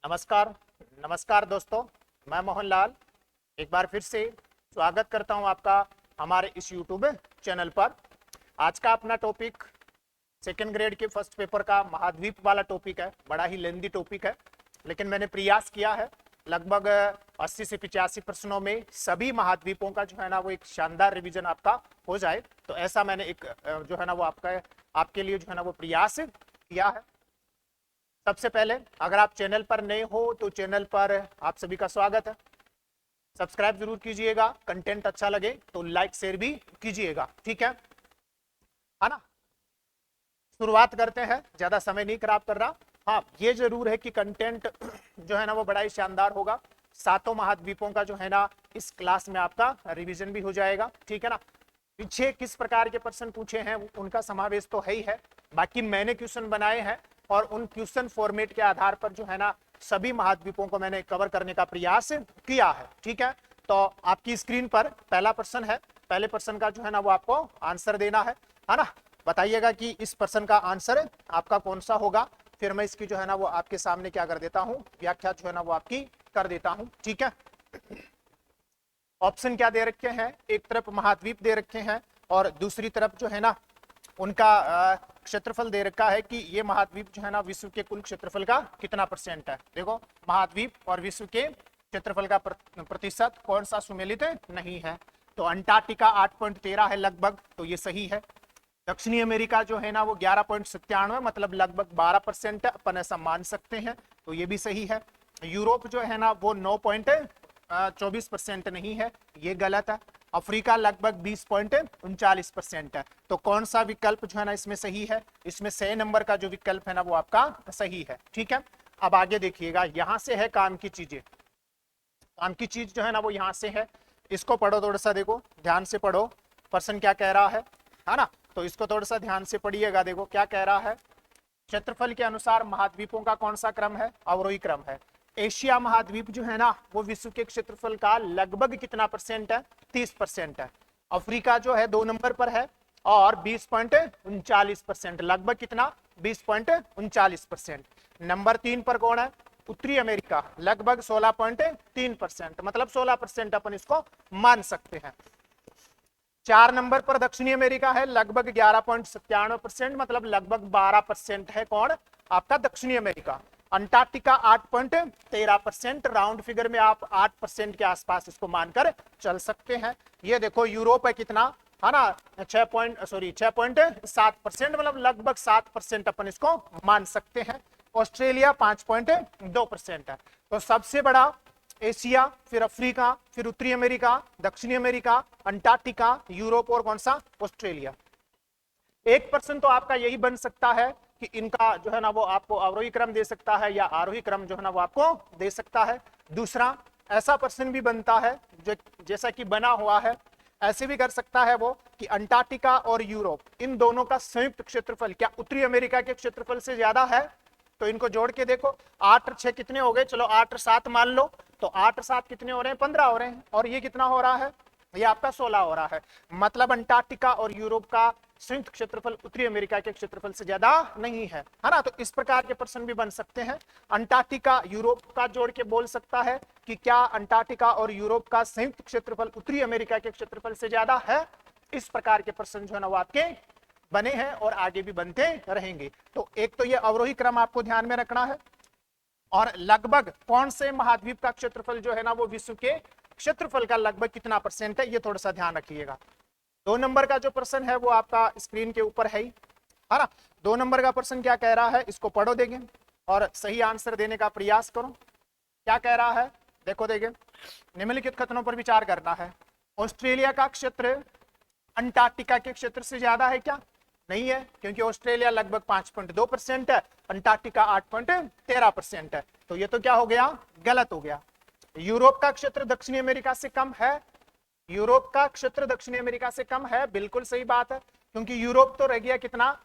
नमस्कार। नमस्कार दोस्तों, मैं मोहनलाल एक बार फिर से स्वागत करता हूं आपका हमारे इस YouTube चैनल पर। आज का अपना टॉपिक सेकेंड ग्रेड के फर्स्ट पेपर का महाद्वीप वाला टॉपिक है। बड़ा ही लेंदी टॉपिक है, लेकिन मैंने प्रयास किया है लगभग 80 से 85 प्रश्नों में सभी महाद्वीपों का जो है ना वो एक शानदार रिवीजन आपका हो जाए। तो ऐसा मैंने एक जो है ना वो आपके लिए जो है ना वो प्रयास किया है। सबसे पहले अगर आप चैनल पर नए हो तो चैनल पर आप सभी का स्वागत है। सब्सक्राइब जरूर कीजिएगा, कंटेंट अच्छा लगे तो लाइक शेयर भी कीजिएगा, ठीक है ना। शुरुआत करते हैं, ज्यादा समय नहीं खराब कर रहा। हाँ, ये जरूर है कि कंटेंट जो है ना वो बड़ा ही शानदार होगा। सातों महाद्वीपों का जो है ना इस क्लास में आपका रिवीजन भी हो जाएगा, ठीक है ना। पीछे किस प्रकार के प्रश्न पूछे हैं उनका समावेश तो है ही है, बाकी मैंने क्वेश्चन बनाए हैं और उन क्वेश्चन फॉर्मेट के आधार पर जो है ना सभी महाद्वीपों को मैंने कवर करने का प्रयास किया है, ठीक है। तो आपकी स्क्रीन पर पहला प्रश्न है। पहले प्रश्न का जो है ना वो आपको आंसर देना है ना। बताइएगा कि इस प्रश्न का आंसर आपका कौन सा होगा। फिर मैं इसकी जो है ना वो आपके सामने क्या कर देता हूँ, व्याख्या जो है ना वो आपकी कर देता हूँ, ठीक है। ऑप्शन क्या दे रखे हैं, एक तरफ महाद्वीप दे रखे हैं और दूसरी तरफ जो है ना उनका क्षेत्रफल दे रखा है कि ये महाद्वीप जो है ना विश्व के कुल क्षेत्रफल का कितना परसेंट है। देखो, महाद्वीप और विश्व के क्षेत्रफल का प्रतिशत कौन सा सुमेलित नहीं है। तो अंटार्कटिका 8.13 है लगभग, तो ये सही है। दक्षिणी अमेरिका जो है ना वो 11.97 मतलब लगभग 12% है, अपन ऐसा मान सकते हैं, तो ये भी सही है। यूरोप जो है ना वो 9.24% नहीं है, ये गलत है। अफ्रीका लगभग 20.39% है। तो कौन सा विकल्प जो है ना इसमें सही है, इसमें 6 नंबर का जो विकल्प है ना वो आपका सही है, ठीक है। अब आगे देखिएगा, यहां से है काम की चीजें। काम की चीज जो है ना वो यहां से है, इसको पढ़ो थोड़ा सा, देखो ध्यान से पढ़ो प्रश्न क्या कह रहा है ना। तो इसको थोड़ा सा ध्यान से पढ़िएगा। देखो क्या कह रहा है, क्षेत्रफल के अनुसार महाद्वीपों का कौन सा क्रम है, अवरोही क्रम है। एशिया महाद्वीप जो है ना वो विश्व के क्षेत्रफल का लगभग कितना परसेंट है, 30% है। अफ्रीका जो है 2 नंबर पर है और 20.39%, लगभग कितना, 20.39%। नंबर 3 पर कौन है, उत्तरी अमेरिका, लगभग 16.3%, मतलब 16% अपन इसको मान सकते हैं। 4 नंबर पर दक्षिणी अमेरिका है, लगभग 11.97%, मतलब लगभग 12% है कौन, आपका दक्षिणी अमेरिका। अंटार्कटिका 8.13%, राउंड फिगर में आप 8% के आसपास इसको मानकर चल सकते हैं। ये देखो यूरोप है कितना, है ना, 6.7%, मतलब लगभग 7% अपन इसको मान सकते हैं। ऑस्ट्रेलिया 5.2% है। तो सबसे बड़ा एशिया, फिर अफ्रीका, फिर उत्तरी अमेरिका, दक्षिणी अमेरिका, अंटार्कटिका, यूरोप और कौन सा, ऑस्ट्रेलिया। एक प्रश्न तो आपका यही बन सकता है कि इनका जो है ना वो आपको अवरोही क्रम दे सकता है या आरोही क्रम जो है ना वो आपको दे सकता है। दूसरा ऐसा प्रश्न भी बनता है जो जैसा कि बना हुआ है, ऐसे भी कर सकता है वो कि अंटार्कटिका और यूरोप इन दोनों का संयुक्त क्षेत्रफल क्या उत्तरी अमेरिका के क्षेत्रफल से ज्यादा है। तो इनको जोड़ के देखो, 8 और 6 कितने हो गए, चलो 8 और 7 मान लो, तो 8 और 7 कितने हो रहे हैं, 15 हो रहे हैं। और ये कितना हो रहा है, ये आपका 16 हो रहा है। मतलब अंटार्कटिका और यूरोप का संयुक्त क्षेत्रफल उत्तरी अमेरिका के क्षेत्रफल से ज्यादा नहीं है ना। तो इस प्रकार के प्रश्न भी बन सकते हैं। अंटार्कटिका यूरोप का जोड़ के बोल सकता है कि क्या अंटार्कटिका और यूरोप का संयुक्त क्षेत्रफल उत्तरी अमेरिका के क्षेत्रफल से ज्यादा है। इस प्रकार के प्रश्न जो है ना वो आपके बने हैं और आगे भी बनते रहेंगे। तो एक तो ये अवरोही क्रम आपको ध्यान में रखना है, और लगभग कौन से महाद्वीप का क्षेत्रफल जो है ना वो विश्व के क्षेत्रफल का लगभग कितना परसेंट है, ये थोड़ा सा ध्यान रखिएगा। 2 नंबर का जो प्रश्न है वो आपका स्क्रीन के ऊपर है ना। 2 नंबर का प्रश्न क्या कह रहा है, इसको पढ़ो देंगे और सही आंसर देने का प्रयास करो। क्या कह रहा है, देखो देखें, निम्नलिखित कथनों पर विचार करना है। ऑस्ट्रेलिया का क्षेत्र अंटार्कटिका के क्षेत्र से ज्यादा है क्या, नहीं है, क्योंकि ऑस्ट्रेलिया लगभग 5.2% है, अंटार्कटिका 8.13% है। तो ये तो क्या हो गया, गलत हो गया। यूरोप का क्षेत्र दक्षिणी अमेरिका से कम है, यूरोप का क्षेत्र दक्षिणी अमेरिका से कम है, बिल्कुल सही बात है, क्योंकि यूरोप तो रह गया कितना,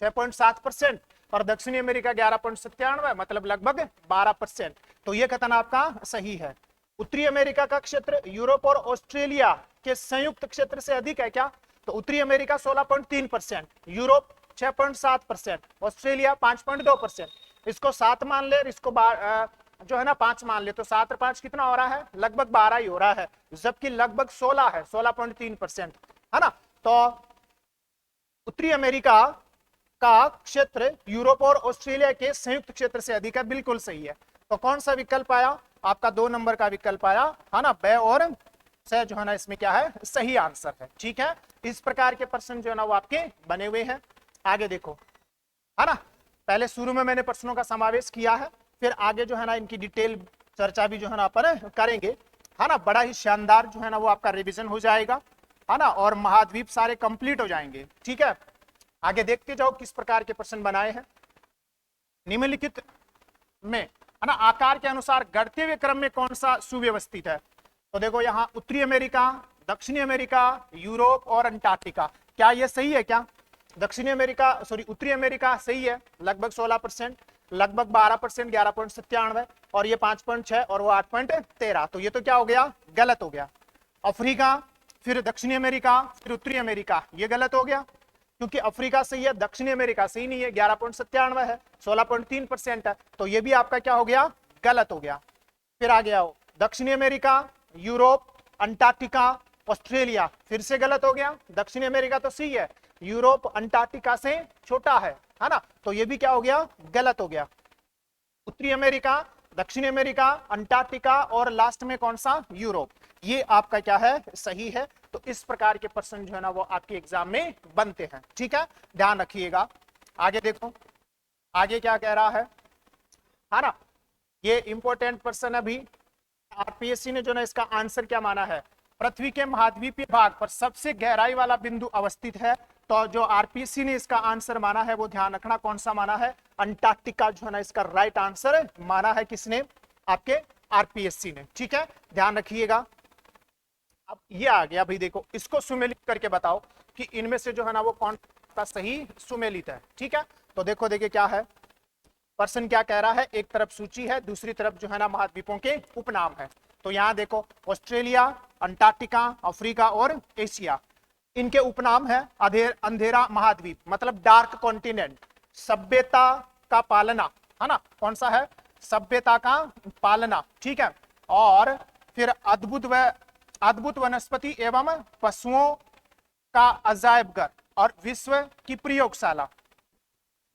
6.7% और दक्षिणी अमेरिका 11.97, मतलब लगभग 12%। तो यह कथन आपका सही है। उत्तरी अमेरिका का क्षेत्र यूरोप और ऑस्ट्रेलिया के संयुक्त क्षेत्र से अधिक है क्या, तो उत्तरी अमेरिका 16.3%, यूरोप 6.7%, ऑस्ट्रेलिया 5.2%। इसको 7 मान ले और इसको जो है ना 5 मान ले, तो 7 और 5 कितना हो रहा है, लगभग 12 ही हो रहा है, जबकि लगभग 16 है, 16.3% है ना। तो उत्तरी अमेरिका का क्षेत्र यूरोप और ऑस्ट्रेलिया के संयुक्त क्षेत्र से अधिक है, बिल्कुल सही है। तो कौन सा विकल्प आया आपका, 2 नंबर का विकल्प आया, है ना, ब और से जो है ना इसमें क्या है, सही आंसर है। ठीक है, इस प्रकार के प्रश्न जो है ना वो आपके बने हुए हैं। आगे देखो, है ना, पहले शुरू में मैंने प्रश्नों का समावेश किया है, फिर आगे जो है ना इनकी डिटेल चर्चा भी जो है ना अपन करेंगे, है ना। बड़ा ही शानदार जो है ना वो आपका रिवीजन हो जाएगा, है ना, और महाद्वीप सारे कंप्लीट हो जाएंगे। ठीक है, आगे देखते जाओ किस प्रकार के प्रश्न बनाए हैं। निम्नलिखित में, है ना, आकार के अनुसार घटते हुए क्रम में कौन सा सुव्यवस्थित है। तो देखो यहाँ उत्तरी अमेरिका, दक्षिणी अमेरिका, यूरोप और अंटार्कटिका, क्या ये सही है क्या। दक्षिणी अमेरिका सॉरी उत्तरी अमेरिका सही है, लगभग 16%, लगभग 12%, 11.97, और ये 5.6 और वो 8.13, तो ये तो क्या हो गया, गलत हो गया। अफ्रीका, फिर दक्षिणी अमेरिका, फिर उत्तरी अमेरिका, ये गलत हो गया, क्योंकि अफ्रीका सही है, दक्षिणी अमेरिका सही नहीं है, 11.97 है, 16.3% है, तो ये भी आपका क्या हो गया, गलत हो गया। फिर आ गया दक्षिणी अमेरिका, यूरोप, अंटार्कटिका, ऑस्ट्रेलिया, फिर से गलत हो गया। दक्षिणी अमेरिका तो सही है, यूरोप अंटार्कटिका से छोटा है ना, तो ये भी क्या हो गया, गलत हो गया। उत्तरी अमेरिका, दक्षिणी अमेरिका, अंटार्कटिका और लास्ट में कौन सा, यूरोप, ये आपका क्या है, सही है। तो इस प्रकार के प्रश्न जो है ना वो आपके एग्जाम में बनते हैं। ठीक है, ध्यान रखिएगा। आगे देखो, आगे क्या कह रहा है ना, ये इंपॉर्टेंट प्रश्न है। अभी आरपीएससी ने जो ना इसका आंसर क्या माना है, पृथ्वी के महाद्वीपीय भाग पर सबसे गहराई वाला बिंदु अवस्थित है। तो जो आरपीएससी ने इसका आंसर माना है वो ध्यान रखना, कौन सा माना है, अंटार्कटिका जो है ना इसका राइट आंसर माना है। किसने, आपके आरपीएससी ने। ठीक है, ध्यान रखिएगा। अब ये आ गया भाई, देखो इसको सुमेलित करके बताओ कि इनमें से जो है ना वो कौन सा सही सुमेलित है। ठीक है, तो देखो देखिए क्या है प्रश्न, क्या कह रहा है, एक तरफ सूची है, दूसरी तरफ जो है ना महाद्वीपों के उपनाम है। तो यहाँ देखो ऑस्ट्रेलिया, अंटार्कटिका, अफ्रीका और एशिया, इनके उपनाम है अंधेरा महाद्वीप, मतलब डार्क कॉन्टिनेंट, सभ्यता का पालना, है ना, कौन सा है, सभ्यता का पालना। ठीक है, और फिर अद्भुत वनस्पति एवं पशुओं का अजायबघर और विश्व की प्रयोगशाला।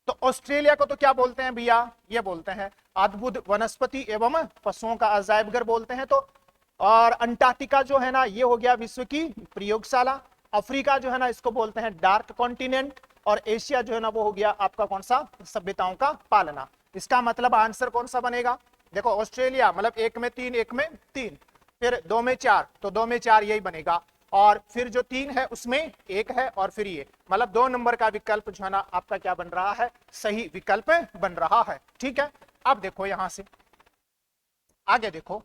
तो ऑस्ट्रेलिया को तो क्या बोलते हैं भैया, ये बोलते हैं अद्भुत वनस्पति एवं पशुओं का अजायबघर बोलते हैं। तो और अंटार्कटिका जो है ना ये हो गया विश्व की प्रयोगशाला, अफ्रीका जो है ना इसको बोलते हैं डार्क कॉन्टिनेंट, और एशिया जो है ना वो हो गया आपका कौन सा, सभ्यताओं का पालना। इसका मतलब आंसर कौन सा बनेगा, देखो ऑस्ट्रेलिया मतलब 1 में 3, 1 में 3, फिर 2 में 4, तो 2 में 4 यही बनेगा, और फिर जो 3 है उसमें 1 है, और फिर ये मतलब 2 नंबर का विकल्प जो है ना आपका क्या बन रहा है, सही विकल्प बन रहा है। ठीक है, अब देखो यहां से आगे देखो,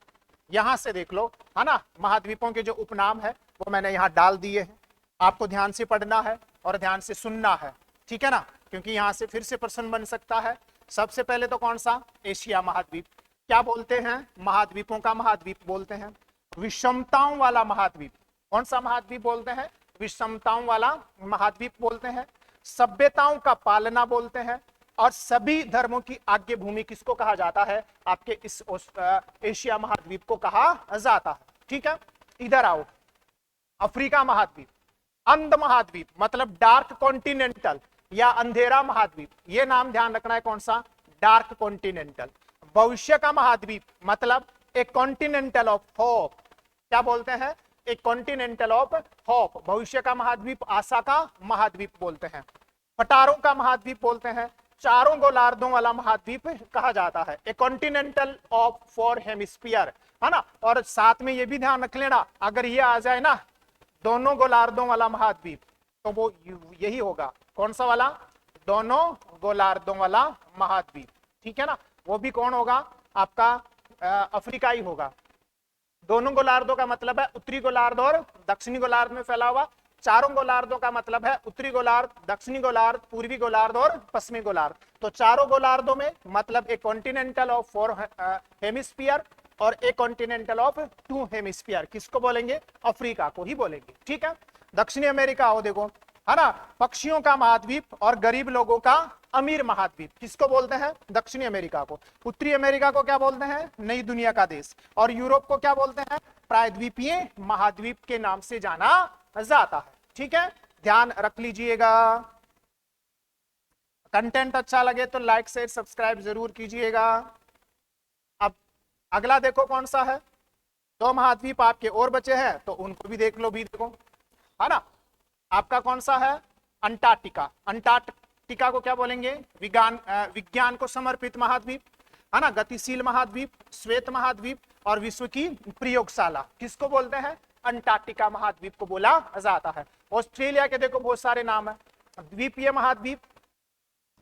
यहां से देख लो, है ना, महाद्वीपों के जो उपनाम है वो मैंने यहां डाल दिए हैं, आपको ध्यान से पढ़ना है और ध्यान से सुनना है। ठीक है ना, क्योंकि यहां से फिर से प्रश्न बन सकता है। सबसे पहले तो कौन सा, एशिया महाद्वीप, क्या बोलते हैं, महाद्वीपों का महाद्वीप बोलते हैं। विषमताओं वाला महाद्वीप, कौन सा महाद्वीप बोलते हैं, विषमताओं वाला महाद्वीप बोलते हैं। सभ्यताओं का पालना बोलते हैं, और सभी धर्मों की आज्ञा भूमि किसको कहा जाता है, आपके इस एशिया महाद्वीप को कहा जाता है। ठीक है, इधर आओ, अफ्रीका महाद्वीप, अंध महाद्वीप मतलब डार्क कॉन्टिनेंटल या अंधेरा महाद्वीप, ये नाम ध्यान रखना है, कौन सा, डार्क कॉन्टिनेंटल। भविष्य का महाद्वीप मतलब ए कॉन्टिनेंटल ऑफ होप, क्या बोलते हैं, ए कॉन्टिनेंटल ऑफ होप, भविष्य का महाद्वीप, आशा का महाद्वीप बोलते हैं। पटारों का महाद्वीप बोलते हैं, चारों गोलार्धों वाला महाद्वीप कहा जाता है, ए कॉन्टिनेंटल ऑफ 4 हेमिस्फीयर, है ना। और साथ में ये भी ध्यान रख लेना, अगर ये आ जाए ना दोनों गोलार्धों वाला महाद्वीप, तो वो यही होगा, कौन सा वाला, दोनों गोलार्धों वाला महाद्वीप। ठीक है ना, वो भी कौन होगा, आपका अफ्रीका ही होगा। दोनों गोलार्धों का मतलब है उत्तरी गोलार्ध और दक्षिणी गोलार्ध में फैला हुआ, चारों गोलार्धों का मतलब है उत्तरी गोलार्ध, दक्षिणी गोलार्ध, पूर्वी गोलार्ध और पश्चिमी गोलार्ध। तो चारों गोलार्धों में मतलब एक कॉन्टिनेंटल ऑफ 4 हेमिस्फीयर और एक कॉन्टिनेंटल ऑफ 2 हेमिस्फीयर, किसको बोलेंगे, अफ्रीका को ही बोलेंगे। ठीक है, दक्षिणी अमेरिका हो, देखो है ना, पक्षियों का महाद्वीप और गरीब लोगों का अमीर महाद्वीप किसको बोलते हैं? दक्षिणी अमेरिका को। उत्तरी अमेरिका को क्या बोलते हैं? नई दुनिया का देश। और यूरोप को क्या बोलते हैं? प्रायद्वीपीय महाद्वीप के नाम से जाना जाता है। ठीक है, ध्यान रख लीजिएगा। कंटेंट अच्छा लगे तो लाइक शेयर सब्सक्राइब जरूर कीजिएगा। अब अगला देखो कौन सा है, दो महाद्वीप आपके और बचे हैं तो उनको भी देख लो, भी देखो, है ना। आपका कौन सा है? अंटार्कटिका। अंटार्कटिका को क्या बोलेंगे? विज्ञान को समर्पित महाद्वीप, है ना, गतिशील महाद्वीप, श्वेत महाद्वीप और विश्व की प्रयोगशाला किसको बोलते हैं? अंटार्कटिका महाद्वीप को बोला जाता है। ऑस्ट्रेलिया के देखो बहुत सारे नाम है, द्वीपीय महाद्वीप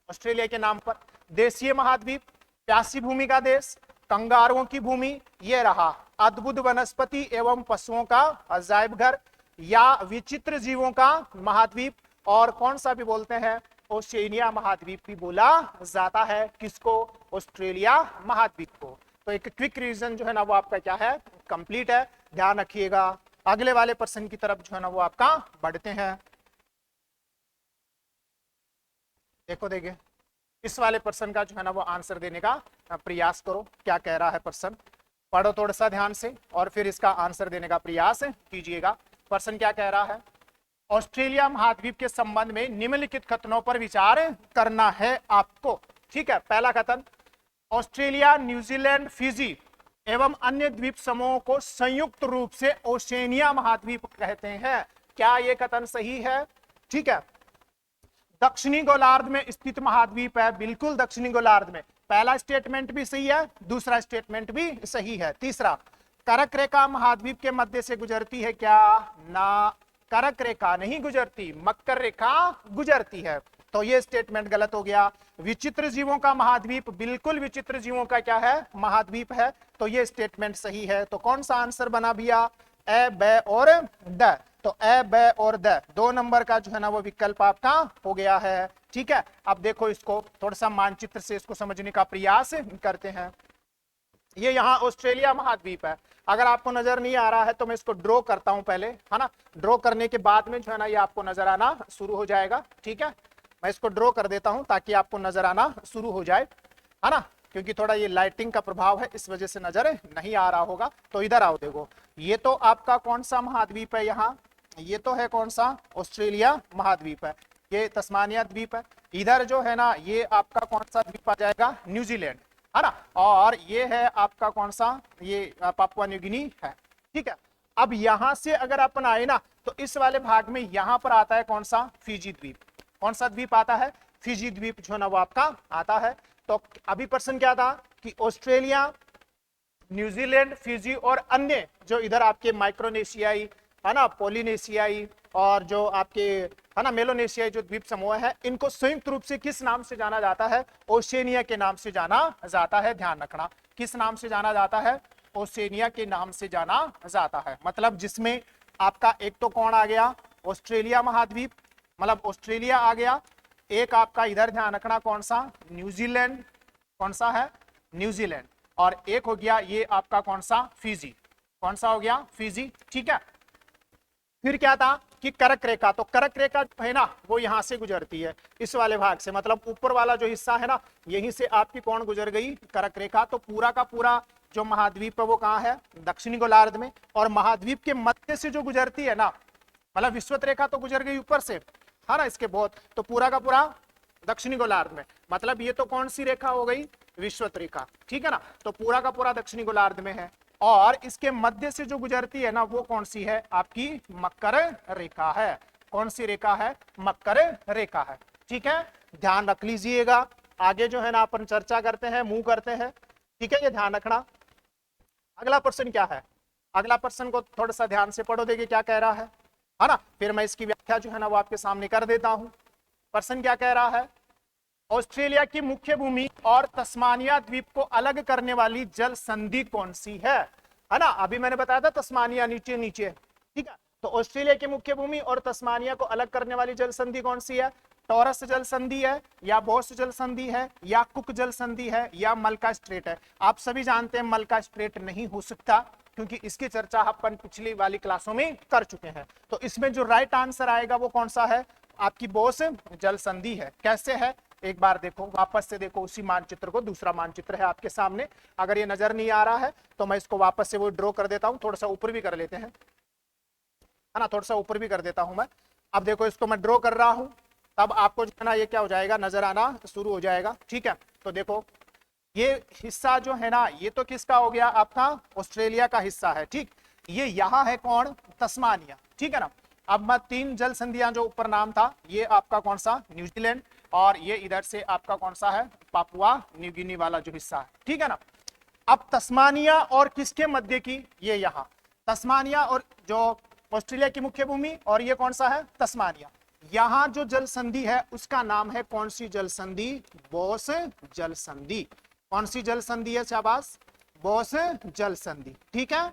ऑस्ट्रेलिया के नाम पर, देशीय महाद्वीप, प्यासी भूमि का देश, कंगारुओं की भूमि, ये रहा अद्भुत वनस्पति एवं पशुओं का अजायब घर या विचित्र जीवों का महाद्वीप, और कौन सा भी बोलते हैं? ओशिनिया महाद्वीप भी बोला जाता है। किसको? ऑस्ट्रेलिया महाद्वीप को। तो एक क्विक रिवीजन जो है ना वो आपका क्या है? कंप्लीट है। ध्यान रखिएगा। अगले वाले प्रश्न की तरफ जो है ना वो आपका बढ़ते हैं। देखिए इस वाले प्रश्न का जो है ना वो आंसर देने का प्रयास करो। क्या कह रहा है प्रश्न? पढ़ो थोड़ा सा ध्यान से और फिर इसका आंसर देने का प्रयास कीजिएगा। प्रश्न क्या कह रहा है? ऑस्ट्रेलिया महाद्वीप के संबंध में निम्नलिखित कथनों पर विचार करना है आपको। ठीक है, पहला कथन, ऑस्ट्रेलिया, न्यूजीलैंड, फिजी एवं अन्य द्वीप समूहों को संयुक्त रूप से ओशेनिया महाद्वीप कहते हैं। क्या यह कथन सही है? ठीक है। दक्षिणी गोलार्ध में स्थित महाद्वीप है, बिल्कुल दक्षिणी गोलार्ध में। पहला स्टेटमेंट भी सही है, दूसरा स्टेटमेंट भी सही है। तीसरा, कर्क रेखा महाद्वीप के मध्य से गुजरती है क्या? ना, कर्क रेखा नहीं गुजरती, मकर रेखा गुजरती है, तो ये स्टेटमेंट गलत हो गया। विचित्र जीवों का महाद्वीप, बिल्कुल विचित्र जीवों का क्या है? महाद्वीप है, तो ये स्टेटमेंट सही है। तो कौन सा आंसर बना भैया? ए, ब और द। तो ए, ब और द, 2 नंबर का जो है ना वो विकल्प आपका हो गया है। ठीक है, अब देखो इसको थोड़ा सा मानचित्र से इसको समझने का प्रयास करते हैं। ये यहाँ ऑस्ट्रेलिया महाद्वीप है। अगर आपको नजर नहीं आ रहा है तो मैं इसको ड्रॉ करता हूं पहले, है ना। ड्रॉ करने के बाद में जो है ना ये आपको नजर आना शुरू हो जाएगा। ठीक है, मैं इसको ड्रॉ कर देता हूं ताकि आपको नजर आना शुरू हो जाए, है ना, क्योंकि थोड़ा ये लाइटिंग का प्रभाव है इस वजह से नजर नहीं आ रहा होगा। तो इधर आओ, देखो ये तो आपका कौन सा महाद्वीप है? यहाँ ये तो है कौन सा? ऑस्ट्रेलिया महाद्वीप है। ये तस्मानिया द्वीप है। इधर जो है ना ये आपका कौन सा द्वीप आ जाएगा? न्यूजीलैंड, है ना। और ये है आपका कौन सा? ये पापुआ न्यू गिनी है। ठीक है, अब यहां से अगर अपन आए ना तो इस वाले भाग में यहां पर आता है कौन सा? फिजी द्वीप। कौन सा द्वीप आता है? फिजी द्वीप जो है ना वो आपका आता है। तो अभी प्रश्न क्या था कि ऑस्ट्रेलिया, न्यूजीलैंड, फिजी और अन्य जो इधर आपके माइक्रोनेशियाई, है ना, पोलिनेशियाई और जो आपके, है ना, मेलोनेशियाई जो द्वीप समूह है, इनको संयुक्त रूप से किस नाम से जाना जाता है? ओशेनिया के नाम से जाना जाता है। ध्यान रखना, किस नाम से जाना जाता है? ओशेनिया के नाम से जाना जाता है। मतलब जिसमें आपका एक तो कौन आ गया? ऑस्ट्रेलिया महाद्वीप, मतलब ऑस्ट्रेलिया आ गया। एक आपका इधर ध्यान रखना कौन सा? न्यूजीलैंड, कौन सा है? न्यूजीलैंड। और एक हो गया ये आपका कौन सा? फिजी। कौन सा हो गया? फिजी। ठीक है, फिर क्या था कि कर्क रेखा, तो कर्क रेखा है ना वो यहां से गुजरती है, इस वाले भाग से, मतलब ऊपर वाला जो हिस्सा है ना यहीं से आपकी कौन गुजर गई? कर्क रेखा। तो पूरा का पूरा जो महाद्वीप है वो कहाँ है? दक्षिणी गोलार्ध में। और महाद्वीप के मध्य से जो गुजरती है ना, मतलब विषुवत रेखा तो गुजर गई ऊपर से, है ना, इसके बहुत, तो पूरा का पूरा दक्षिणी गोलार्ध में, मतलब ये तो कौन सी रेखा हो गई? विषुवत रेखा। ठीक है ना, तो पूरा का पूरा दक्षिणी गोलार्ध में है। और इसके मध्य से जो गुजरती है ना वो कौन सी है? आपकी मकर रेखा है। कौन सी रेखा है? मकर रेखा है। ठीक है, ध्यान रख लीजिएगा। आगे जो है ना अपन चर्चा करते हैं, मूव करते हैं। ठीक है, ये ध्यान रखना। अगला प्रश्न क्या है? अगला प्रश्न को थोड़ा सा ध्यान से पढ़ो, देखिए क्या कह रहा है ना। फिर मैं इसकी व्याख्या जो है ना वो आपके सामने कर देता हूं। प्रश्न क्या कह रहा है? ऑस्ट्रेलिया की मुख्य भूमि और तस्मानिया द्वीप को अलग करने वाली जल संधि कौन सी है ना। अभी मैंने बताया था तस्मानिया नीचे नीचे, ठीक है। तो ऑस्ट्रेलिया की मुख्य भूमि और तस्मानिया को अलग करने वाली जल संधि कौन सी है? टॉरस जल संधि है, या बोस जल संधि है, या कुक जल संधि है, या मलका स्ट्रेट है। आप सभी जानते हैं मलका स्ट्रेट नहीं हो सकता, क्योंकि इसकी चर्चा अपन पिछली वाली क्लासों में कर चुके हैं। तो इसमें जो राइट आंसर आएगा वो कौन सा है? आपकी बोस जल संधि है। कैसे है एक बार देखो, वापस से देखो उसी मानचित्र को, दूसरा मानचित्र है आपके सामने। अगर ये नजर नहीं आ रहा है तो मैं इसको वापस से वो ड्रॉ कर देता हूं, थोड़ा सा ऊपर भी कर लेते हैं, है ना, थोड़ा सा ऊपर भी कर देता हूं मैं। अब देखो इसको मैं ड्रॉ कर रहा हूं, तब आपको जो है ना ये क्या हो जाएगा, नजर आना शुरू हो जाएगा। ठीक है, तो देखो ये हिस्सा जो है ना, ये तो किसका हो गया, आपका ऑस्ट्रेलिया का हिस्सा है। ठीक, ये यहाँ है कौन, तस्मानिया। ठीक है ना। अब मैं 3 जल संधियां जो ऊपर नाम था, ये आपका कौन सा, न्यूजीलैंड, और ये इधर से आपका कौन सा है, पापुआ न्यू गिनी वाला जो हिस्सा है। ठीक है ना। अब तस्मानिया और किसके मध्य की, ये यहाँ तस्मानिया और जो ऑस्ट्रेलिया की मुख्य भूमि, और ये कौन सा है, तस्मानिया। यहां जो जल संधि है उसका नाम है कौन सी जल संधि, बोस जल संधि। कौन सी जल संधि है शाबाश, बोस जल संधि। ठीक है,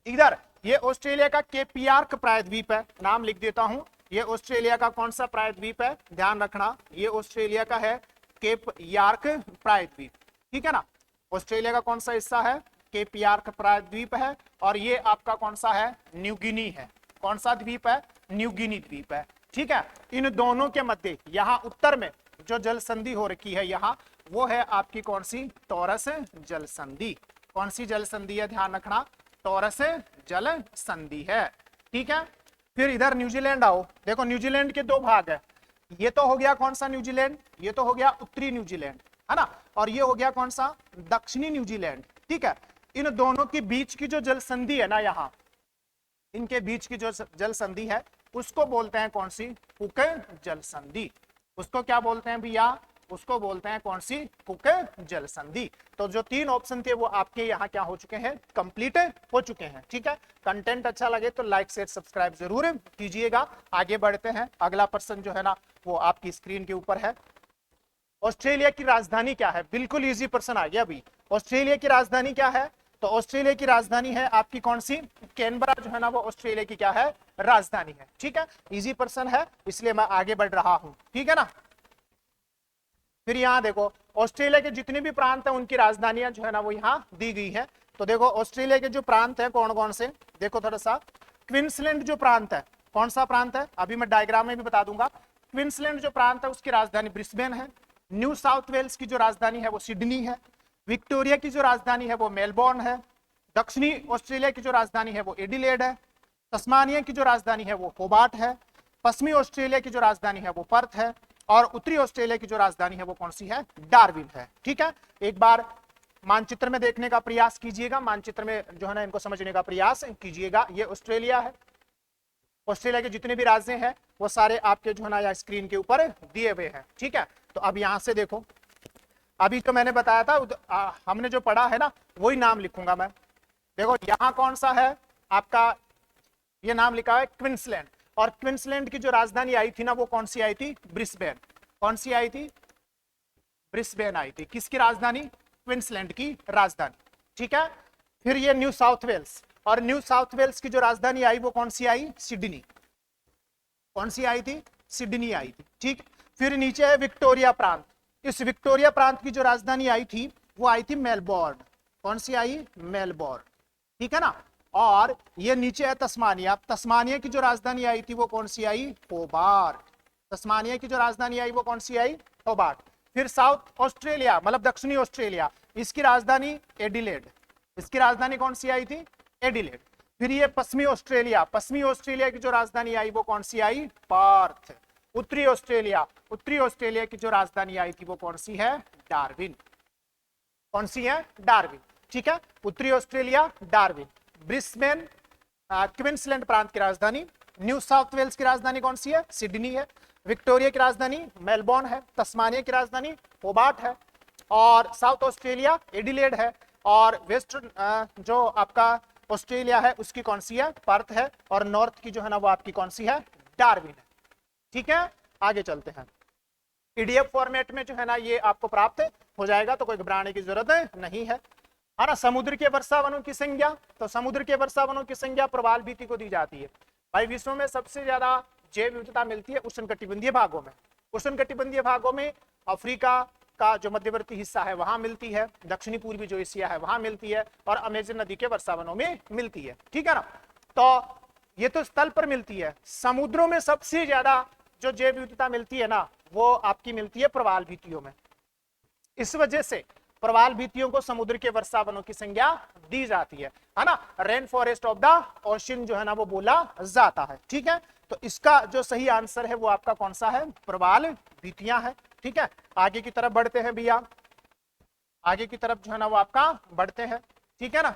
इधर ये ऑस्ट्रेलिया का केप यार्क प्रायद्वीप है, नाम लिख देता हूं। ये ऑस्ट्रेलिया का कौन सा प्रायद्वीप है, ध्यान रखना, ये ऑस्ट्रेलिया का है केप यार्क प्रायद्वीप। ठीक है ना, ऑस्ट्रेलिया का कौन सा हिस्सा है, केप यार्क प्रायद्वीप है, और ये आपका कौन सा है, न्यू गिनी है। कौन सा द्वीप है, न्यू गिनी द्वीप है। ठीक है, इन दोनों के मध्य यहां उत्तर में जो जल संधि हो रखी है यहां, वो है आपकी कौन सी, टॉरस जल संधि। कौन सी जल संधि है, ध्यान रखना, टॉरस जल संधि है। ठीक है, फिर इधर न्यूजीलैंड आओ, देखो न्यूजीलैंड के 2 भाग है। ये तो हो गया कौन सा न्यूजीलैंड, ये तो हो गया उत्तरी न्यूजीलैंड, है ना, और ये हो गया कौन सा, दक्षिणी न्यूजीलैंड। ठीक है, इन दोनों के बीच की जो जल संधि है ना, यहां इनके बीच की जो जल संधि है उसको बोलते हैं कौन सी, कुक जल संधि। उसको क्या बोलते हैं भैया, उसको बोलते हैं कौन सी, कुक जल संधि। तो जो 3 ऑप्शन थे वो आपके यहाँ क्या हो चुके हैं, कंप्लीट हो चुके हैं। ठीक है, कंटेंट अच्छा लगे तो लाइक शेयर सब्सक्राइब जरूर कीजिएगा। आगे बढ़ते हैं, अगला प्रश्न जो है ना वो आपकी स्क्रीन के ऊपर है। ऑस्ट्रेलिया की राजधानी क्या है, बिल्कुल इजी प्रश्न आ गया अभी। ऑस्ट्रेलिया की राजधानी क्या है, तो ऑस्ट्रेलिया की राजधानी है आपकी कौन सी, कैनबरा जो है ना वो ऑस्ट्रेलिया की क्या है, राजधानी है। ठीक है, इजी प्रश्न है इसलिए मैं आगे बढ़ रहा हूं। ठीक है ना। फिर यहाँ देखो ऑस्ट्रेलिया के जितने भी प्रांत हैं उनकी राजधानियां जो है ना वो यहाँ दी गई है। तो देखो ऑस्ट्रेलिया के जो प्रांत है कौन कौन से, देखो थोड़ा सा, क्वींसलैंड जो प्रांत है, कौन सा प्रांत है, अभी मैं डायग्राम में भी बता दूंगा। क्वींसलैंड जो प्रांत है उसकी राजधानी ब्रिस्बेन है। न्यू साउथ वेल्स की जो राजधानी है वो सिडनी है। विक्टोरिया की जो राजधानी है वो मेलबोर्न है। दक्षिणी ऑस्ट्रेलिया की जो राजधानी है वो एडिलेड है। तस्मानिया की जो राजधानी है वो होबार्ट है। पश्चिमी ऑस्ट्रेलिया की जो राजधानी है वो पर्थ है। और उत्तरी ऑस्ट्रेलिया की जो राजधानी है वो कौन सी है, डार्विन है। ठीक है, एक बार मानचित्र में देखने का प्रयास कीजिएगा, मानचित्र में जो है ना इनको समझने का प्रयास कीजिएगा। ये ऑस्ट्रेलिया है, ऑस्ट्रेलिया के जितने भी राज्य हैं वो सारे आपके जो है ना या स्क्रीन के ऊपर दिए हुए हैं। ठीक है, तो अब यहां से देखो, अभी जो मैंने बताया था हमने जो पढ़ा है ना वही नाम लिखूंगा मैं। देखो यहाँ कौन सा है आपका, ये नाम लिखा है क्वींसलैंड, और क्वींसलैंड की जो राजधानी आई थी ना वो कौन सी आई थी, ब्रिस्बेन। कौन सी आई थी, ब्रिस्बेन आई थी। किसकी राजधानी, क्वींसलैंड की राजधानी। ठीक है, फिर ये न्यू साउथ वेल्स, और न्यू साउथ वेल्स की जो राजधानी आई वो कौन सी आई, सिडनी। कौन सी आई थी, सिडनी आई थी। ठीक, फिर नीचे है विक्टोरिया प्रांत। इस विक्टोरिया प्रांत की जो राजधानी आई थी वो आई थी मेलबोर्न। कौन सी आई, मेलबोर्न। ठीक है ना, और ये नीचे है तस्मानिया। तस्मानिया की जो राजधानी आई थी वो कौन सी आई, होबार्ट। तस्मानिया की जो राजधानी आई वो कौन सी आई, होबार्ट। फिर साउथ ऑस्ट्रेलिया मतलब दक्षिणी ऑस्ट्रेलिया, इसकी राजधानी एडिलेड। इसकी राजधानी कौन सी आई थी, एडिलेड। फिर ये पश्चिमी ऑस्ट्रेलिया, पश्चिमी ऑस्ट्रेलिया की जो राजधानी आई वो कौन सी आई, पर्थ। उत्तरी ऑस्ट्रेलिया, उत्तरी ऑस्ट्रेलिया की जो राजधानी आई थी वो कौन सी है, डार्विन। कौन सी है, डार्विन। ठीक है, उत्तरी ऑस्ट्रेलिया डार्विन। ब्रिस्बेन क्वींसलैंड प्रांत की राजधानी। न्यू साउथ वेल्स की राजधानी कौन सी है, सिडनी है। विक्टोरिया की राजधानी मेलबोर्न है। तस्मानिया की राजधानी होबार्ट है। और साउथ ऑस्ट्रेलिया एडिलेड है। और वेस्ट जो आपका ऑस्ट्रेलिया है उसकी कौन सी है, पर्थ है। और नॉर्थ की जो है ना वो आपकी कौन सी है, डार्विन है। ठीक है, आगे चलते हैं। पीडीएफ फॉर्मेट में जो है ना ये आपको प्राप्त हो जाएगा, तो कोई घबराने की जरूरत नहीं है ना। समुद्र के वर्षा वनों की संख्या, तो समुद्र के वर्षा वनों की संख्या प्रवाल भित्ति को दी जाती है। भाई विश्व में सबसे ज्यादा जैव विविधता मिलती है उष्णकटिबंधीय भागों में। उष्णकटिबंधीय भागों में अफ्रीका का जो मध्यवर्ती हिस्सा है वहां मिलती है, दक्षिणी पूर्वी जो एशिया है वहां मिलती है, और अमेजन नदी के वर्षा वनों में मिलती है। ठीक है ना, तो ये तो स्थल पर मिलती है। समुद्रों में सबसे ज्यादा जो जैव विविधता मिलती है ना वो आपकी मिलती है प्रवाल भित्तियों में। इस वजह से प्रवाल भित्तियों को समुद्र के वर्षा वनों की संज्ञा दी जाती है ना। Rain forest of the ocean जो है ना वो बोला जाता है। ठीक है, तो इसका जो सही आंसर है वो आपका कौन सा है, प्रवाल भित्तियां है। ठीक है, आगे की तरफ बढ़ते हैं भैया, आगे की तरफ जो है ना वो आपका बढ़ते हैं। ठीक है ना,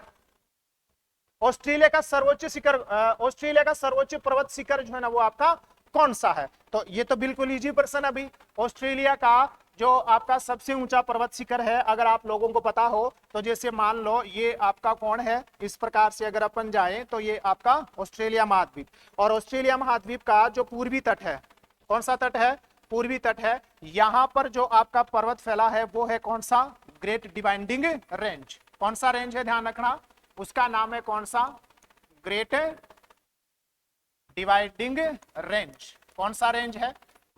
ऑस्ट्रेलिया का सर्वोच्च शिखर, ऑस्ट्रेलिया का सर्वोच्च पर्वत शिखर जो है ना वो आपका कौन सा है? तो ये तो बिल्कुल इजी प्रश्न। अभी ऑस्ट्रेलिया का जो आपका सबसे ऊंचा पर्वत शिखर है, अगर आप लोगों को पता हो तो जैसे मान लो ये आपका कौन है, इस प्रकार से अगर अपन जाएं तो ये आपका ऑस्ट्रेलिया महाद्वीप, और ऑस्ट्रेलिया महाद्वीप का जो पूर्वी तट है, कौन सा तट है, पूर्वी तट है, यहां पर जो आपका पर्वत फैला है वो है कौन सा, ग्रेट डिवाइडिंग रेंज। कौन सा रेंज है, ध्यान रखना, उसका नाम है कौन सा, ग्रेट डिवाइडिंग रेंज। कौन सा रेंज है,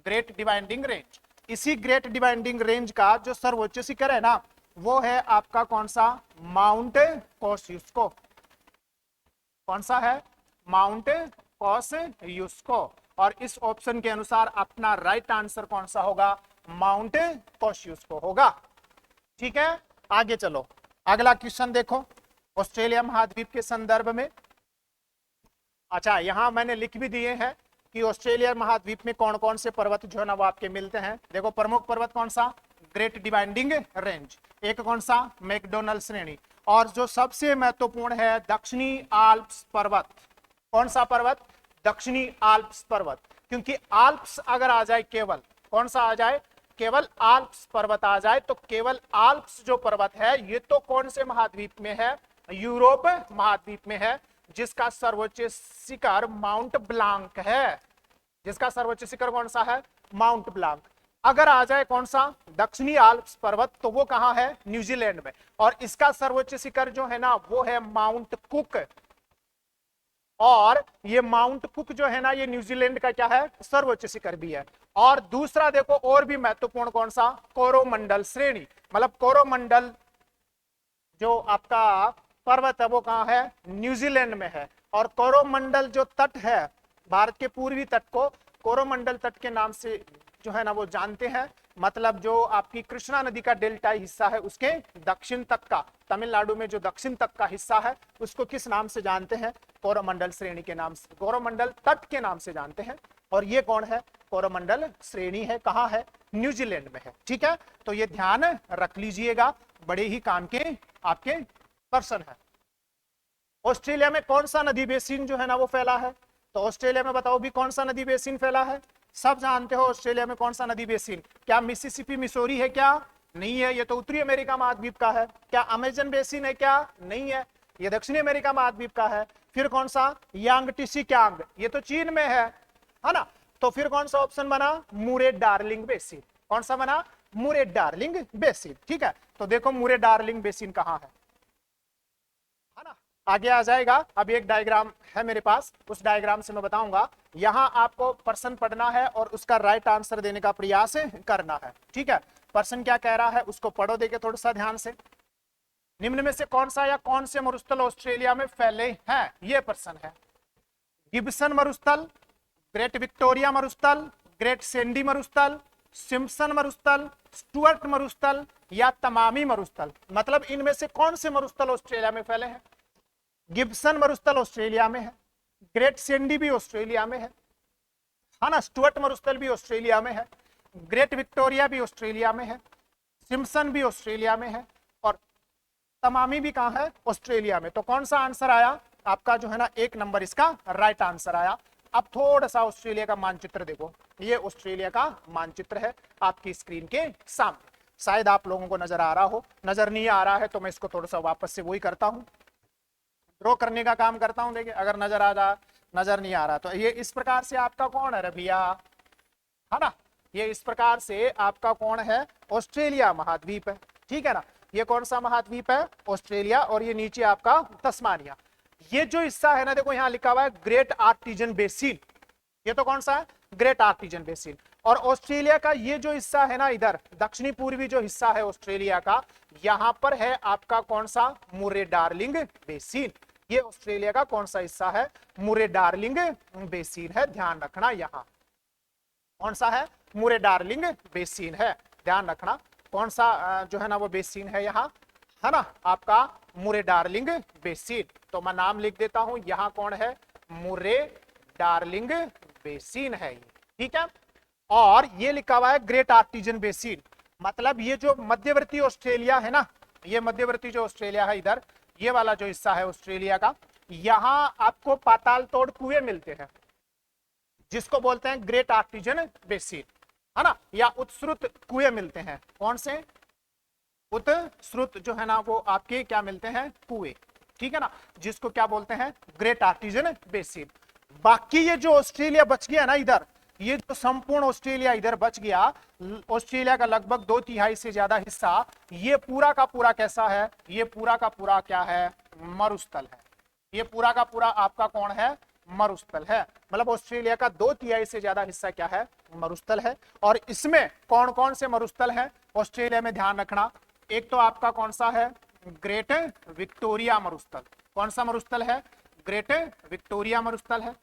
ग्रेट डिवाइडिंग रेंज। इसी ग्रेट डिवाइडिंग रेंज का जो सर्वोच्च शिखर है ना वो है आपका कौन सा, माउंट कोस्युस्को। कौन सा है, माउंट कोस्युस्को। और इस ऑप्शन के अनुसार अपना राइट आंसर कौन सा होगा, माउंट कोस्युस्को होगा। ठीक है, आगे चलो, अगला क्वेश्चन देखो ऑस्ट्रेलिया महाद्वीप के संदर्भ में। अच्छा, यहां मैंने लिख भी दिए हैं कि ऑस्ट्रेलिया महाद्वीप में कौन कौन से पर्वत जो है ना वो आपके मिलते हैं। देखो, प्रमुख पर्वत कौन सा, ग्रेट डिवाइडिंग रेंज, एक कौन सा, मैकडोनल्ड श्रेणी, और जो सबसे महत्वपूर्ण है दक्षिणी आल्प्स पर्वत। कौन सा पर्वत, दक्षिणी आल्प्स पर्वत, क्योंकि आल्प्स अगर आ जाए केवल, कौन सा आ जाए, केवल आल्प्स पर्वत आ जाए, तो केवल आल्प्स जो पर्वत है ये तो कौन से महाद्वीप में है, यूरोप महाद्वीप में है, जिसका सर्वोच्च शिखर माउंट ब्लांक है। जिसका सर्वोच्च शिखर कौन सा है, माउंट ब्लांक। अगर आ जाए कौन सा, दक्षिणी आल्प्स पर्वत, तो वो कहां है, न्यूजीलैंड में, और इसका सर्वोच्च शिखर जो है ना वो है माउंट कुक। और ये माउंट कुक जो है ना ये न्यूजीलैंड का क्या है, सर्वोच्च शिखर भी है। और दूसरा देखो और भी महत्वपूर्ण कौन सा, कोरोमंडल श्रेणी, मतलब कोरोमंडल जो आपका पर्वत है वो कहां है, न्यूजीलैंड में है। और कोरोमंडल जो तट है, भारत के पूर्वी तट को कोरोमंडल तट के नाम से जो है ना वो जानते हैं, मतलब जो आपकी कृष्णा नदी का डेल्टाई हिस्सा है उसके दक्षिण तक का, तमिलनाडु में जो दक्षिण तक का हिस्सा है उसको किस नाम से जानते हैं, कोरोमंडल श्रेणी के नाम से, कोरोमंडल तट के नाम से जानते हैं। और ये कौन है, कोरोमंडल श्रेणी है, कहां है, न्यूजीलैंड में है। ठीक है, तो ये ध्यान रख लीजिएगा, बड़े ही काम के आपके पर्सन है। ऑस्ट्रेलिया में कौन सा नदी बेसिन जो है ना वो फैला है, तो ऑस्ट्रेलिया में बताओ भी कौन सा नदी बेसिन फैला है, सब जानते हो ऑस्ट्रेलिया में कौन सा नदी बेसिन, क्या मिसिसिपी मिसोरी है, क्या नहीं है, ये तो उत्तरी अमेरिका महाद्वीप का है। क्या अमेजन बेसिन है, क्या नहीं है, ये दक्षिणी अमेरिका महाद्वीप का है। फिर कौन सा, यांगटीसी क्यांग, ये तो चीन में है ना। तो फिर कौन सा ऑप्शन बना, मुरे डार्लिंग बेसिन। कौन सा बना, मुरे डार्लिंग बेसिन। ठीक है, तो देखो मुरे डार्लिंग बेसिन कहां है ना, आगे आ जाएगा। अब एक डायग्राम है मेरे पास, उस डायग्राम से मैं बताऊंगा। यहां आपको प्रश्न पढ़ना है और उसका राइट आंसर देने का प्रयास करना है। ठीक है, प्रश्न क्या कह रहा है उसको पढ़ो, देखे थोड़ा सा ध्यान से। निम्न में से कौन सा या कौन से मरुस्थल ऑस्ट्रेलिया में फैले हैं, यह प्रश्न है। गिब्सन मरुस्थल, ग्रेट विक्टोरिया मरुस्थल, ग्रेट सैंडी मरुस्थल, सिम्पसन मरुस्थल, स्टुअर्ट मरुस्थल या तमामी मरुस्थल, मतलब इनमें से कौन से मरुस्थल ऑस्ट्रेलिया में फैले हैं। गिब्सन मरुस्थल ऑस्ट्रेलिया में है, ग्रेट सैंडी भी ऑस्ट्रेलिया में है ना, स्टुअर्ट मरुस्थल भी ऑस्ट्रेलिया में है, ग्रेट विक्टोरिया भी ऑस्ट्रेलिया में है, सिम्पसन भी ऑस्ट्रेलिया में है, और तमामी भी कहां है, ऑस्ट्रेलिया में। तो कौन सा आंसर आया आपका जो है ना, 1 नंबर इसका राइट आंसर आया। अब थोड़ा सा ऑस्ट्रेलिया का मानचित्र देखो, ये ऑस्ट्रेलिया का मानचित्र है आपकी स्क्रीन के सामने, शायद आप लोगों को नजर आ रहा हो, नजर नहीं आ रहा है तो मैं इसको थोड़ा सा वापस से वही करता हूं, ड्रॉ करने का काम करता हूं। देखिए अगर नजर आ जा, नजर नहीं आ रहा तो ये इस प्रकार से आपका कौन है रबिया, है ना, ये इस प्रकार से आपका कौन है, ऑस्ट्रेलिया महाद्वीप है। ठीक है ना, ये कौन सा महाद्वीप है, ऑस्ट्रेलिया, और ये नीचे आपका तस्मानिया। ये जो हिस्सा है ना, देखो यहां लिखा हुआ है ग्रेट आर्टिजन बेसिन, ये तो कौन सा है, ग्रेट आर्टिजन बेसिन। और ऑस्ट्रेलिया का ये जो हिस्सा है ना, इधर दक्षिणी पूर्वी जो हिस्सा है ऑस्ट्रेलिया का, यहां पर है आपका कौन सा, मुरे डार्लिंग बेसिन। ये ऑस्ट्रेलिया का कौन सा हिस्सा है, मुरे डार्लिंग बेसिन है, ध्यान रखना यहां। कौन सा है? मुरे डार्लिंग बेसिन है, ध्यान रखना। कौन सा जो है ना वो बेसिन है यहाँ, है ना, आपका मुरे डार्लिंग बेसिन। तो मैं नाम लिख देता हूं, यहाँ कौन है? मुरे डार्लिंग बेसिन है ये, ठीक है। और ये लिखा हुआ है ग्रेट आर्टिजन बेसिन, मतलब ये जो मध्यवर्ती ऑस्ट्रेलिया है ना, ये मध्यवर्ती जो ऑस्ट्रेलिया है इधर, ये वाला जो हिस्सा है ऑस्ट्रेलिया का, यहां आपको पाताल तोड़ कुएं मिलते हैं, जिसको बोलते हैं ग्रेट आर्टिजन बेसिन, है ना, या उत्स्रुत कुएं मिलते हैं। कौन से? उत्स्रुत जो है ना वो आपके क्या मिलते हैं? कुएं, ठीक है ना, जिसको क्या बोलते हैं? Great Artesian Basin. बाकी ये जो ऑस्ट्रेलिया बच गया ना इधर, ये जो संपूर्ण ऑस्ट्रेलिया इधर बच गया, ऑस्ट्रेलिया का लगभग 2/3 से ज्यादा हिस्सा, ये पूरा का पूरा कैसा है? ये पूरा का पूरा क्या है? मरुस्थल है। ये पूरा का पूरा आपका कौन है? मरुस्थल है। मतलब ऑस्ट्रेलिया का 2/3 से ज्यादा हिस्सा क्या है? मरुस्थल है। और इसमें कौन कौन से मरुस्थल है ऑस्ट्रेलिया में, ध्यान रखना। एक तो आपका कौन सा है? ग्रेट विक्टोरिया मरुस्थल। कौन सा मरुस्थल है? ग्रेट विक्टोरिया मरुस्थल है।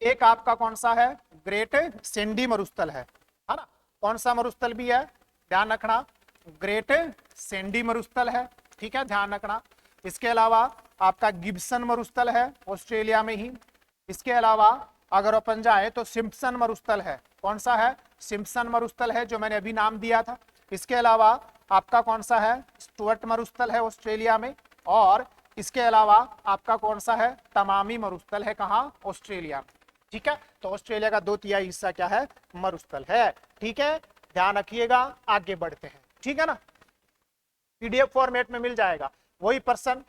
एक आपका कौन सा है? ग्रेट सेंडी मरुस्थल है ना। कौन सा मरुस्थल भी है? ध्यान रखना, ग्रेट सेंडी मरुस्थल है, ठीक है, ध्यान रखना। इसके अलावा आपका गिब्सन मरुस्थल है ऑस्ट्रेलिया में ही। इसके अलावा अगर अपन जाए तो सिम्पसन मरुस्थल है। कौन सा है? सिम्पसन मरुस्थल है, जो मैंने अभी नाम दिया था। इसके अलावा आपका कौन सा है? स्टुअर्ट मरुस्थल है ऑस्ट्रेलिया में। और इसके अलावा आपका कौन सा है? तमामी मरुस्थल है, कहाँ? ऑस्ट्रेलिया में, ठीक है। तो ऑस्ट्रेलिया का 2/3 हिस्सा क्या है? मरुस्थल है, ठीक है, ध्यान रखिएगा। आगे बढ़ते हैं, ठीक है ना, पीडीएफ फॉर्मेट में मिल जाएगा। वही पर्सन,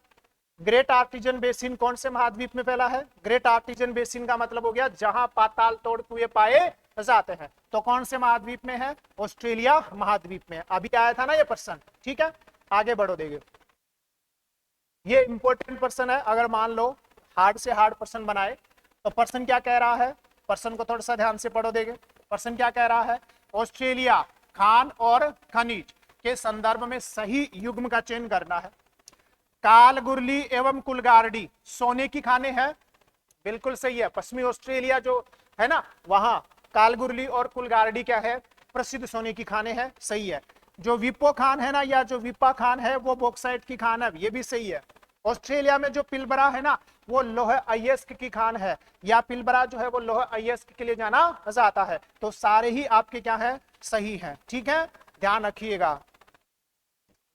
ग्रेट आर्टिजन बेसिन कौन से महाद्वीप में फैला है? ग्रेट आर्टिजन बेसिन का मतलब हो गया जहां पाताल तोड़ कुएं पाए जाते हैं। तो कौन से महाद्वीप में है? ऑस्ट्रेलिया महाद्वीप में। अभी आया था ना ये पर्सन, ठीक है। आगे बढ़ो, देखिए ये इंपॉर्टेंट पर्सन है। अगर मान लो हार्ड से हार्ड पर्सन बनाए तो पर्सन क्या कह रहा है? पर्सन को थोड़ा सा ध्यान से पढ़ो, देंगे पर्सन क्या कह रहा है। ऑस्ट्रेलिया खान और खनिज के संदर्भ में सही युग्म का चयन करना है। कालगुरली एवं कुलगार्डी सोने की खाने हैं, बिल्कुल सही है। पश्चिमी ऑस्ट्रेलिया जो है ना, वहां कालगुरली और कुलगार्डी क्या है? प्रसिद्ध सोने की खाने हैं, सही है। जो विपो खान है ना, या जो विपा खान है, वो बॉक्साइट की खान है, ये भी सही है। ऑस्ट्रेलिया में जो पिलबरा है ना, वो लोहे अयस्क की खान है, या पिलबरा जो है वो लोहे अयस्क के लिए जाना जाता है। तो सारे ही आपके क्या है? सही है, ठीक है, ध्यान रखिएगा,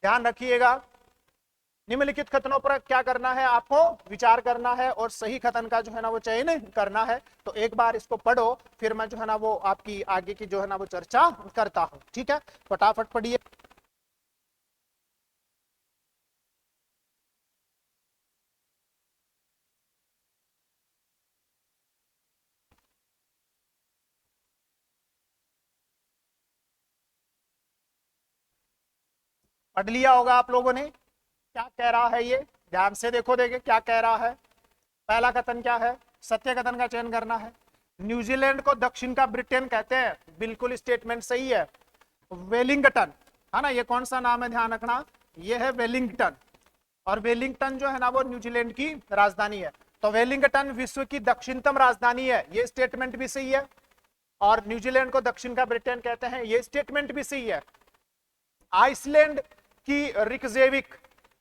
ध्यान रखिएगा। निम्नलिखित कथनों पर क्या करना है? आपको विचार करना है और सही कथन का जो है ना वो चयन करना है। तो एक बार इसको पढ़ो, फिर मैं जो है ना वो आपकी आगे की जो है ना वो चर्चा करता हूं, ठीक है। फटाफट पढ़िए। पढ़ लिया होगा आप लोगों ने, क्या कह रहा है ये? ध्यान से देखो, देखे क्या कह रहा है। पहला कथन क्या है? सत्य कथन का चयन करना है। न्यूजीलैंड को दक्षिण का ब्रिटेन कहते हैं, बिल्कुल स्टेटमेंट सही है। वेलिंगटन है ना, ये कौन सा नाम है? ध्यान रखना, ये है वेलिंगटन। और वेलिंगटन जो है ना वो न्यूजीलैंड की राजधानी है। तो वेलिंगटन विश्व की दक्षिणतम राजधानी है, ये स्टेटमेंट भी सही है। और न्यूजीलैंड को दक्षिण का ब्रिटेन कहते हैं, ये स्टेटमेंट भी सही है। आइसलैंड की रिकजेविक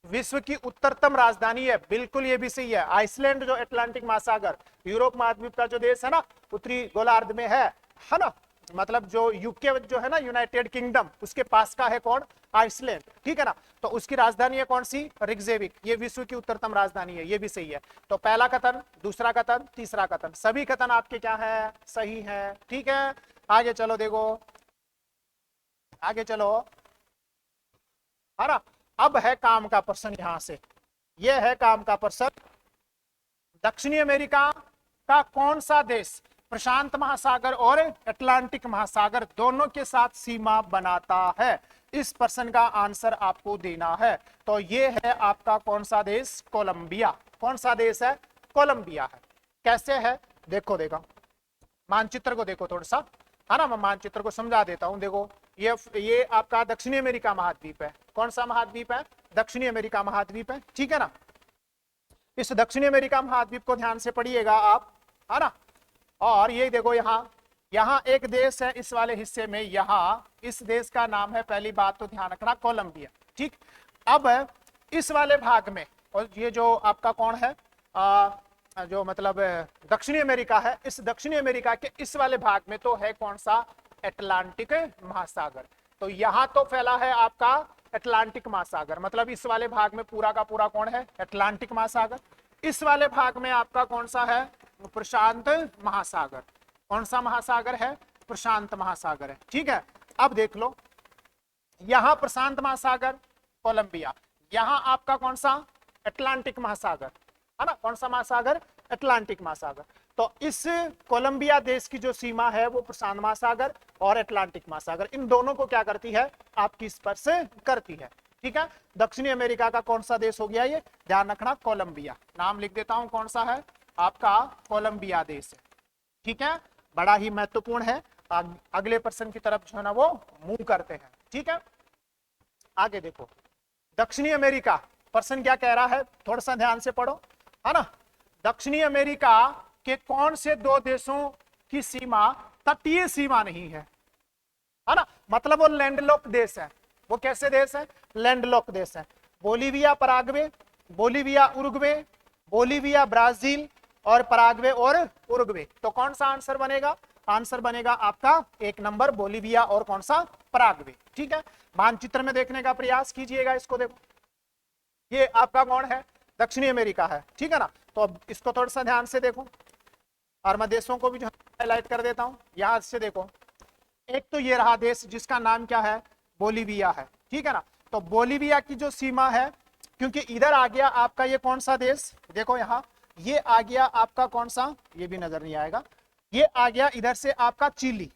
विश्व की उत्तरतम राजधानी है, बिल्कुल ये भी सही है। आइसलैंड जो अटलांटिक महासागर, यूरोप महाद्वीप का जो देश है ना, उत्तरी गोलार्ध में है ना, मतलब जो यूके जो है ना, यूनाइटेड किंगडम, उसके पास का है कौन? आइसलैंड, ठीक है ना। तो उसकी राजधानी है कौन सी? रिकजेविक, ये विश्व की उत्तरतम राजधानी है, ये भी सही है। तो पहला कथन, दूसरा कथन, तीसरा कथन, सभी कथन आपके क्या है? सही है, ठीक है। आगे चलो, देखो आगे चलो, है ना। अब है काम का प्रश्न, यहां से यह है काम का प्रश्न। दक्षिणी अमेरिका का कौन सा देश प्रशांत महासागर और अटलांटिक महासागर दोनों के साथ सीमा बनाता है? इस प्रश्न का आंसर आपको देना है। तो ये है आपका कौन सा देश? कोलंबिया। कौन सा देश है? कोलंबिया है। कैसे है? देखो मानचित्र को देखो थोड़ा सा, है ना, मैं मानचित्र को समझा देता हूं। देखो ये आपका दक्षिणी अमेरिका महाद्वीप है। कौन सा महाद्वीप है? दक्षिणी अमेरिका महाद्वीप है, ठीक है ना। इस दक्षिणी अमेरिका महाद्वीप को ध्यान से पढ़िएगा आप, है ना। और ये देखो यहाँ यहाँ एक देश है इस वाले हिस्से में, यहाँ इस देश का नाम है, पहली बात तो ध्यान रखना, कोलंबिया। ठीक, अब इस वाले भाग में, और ये जो आपका कौन है जो मतलब दक्षिणी अमेरिका है, इस दक्षिणी अमेरिका के इस वाले भाग में तो है कौन सा, अटलांटिक महासागर। तो यहां तो फैला है आपका अटलांटिक महासागर, मतलब इस वाले भाग में पूरा का पूरा कौन है, अटलांटिक महासागर। इस वाले भाग में आपका कौन सा है, प्रशांत महासागर। कौन सा महासागर है, प्रशांत महासागर है। ठीक है, अब देख लो, यहां प्रशांत महासागर कोलंबिया, यहां आपका कौन सा, अटलांटिक महासागर, है ना। कौन सा महासागर, अटलांटिक महासागर। तो इस कोलंबिया देश की जो सीमा है वो प्रशांत महासागर और अटलांटिक महासागर, इन दोनों को क्या करती है, आपकी स्पर्श करती है। ठीक है, दक्षिणी अमेरिका का कौन सा देश हो गया ये, ध्यान रखना, कोलंबिया। नाम लिख देता हूं, कौन सा है आपका, कोलंबिया देश है। ठीक है, बड़ा ही महत्वपूर्ण है। अगले प्रश्न की तरफ जो है ना वो मूव करते हैं। ठीक है, आगे देखो, दक्षिणी अमेरिका, प्रश्न क्या कह रहा है, थोड़ा सा ध्यान से पढ़ो, है ना। दक्षिणी अमेरिका के कौन से दो देशों की सीमा तटीय सीमा नहीं है ना, मतलब वो लैंडलॉक देश है। वो कैसे देश है, लैंडलॉक देश है। Bolivia Paraguay, Bolivia Uruguay, Bolivia Brazil और पराग्वे और उरुग्वे। तो कौन सा आंसर बनेगा, आंसर बनेगा आपका एक नंबर, बोलीविया और कौन सा, पराग्वे। ठीक है, मानचित्र में देखने का प्रयास कीजिएगा, इसको देखो, ये आपका कौन है, दक्षिणी अमेरिका है। ठीक है ना, तो अब इसको थोड़ा सा ध्यान से देखो, और मैं देशों को भी हाईलाइट कर देता हूं, यहां से देखो, एक तो ये रहा देश जिसका नाम क्या है, बोलीविया है। ठीक है ना, तो बोलीविया की जो सीमा है, क्योंकि इधर आ गया आपका ये कौन सा देश, देखो यहाँ ये आ गया आपका कौन सा, ये भी नजर नहीं आएगा, ये आ गया इधर से आपका चिली।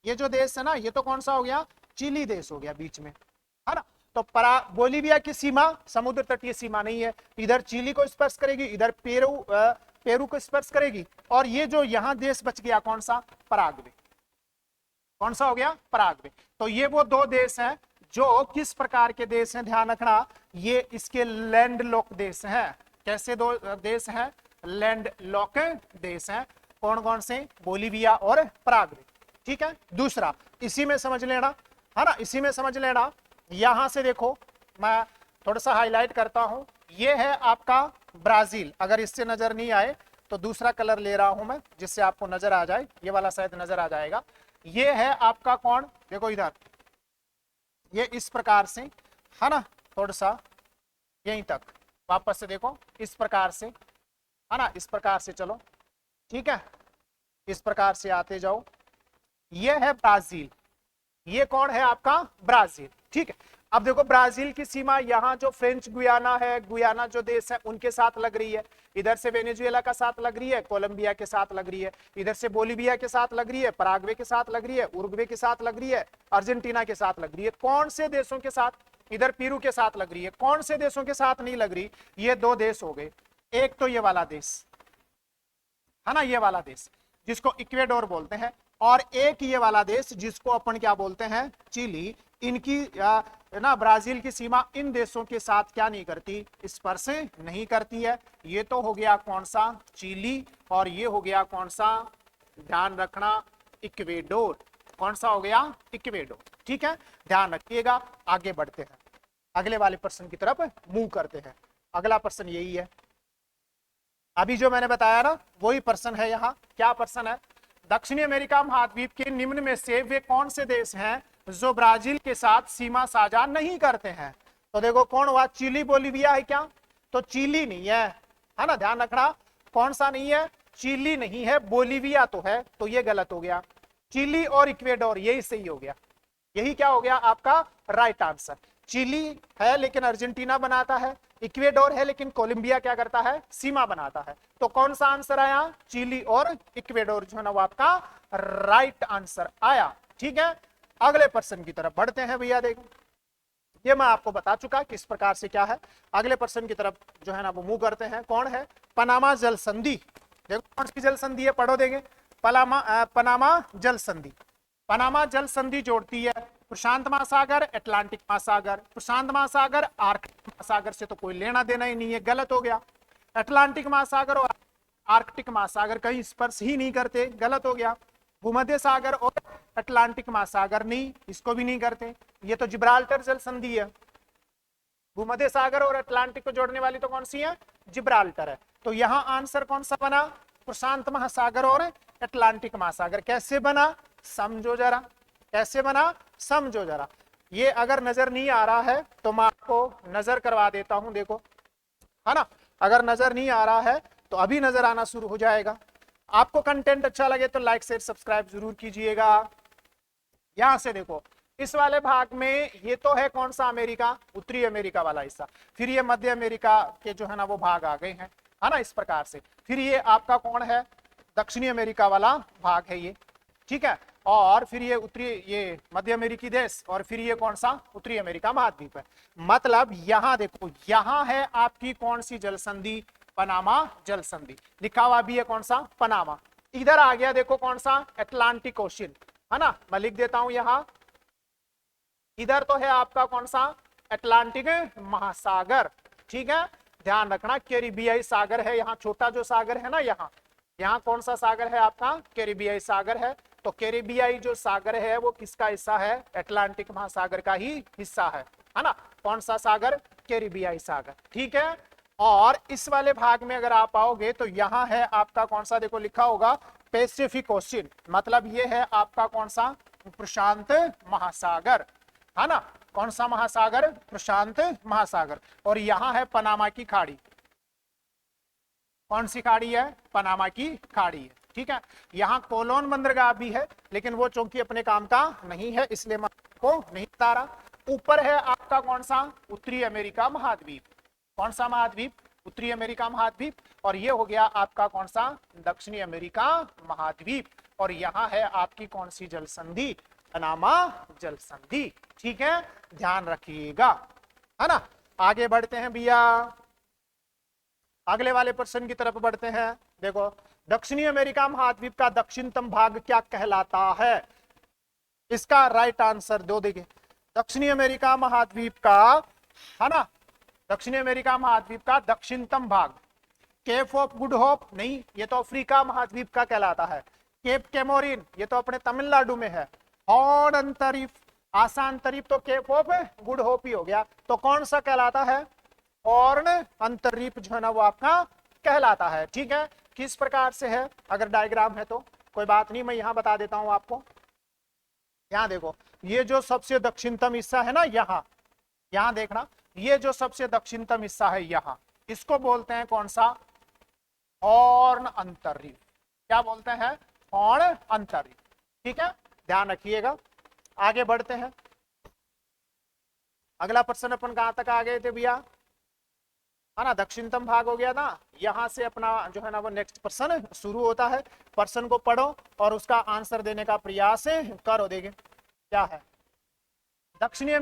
ये जो देश है ना, ये तो कौन सा हो गया, चिली देश हो गया बीच में, है ना। तो बोलीविया की सीमा समुद्र तटीय सीमा नहीं है, इधर चिली को स्पर्श करेगी, इधर पेरू को स्पर्श करेगी, और ये जो यहां देश बच गया कौन सा, पराग्वे। कौन सा हो गया, पराग्वे। तो ये वो दो देश हैं जो किस प्रकार के देश हैं, ध्यान रखना, ये इसके लैंडलॉक देश हैं। कैसे दो देश हैं, लैंडलॉक देश हैं। कौन कौन से, बोलीविया और पराग्वे। ठीक है, दूसरा इसी में समझ लेना, है ना, इसी में समझ लेना। यहां से देखो, मैं थोड़ा सा हाईलाइट करता हूं, ये है आपका ब्राजील। अगर इससे नजर नहीं आए तो दूसरा कलर ले रहा हूं मैं, जिससे आपको नजर आ जाए, ये वाला शायद नजर आ जाएगा। ये है आपका कौन, देखो इधर, ये इस प्रकार से, है ना, थोड़ा सा यहीं तक वापस से देखो, इस प्रकार से, है ना, इस प्रकार से चलो। ठीक है, इस प्रकार से आते जाओ, ये है ब्राजील, ये कौन है आपका, ब्राजील। ठीक है, अब देखो ब्राजील की सीमा यहाँ जो फ्रेंच गुयाना है, गुयाना जो देश है उनके साथ लग रही है, इधर से वेनेजुएला का साथ लग रही है, कोलंबिया के साथ लग रही है, इधर से बोलीविया के साथ लग रही है, पराग्वे के साथ लग रही है, उरुग्वे के साथ लग रही है, अर्जेंटीना के साथ लग रही है। कौन से देशों के साथ, इधर पेरू के साथ लग रही है। कौन से देशों के साथ नहीं लग रही, ये दो देश हो गए। एक तो ये वाला देश है ना, ये वाला देश जिसको इक्वेडोर बोलते हैं, और एक ये वाला देश जिसको अपन क्या बोलते हैं, चिली। इनकी ना ब्राजील की सीमा इन देशों के साथ क्या नहीं करती, स्पर्श नहीं करती है। ये तो हो गया कौन सा, चिली, और ये हो गया कौन सा, ध्यान रखना, इक्वेडोर। कौन सा हो गया, इक्वेडोर। ठीक है, ध्यान रखिएगा। आगे बढ़ते हैं, अगले वाले प्रश्न की तरफ मूव करते हैं। अगला प्रश्न यही है, अभी जो मैंने बताया ना वही प्रश्न है। यहाँ क्या प्रश्न है, दक्षिणी अमेरिका महाद्वीप के निम्न में से वे कौन से देश हैं जो ब्राजील के साथ सीमा साझा नहीं करते हैं। तो देखो कौन हुआ, चिली, बोलीविया है क्या, तो चिली नहीं है ना, ध्यान रखना, कौन सा नहीं है, चिली नहीं है, बोलीविया तो है, तो ये गलत हो गया। चिली और इक्वेडोर यही सही हो गया, यही क्या हो गया आपका राइट आंसर। चिली है लेकिन अर्जेंटीना बनाता है, इक्वेडोर है लेकिन कोलंबिया क्या करता है, सीमा बनाता है। तो कौन सा आंसर आया, चिली और इक्वेडोर जो है ना वो आपका राइट आंसर आया। ठीक है, अगले प्रश्न की तरफ बढ़ते हैं भैया। देखो ये मैं आपको बता चुका किस प्रकार से क्या है। अगले प्रश्न की तरफ जो है ना वो मूव करते हैं। कौन है, पनामा जल संधि। देखो कौन सी जल संधि है, पढ़ो देंगे, पनामा जल संधि। पनामा जल संधि जोड़ती है प्रशांत महासागर, अटलांटिक महासागर। प्रशांत महासागर आर्कटिक महासागर से तो कोई लेना देना ही नहीं है, गलत हो गया। अटलांटिक महासागर और आर्कटिक महासागर कहीं स्पर्श ही नहीं करते, गलत हो गया। भूमध्य सागर और अटलांटिक महासागर नहीं, इसको भी नहीं करते। ये तो जिब्राल्टर जल संधि है, भूमध्य सागर और अटलांटिक को जोड़ने वाली तो कौन सी है, जिब्राल्टर है। तो यहां आंसर कौन सा बना, प्रशांत महासागर और अटलांटिक महासागर। कैसे बना समझो जरा, कैसे बना समझो जरा। ये अगर नजर नहीं आ रहा है तो मैं आपको नजर करवा देता हूं, देखो है ना। अगर नजर नहीं आ रहा है तो अभी नजर आना शुरू हो जाएगा। आपको कंटेंट अच्छा लगे तो लाइक शेयर सब्सक्राइब जरूर कीजिएगा। यहां से देखो, इस वाले भाग में ये तो है कौन सा, अमेरिका, उत्तरी अमेरिका वाला हिस्सा। फिर ये मध्य अमेरिका के जो है ना वो भाग आ गए हैं, है ना, इस प्रकार से। फिर ये आपका कौन है, दक्षिणी अमेरिका वाला भाग है ये, ठीक है। और फिर ये उत्तरी, ये मध्य अमेरिकी देश, और फिर ये कौन सा, उत्तरी अमेरिका महाद्वीप है। मतलब यहां देखो, यहां है आपकी कौन सी जल संधि, पनामा जल संधि। लिखा हुआ भी है कौन सा, पनामा। इधर आ गया देखो कौन सा, अटलांटिक ओशियन, है ना। मैं लिख देता हूं यहां, इधर तो है आपका कौन सा, अटलांटिक महासागर, ठीक है। ध्यान रखना कैरिबियाई सागर है यहाँ, छोटा जो सागर है ना, यहाँ यहाँ कौन सा सागर है आपका, कैरिबियाई सागर है। तो कैरिबियाई जो सागर है वो किसका हिस्सा है, अटलांटिक महासागर का ही हिस्सा है ना। कौन सा सागर, कैरिबियाई सागर, ठीक है। और इस वाले भाग में अगर आप आओगे तो यहाँ है आपका कौन सा, देखो लिखा होगा पैसिफिक ओशियन, मतलब ये है आपका कौन सा, प्रशांत महासागर, है ना। कौन सा महासागर, प्रशांत महासागर। और यहां है पनामा की खाड़ी, कौन सी खाड़ी है, पनामा की खाड़ी है, ठीक है। यहाँ कोलोन बंदरगाह भी है, लेकिन वो चूंकि अपने काम का नहीं है इसलिए मैं आपको नहीं बता रहा। ऊपर है आपका कौन सा, उत्तरी अमेरिका महाद्वीप, कौन सा महाद्वीप, उत्तरी अमेरिका महाद्वीप। और ये हो गया आपका कौन सा, दक्षिणी अमेरिका महाद्वीप। और यहाँ है आपकी कौन सी जल संधि, पनामा जल संधि, ठीक है, ध्यान रखिएगा, है ना। आगे बढ़ते हैं भैया, अगले वाले प्रश्न की तरफ बढ़ते हैं। देखो, दक्षिणी अमेरिका महाद्वीप का दक्षिणतम भाग क्या कहलाता है, इसका राइट आंसर दो, देखिए दक्षिणी अमेरिका महाद्वीप का, है ना, दक्षिणी अमेरिका महाद्वीप का दक्षिणतम भाग, केप ऑफ गुड होप नहीं, ये तो अफ्रीका महाद्वीप का कहलाता है। केप कैमोरिन ये तो अपने तमिलनाडु में है। हॉर्न अंतरीप, आसान तरीप तो केप ऑफ गुड होप ही हो गया। तो कौन सा कहलाता है, हॉर्न अंतरीप जो है ना वो आपका कहलाता है, ठीक है। किस प्रकार से है, अगर डायग्राम है तो कोई बात नहीं, मैं यहां बता देता हूं आपको। यहां देखो, ये जो सबसे दक्षिणतम हिस्सा है ना, यहां देखना, ये जो सबसे दक्षिणतम हिस्सा है यहां, इसको बोलते हैं कौन सा, हॉर्न अंतरीप। क्या बोलते हैं, हॉर्न अंतरीप, ठीक है, ध्यान रखिएगा। आगे बढ़ते हैं, अगला प्रश्न अपन कहां तक आ गए थे भैया, है ना, दक्षिणतम भाग हो गया ना। यहां से अपना जो है ना वो नेक्स्ट प्रश्न शुरू होता है। प्रश्न को पढ़ो और उसका आंसर देने का प्रयास करो। देखें क्या है, दक्षिणी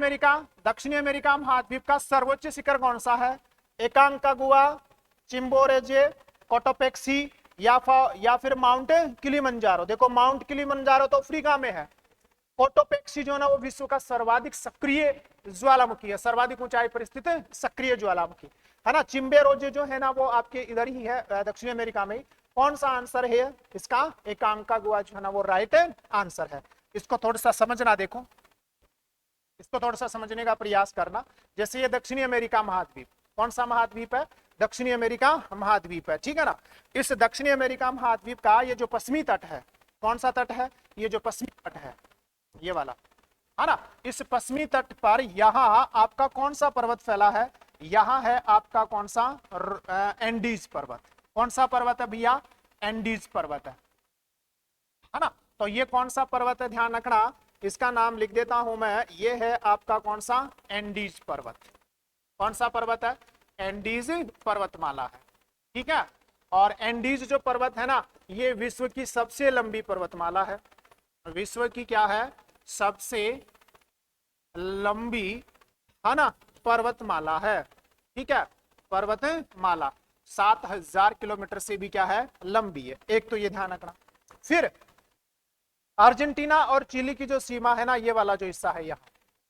अमेरिका महाद्वीप का सर्वोच्च शिखर कौन सा है, एकांकागुआ, चिम्बोरेजे, कोटोपेक्सी या फिर माउंट किलिमंजारो। देखो माउंट किलिमंजारो तो अफ्रीका में है, कोटोपेक्सी जो ना वो विश्व का सर्वाधिक सक्रिय ज्वालामुखी है, सर्वाधिक ऊंचाई पर स्थित सक्रिय ज्वालामुखी, है ना। चिम्बोरेजे जो है ना वो आपके इधर ही है, दक्षिण अमेरिका में। कौन सा आंसर है इसका, एकांकागुआ जो है ना वो राइट आंसर है। इसको थोड़ा सा समझना, देखो इसको थोड़ा सा समझने का प्रयास करना। जैसे ये दक्षिणी अमेरिका महाद्वीप, कौन सा महाद्वीप है, दक्षिणी अमेरिका महाद्वीप है, ठीक है ना। इस दक्षिणी अमेरिका महाद्वीप का ये जो पश्चिमी तट है, कौन सा तट है, ये जो पश्चिमी तट है ये वाला, है ना। इस पश्चिमी तट पर यहाँ आपका कौन सा पर्वत फैला है, यहाँ है आपका कौन सा, एंडीज पर्वत। कौन सा पर्वत है भैया, एंडीज पर्वत है ना। तो ये कौन सा पर्वत है, ध्यान रखना, इसका नाम लिख देता हूं मैं, ये है आपका कौन सा, एंडीज पर्वत। कौन सा पर्वत है, एंडीज पर्वतमाला है, ठीक है। और एंडीज जो पर्वत है ना, ये विश्व की सबसे लंबी पर्वतमाला है, विश्व की क्या है, सबसे लंबी, है ना, पर्वतमाला है, ठीक है। पर्वतमाला 7000 किलोमीटर से भी क्या है, लंबी है, एक तो ये ध्यान रखना। फिर अर्जेंटीना और चिली की जो सीमा है ना, ये वाला जो हिस्सा है यहाँ,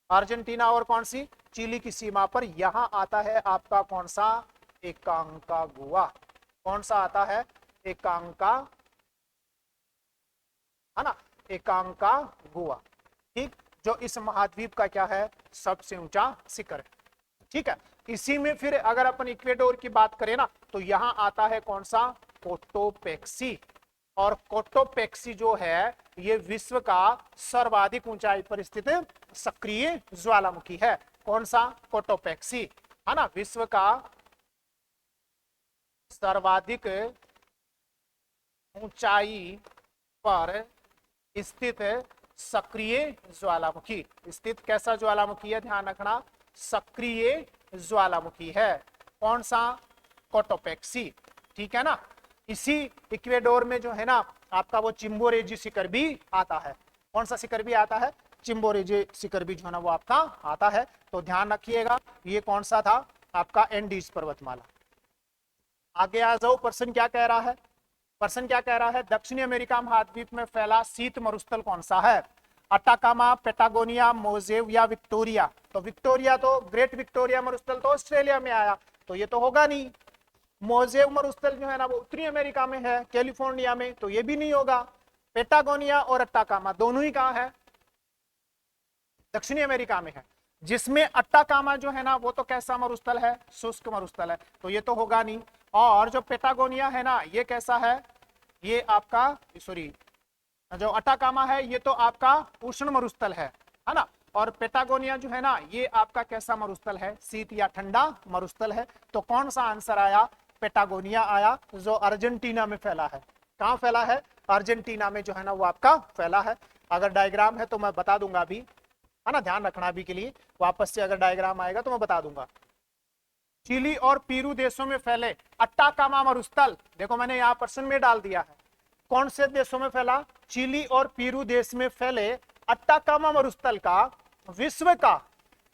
अर्जेंटीना और कौन सी, चिली की सीमा पर यहाँ आता है आपका कौन सा, एकांकागुआ। कौन सा आता है, एकांकागुआ, है ना, एकांका गुआ, ठीक, जो इस महाद्वीप का क्या है, सबसे ऊंचा शिखर है। ठीक है, इसी में फिर अगर अपन इक्वेडोर की बात करें ना, तो यहां आता है कौन सा, कोटोपेक्सी। और कोटोपेक्सी जो है ये विश्व का सर्वाधिक ऊंचाई पर स्थित सक्रिय ज्वालामुखी है। कौन सा, कोटोपेक्सी, है ना, विश्व का सर्वाधिक ऊंचाई पर स्थित सक्रिय ज्वालामुखी। स्थित कैसा ज्वालामुखी है, ध्यान रखना, सक्रिय ज्वालामुखी है। कौन सा, कोटोपेक्सी, ठीक है ना। इसी इक्वेडोर में जो है ना आपका वो चिम्बोरेजी शिखर भी आता है। कौन सा शिखर भी आता है, चिम्बोरेजी शिखर भी जो है ना वो आपका आता है। तो ध्यान रखिएगा, ये कौन सा था, आपका एंडीज पर्वतमाला। आगे आ जाओ, प्रश्न क्या कह रहा है, प्रश्न क्या कह रहा है, दक्षिणी अमेरिका महाद्वीप में फैला शीत मरुस्थल कौन सा है, अटाकामा, पेटागोनिया, मोजेव या विक्टोरिया। तो विक्टोरिया तो ग्रेट विक्टोरिया मरुस्थल तो ऑस्ट्रेलिया में आया, तो ये तो होगा नहीं। मोजेव मरुस्थल जो है ना वो उत्तरी अमेरिका में है, कैलिफोर्निया में, तो ये भी नहीं होगा। पेटागोनिया और अट्टाकामा दोनों ही कहां है, दक्षिणी अमेरिका में है, जिसमें अट्टाकामा जो है ना वो तो कैसा मरुस्थल है, शुष्क मरुस्थल है, तो ये तो होगा नहीं। और जो पेटागोनिया है ना ये कैसा है, ये आपका सॉरी जो अट्टाकामा है ये तो आपका उष्ण मरुस्थल है ना। और पेटागोनिया जो है ना ये आपका कैसा मरुस्थल है, शीत या ठंडा मरुस्थल है। तो कौन सा आंसर आया, पेटागोनिया आया, जो अर्जेंटीना में फैला है। कहां फैला है, अर्जेंटीना में जो है ना वो आपका फैला है। अगर डायग्राम है तो मैं बता दूंगा अभी, है ना, ध्यान रखना अभी के लिए, वापस से अगर डायग्राम आएगा तो मैं बता दूंगा। चिली और पेरू देशों में फैले अट्टाकामा मरुस्थल, देखो मैंने यहाँ प्रश्न में डाल दिया है, कौन से देशों में फैला, चिली और पेरू देश में फैले अट्टाकामा मरुस्थल का विश्व का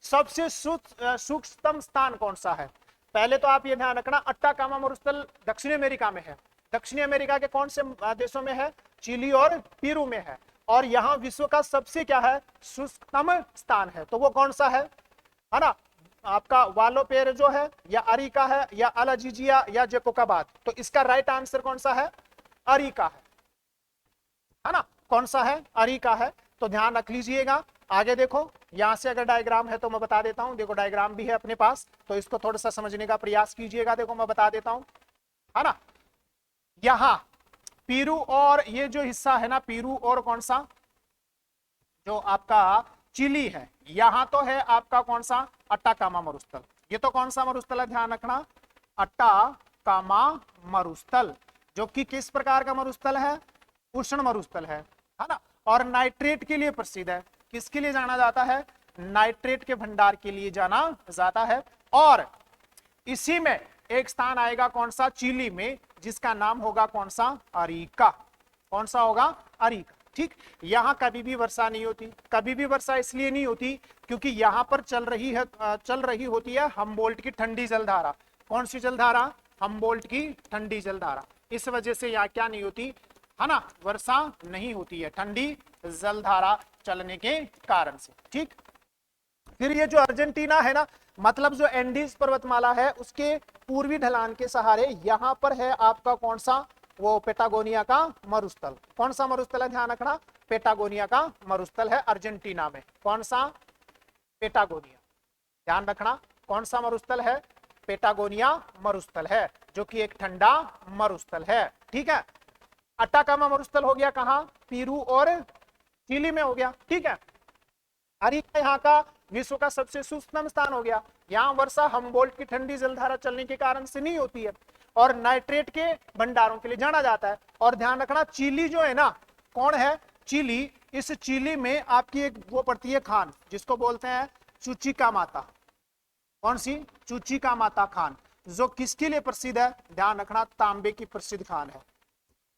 सबसे सूक्ष्मतम स्थान कौन सा है। पहले तो आप ये ध्यान रखना, अट्टाकामा मरुस्थल दक्षिणी अमेरिका में है, दक्षिणी अमेरिका के कौन से देशों में है, चिली और पेरू में है। और यहाँ विश्व का सबसे क्या है, शुष्कतम स्थान है, तो वो कौन सा है ना, आपका वालोपेर जो है, या अरिका है, या अलाजीजिया, या जेकोकाबाद। तो इसका राइट आंसर कौन सा है, अरिका है ना, कौन सा है, अरिका है। तो ध्यान रख लीजिएगा। आगे देखो, यहां से अगर डायग्राम है तो मैं बता देता हूं, देखो डायग्राम भी है अपने पास, तो इसको थोड़ा सा समझने का प्रयास कीजिएगा। देखो मैं बता देता हूं, है ना, यहां पेरू और ये जो हिस्सा है ना, पेरू और कौन सा जो आपका चिली है, यहां तो है आपका कौन सा, अट्टाकामा मरुस्थल। ये तो कौन सा मरुस्थल है, ध्यान रखना, अट्टाकामा मरुस्थल, जो कि किस प्रकार का मरुस्थल है, उष्ण मरुस्थल है ना। और नाइट्रेट के लिए प्रसिद्ध है, किसके लिए जाना जाता है, नाइट्रेट के भंडार के लिए जाना जाता है। और इसी में एक स्थान आएगा कौन सा, चिली में, जिसका नाम होगा कौन सा, अरिका। कौन सा होगा, अरिका, ठीक। यहां कभी भी वर्षा नहीं होती, कभी भी वर्षा इसलिए नहीं होती क्योंकि यहां पर चल रही होती है हम्बोल्ट की ठंडी जलधारा। कौन सी जलधारा, हम्बोल्ट की ठंडी जलधारा। इस वजह से यहाँ क्या नहीं होती, है ना, वर्षा नहीं होती है, ठंडी जलधारा चलने के कारण से, ठीक। फिर ये जो अर्जेंटीना है ना, मतलब जो एंडीज पर्वतमाला है उसके पूर्वी ढलान के सहारे यहां पर है आपका कौन सा, वो पेटागोनिया का मरुस्थल। कौन सा मरुस्थल है, ध्यान रखना, पेटागोनिया का मरुस्थल है अर्जेंटीना में। कौन सा, पेटागोनिया, ध्यान रखना, कौन सा मरुस्थल है, पेटागोनिया मरुस्थल है, जो कि एक ठंडा मरुस्थल है, ठीक है। अट्टाकामा मरुस्थल हो गया कहां, पेरू और चिली में हो गया, ठीक है। अरिका यहाँ का विश्व का सबसे शुष्कतम स्थान हो गया। यहाँ वर्षा हम्बोल्ट की ठंडी जलधारा चलने के कारण से नहीं होती है, और नाइट्रेट के भंडारों के लिए जाना जाता है। और ध्यान रखना, चिली जो है ना, कौन है, चिली, इस चिली में आपकी एक वो पड़ती है खान, जिसको बोलते हैं चुचिका माता। कौन सी, चुचिका माता खान, जो किसके लिए प्रसिद्ध है, ध्यान रखना, तांबे की प्रसिद्ध खान है।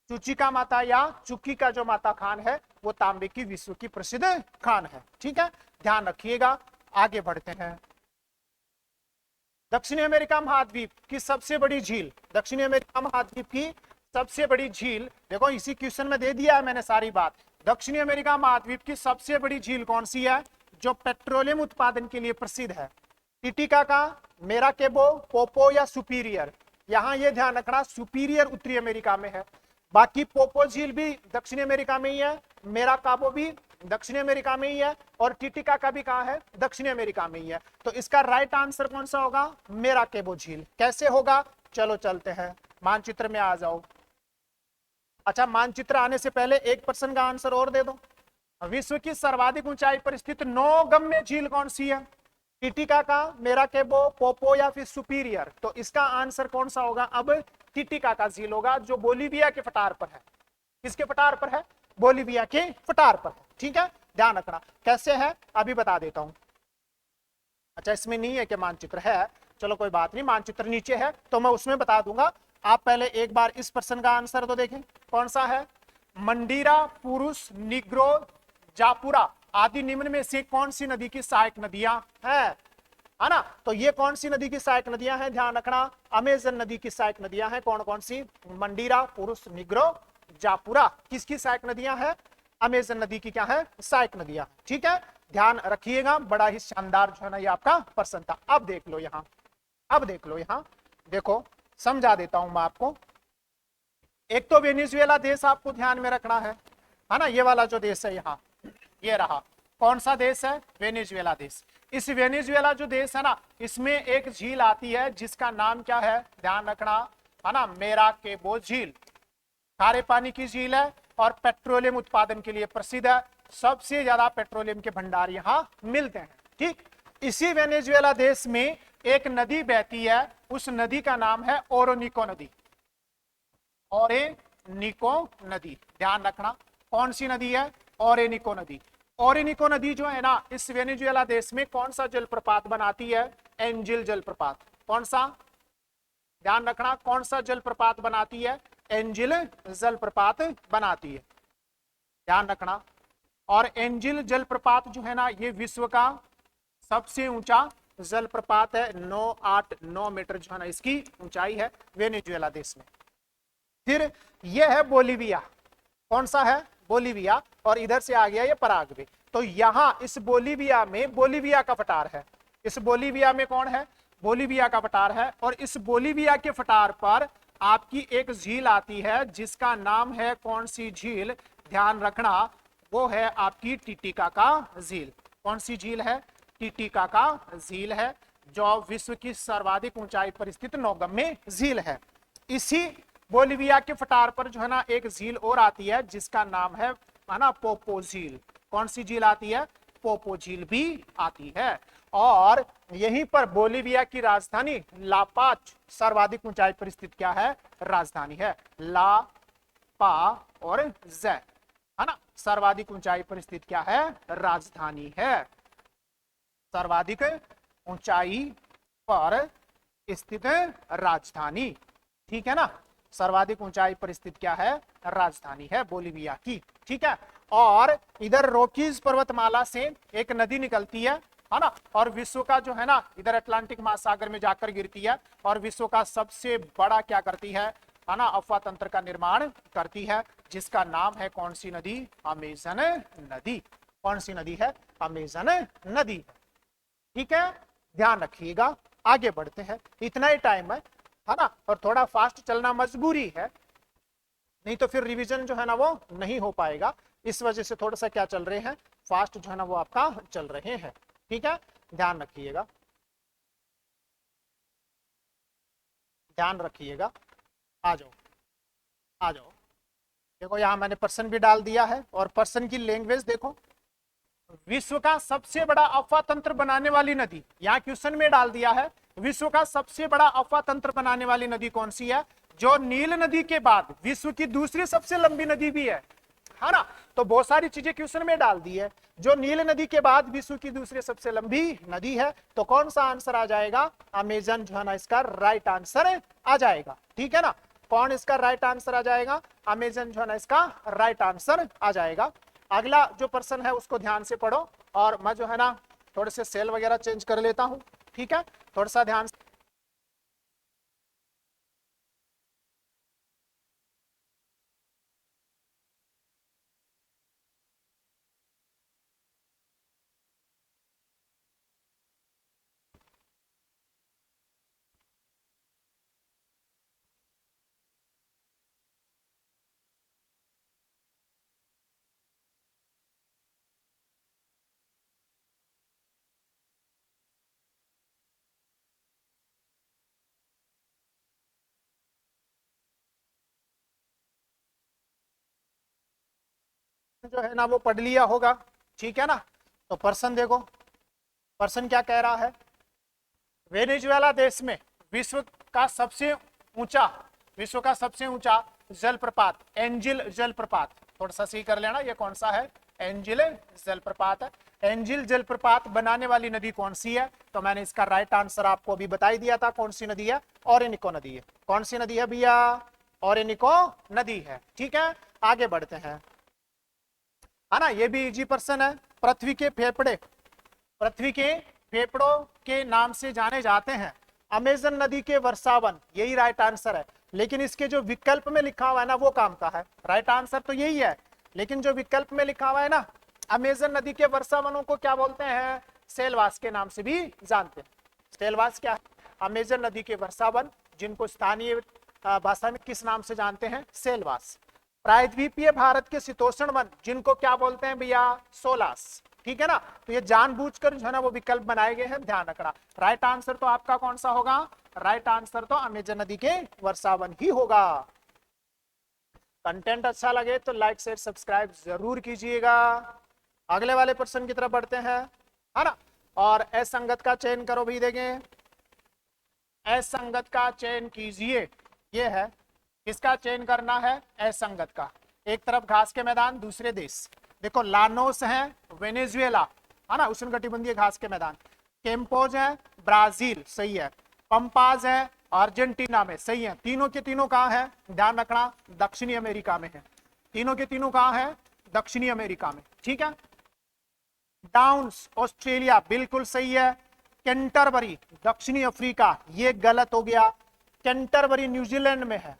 चुचिका माता या चुक्की का जो माता खान है वो तांबे की विश्व की प्रसिद्ध खान है, ठीक है, ध्यान रखिएगा। आगे बढ़ते हैं, दक्षिणी अमेरिका महाद्वीप की सबसे बड़ी झील, दक्षिणी अमेरिका महाद्वीप की सबसे बड़ी झील, देखो इसी क्वेश्चन में दे दिया है मैंने सारी बात। दक्षिणी अमेरिका महाद्वीप की सबसे बड़ी झील कौन सी है, जो पेट्रोलियम उत्पादन के लिए प्रसिद्ध है, टिटिकाका, मेराकेबो, पोपो या सुपीरियर। यहां ये ध्यान रखना, सुपीरियर उत्तरी अमेरिका में है, बाकी पोपो झील भी दक्षिणी अमेरिका में ही है, मेरा काबो भी दक्षिणी अमेरिका में ही है और टिटिकाका भी कहाँ है, दक्षिणी अमेरिका में ही है। तो इसका राइट आंसर कौन सा होगा, मेरा केबो झील। कैसे होगा, चलो चलते हैं, मानचित्र में आ जाओ। अच्छा, मानचित्र आने से पहले एक प्रश्न का आंसर और दे दो। विश्व की सर्वाधिक ऊंचाई पर स्थित नौगम्य झील कौन सी है, टिटिकाका, मेराकेबो, पोपो या फिर सुपीरियर। तो इसका आंसर कौन सा होगा, अब टिटिकाका झील होगा, जो बोलीविया के पठार पर है। किसके पठार पर है, बोलीविया के पठार पर है। ठीक है, ध्यान रखना। कैसे है अभी बता देता हूं। अच्छा, इसमें नहीं है कि मानचित्र है, चलो कोई बात नहीं, मानचित्र नीचे है तो मैं उसमें बता दूंगा। आप पहले एक बार इस प्रश्न का आंसर तो देखें, कौन सा है, मंडीरा, पुरुष, निग्रो, जापुरा आदि निम्न में से कौन सी नदी की सहायक नदियां है ना। तो ये कौन सी नदी की सहायक नदियां हैं, ध्यान रखना, अमेजन नदी की सहायक नदियां हैं। कौन कौन सी, मंडीरा, पुरुष, निग्रो, जापुरा किसकी सहायक नदियां हैं, अमेजन नदी की क्या है, सहायक नदियां। ठीक है, ध्यान रखिएगा, बड़ा ही शानदार जो है ना ये आपका प्रश्न था। अब देख लो यहां, अब देख लो यहां, देखो समझा देता हूं मैं आपको। एक तो वेनेजुएला देश आपको ध्यान में रखना है ना, ये वाला जो देश है यहाँ, ये रहा, कौन सा देश है, वेनेजुएला देश। इस वेनेजुएला जो देश है ना, इसमें एक झील आती है जिसका नाम क्या है, ध्यान रखना, है ना, मेराकेबो झील। खारे पानी की झील है और पेट्रोलियम उत्पादन के लिए प्रसिद्ध है। सबसे ज्यादा पेट्रोलियम के भंडार यहाँ मिलते हैं। ठीक, इसी वेनेजुएला देश में एक नदी बहती है, उस नदी का नाम है ओरोनिको नदी। ओरेनिको नदी, ध्यान रखना, कौन सी नदी है, ओरेनिको नदी। ओरेनिको नदी जो है ना, इस वेनेजुएला देश में कौन सा जलप्रपात बनाती है, एंजिल जलप्रपात। कौन सा, ध्यान रखना, कौन सा जलप्रपात बनाती है, एंजिल जलप्रपात बनाती है, ध्यान रखना। और एंजिल जलप्रपात जो है ना, ये विश्व का सबसे ऊंचा जलप्रपात है, 989 मीटर जो है ना इसकी ऊंचाई है वेनेजुएला देश में। फिर यह है बोलीविया, कौन सा है, बोलीविया, और इधर से आ गया ये पराग्वे। तो यहां इस बोलीविया में बोलीविया का पठार है, इस बोलीविया में कौन है, बोलीविया का पठार है। और इस बोलीविया के पठार पर आपकी एक झील आती है जिसका नाम है, कौन सी झील, ध्यान रखना, वो है आपकी टिटिकाका झील। कौन सी झील है, टिटिकाका झील है, जो विश्व की सर्वाधिक ऊंचाई पर स्थित नौगम्य झील है। इसी बोलीविया के पठार पर जो है ना एक झील और आती है जिसका नाम है ना पोपो झील। कौन सी झील आती है, पोपो झील भी आती है। और यहीं पर बोलीविया की राजधानी लापाच सर्वाधिक ऊंचाई पर स्थित क्या है, राजधानी है, ला पा और ज, है ना, सर्वाधिक ऊंचाई पर स्थित क्या है, राजधानी है, सर्वाधिक ऊंचाई पर स्थित राजधानी। ठीक है ना, सर्वाधिक ऊंचाई पर स्थित क्या है, राजधानी है बोलीविया की। ठीक है, और इधर रोकीज पर्वतमाला से एक नदी निकलती है ना, और विश्व का जो है ना इधर अटलांटिक महासागर में जाकर गिरती है और विश्व का सबसे बड़ा क्या करती है ना, अफवाह तंत्र का निर्माण करती है, जिसका नाम है कौन सी नदी, अमेजन नदी। कौन सी नदी है, अमेजन नदी। ठीक है, ध्यान रखिएगा, आगे बढ़ते हैं, इतना ही टाइम है ना, और थोड़ा फास्ट चलना मजबूरी है, नहीं तो फिर रिवीजन जो है ना वो नहीं हो पाएगा। इस वजह से थोड़ा सा क्या चल रहे हैं, फास्ट जो है ना वो आपका चल रहे हैं। ठीक है, ध्यान रखिएगा, ध्यान रखिएगा, आ जाओ, आ जाओ। देखो यहां मैंने पर्सन भी डाल दिया है, और पर्सन की लैंग्वेज देखो, विश्व का सबसे बड़ा अफवाह तंत्र बनाने वाली नदी, यहाँ क्वेश्चन में डाल दिया है, विश्व का सबसे बड़ा अफवाह तंत्र बनाने वाली नदी कौन सी है, जो नील नदी के बाद विश्व की दूसरी सबसे लंबी नदी भी है ना। तो बहुत सारी चीजें क्वेश्चन में डाल दी है, जो नील नदी के बाद विश्व की दूसरी सबसे लंबी नदी है, तो कौन सा आंसर आ जाएगा, अमेजन जो है ना इसका राइट आंसर आ जाएगा। ठीक है ना, कौन इसका राइट आंसर आ जाएगा, अमेजन जो है ना इसका राइट आंसर आ जाएगा। अगला जो पर्सन है उसको ध्यान से पढ़ो, और मैं जो है ना थोड़े से सेल वगैरह चेंज कर लेता हूं। ठीक है, थोड़ा सा ध्यान से जो है ना वो पढ़ लिया होगा, ठीक है ना। तो पर्सन देखो, पर्सन क्या कह रहा है, वेनेजुएला देश में विश्व का सबसे ऊंचा, विश्व का सबसे ऊंचा जलप्रपात एंजिल जलप्रपात, थोड़ा सा सही कर लेना, ये कौन सा है, एंजिल जलप्रपात है। एंजिल जलप्रपात बनाने वाली नदी कौन सी है, तो मैंने इसका राइट आंसर आपको अभी बता ही दिया था, कौन सी नदी है, ओरेनिको नदी है। कौन सी नदी है भैया, ओरेनिको नदी है, ठीक है। आगे बढ़ते हैं, है ना, ये भी इजी पर्सन है। पृथ्वी के फेफड़े, पृथ्वी के फेफड़ों के नाम से जाने जाते हैं, अमेजन नदी के वर्षावन, यही राइट आंसर है। लेकिन इसके जो विकल्प में लिखा हुआ है ना वो काम का है, राइट आंसर तो यही है, लेकिन जो विकल्प में लिखा हुआ है ना, अमेजन नदी के वर्षावनों को क्या बोलते हैं, सेलवास के नाम से भी जानते हैं। सेलवास क्या है, अमेजन नदी के वर्षावन, जिनको स्थानीय भाषा में किस नाम से जानते हैं, सेलवास। प्रायद्वीपीय भारत के शीतोष्ण वन, जिनको क्या बोलते हैं भैया, सोलास, ठीक है ना। तो ये जानबूझकर जो है ना वो विकल्प बनाए गए हैं, ध्यान रखना। राइट आंसर तो आपका कौन सा होगा, राइट आंसर तो अमेजन नदी के वर्षावन ही होगा। कंटेंट अच्छा लगे तो लाइक शेयर सब्सक्राइब जरूर कीजिएगा। अगले वाले प्रश्न की तरफ बढ़ते हैं, है ना। और असंगत का चयन करो भी, देंगे असंगत का चयन कीजिए, ये है, किसका चयन करना है, असंगत का। एक तरफ घास के मैदान, दूसरे देश, देखो लानोस है वेनेजुएला, है ना, उष्णकटिबंधीय घास के मैदान। कैंपोज है ब्राजील, सही है। पंपाज है अर्जेंटीना में, सही है। तीनों के तीनों कहाँ है, ध्यान रखना, दक्षिणी अमेरिका में है। तीनों के तीनों कहाँ है, दक्षिणी अमेरिका में, ठीक है। डाउन्स ऑस्ट्रेलिया, बिल्कुल सही है। कैंटरबरी दक्षिणी अफ्रीका, ये गलत हो गया। कैंटरबरी न्यूजीलैंड में है,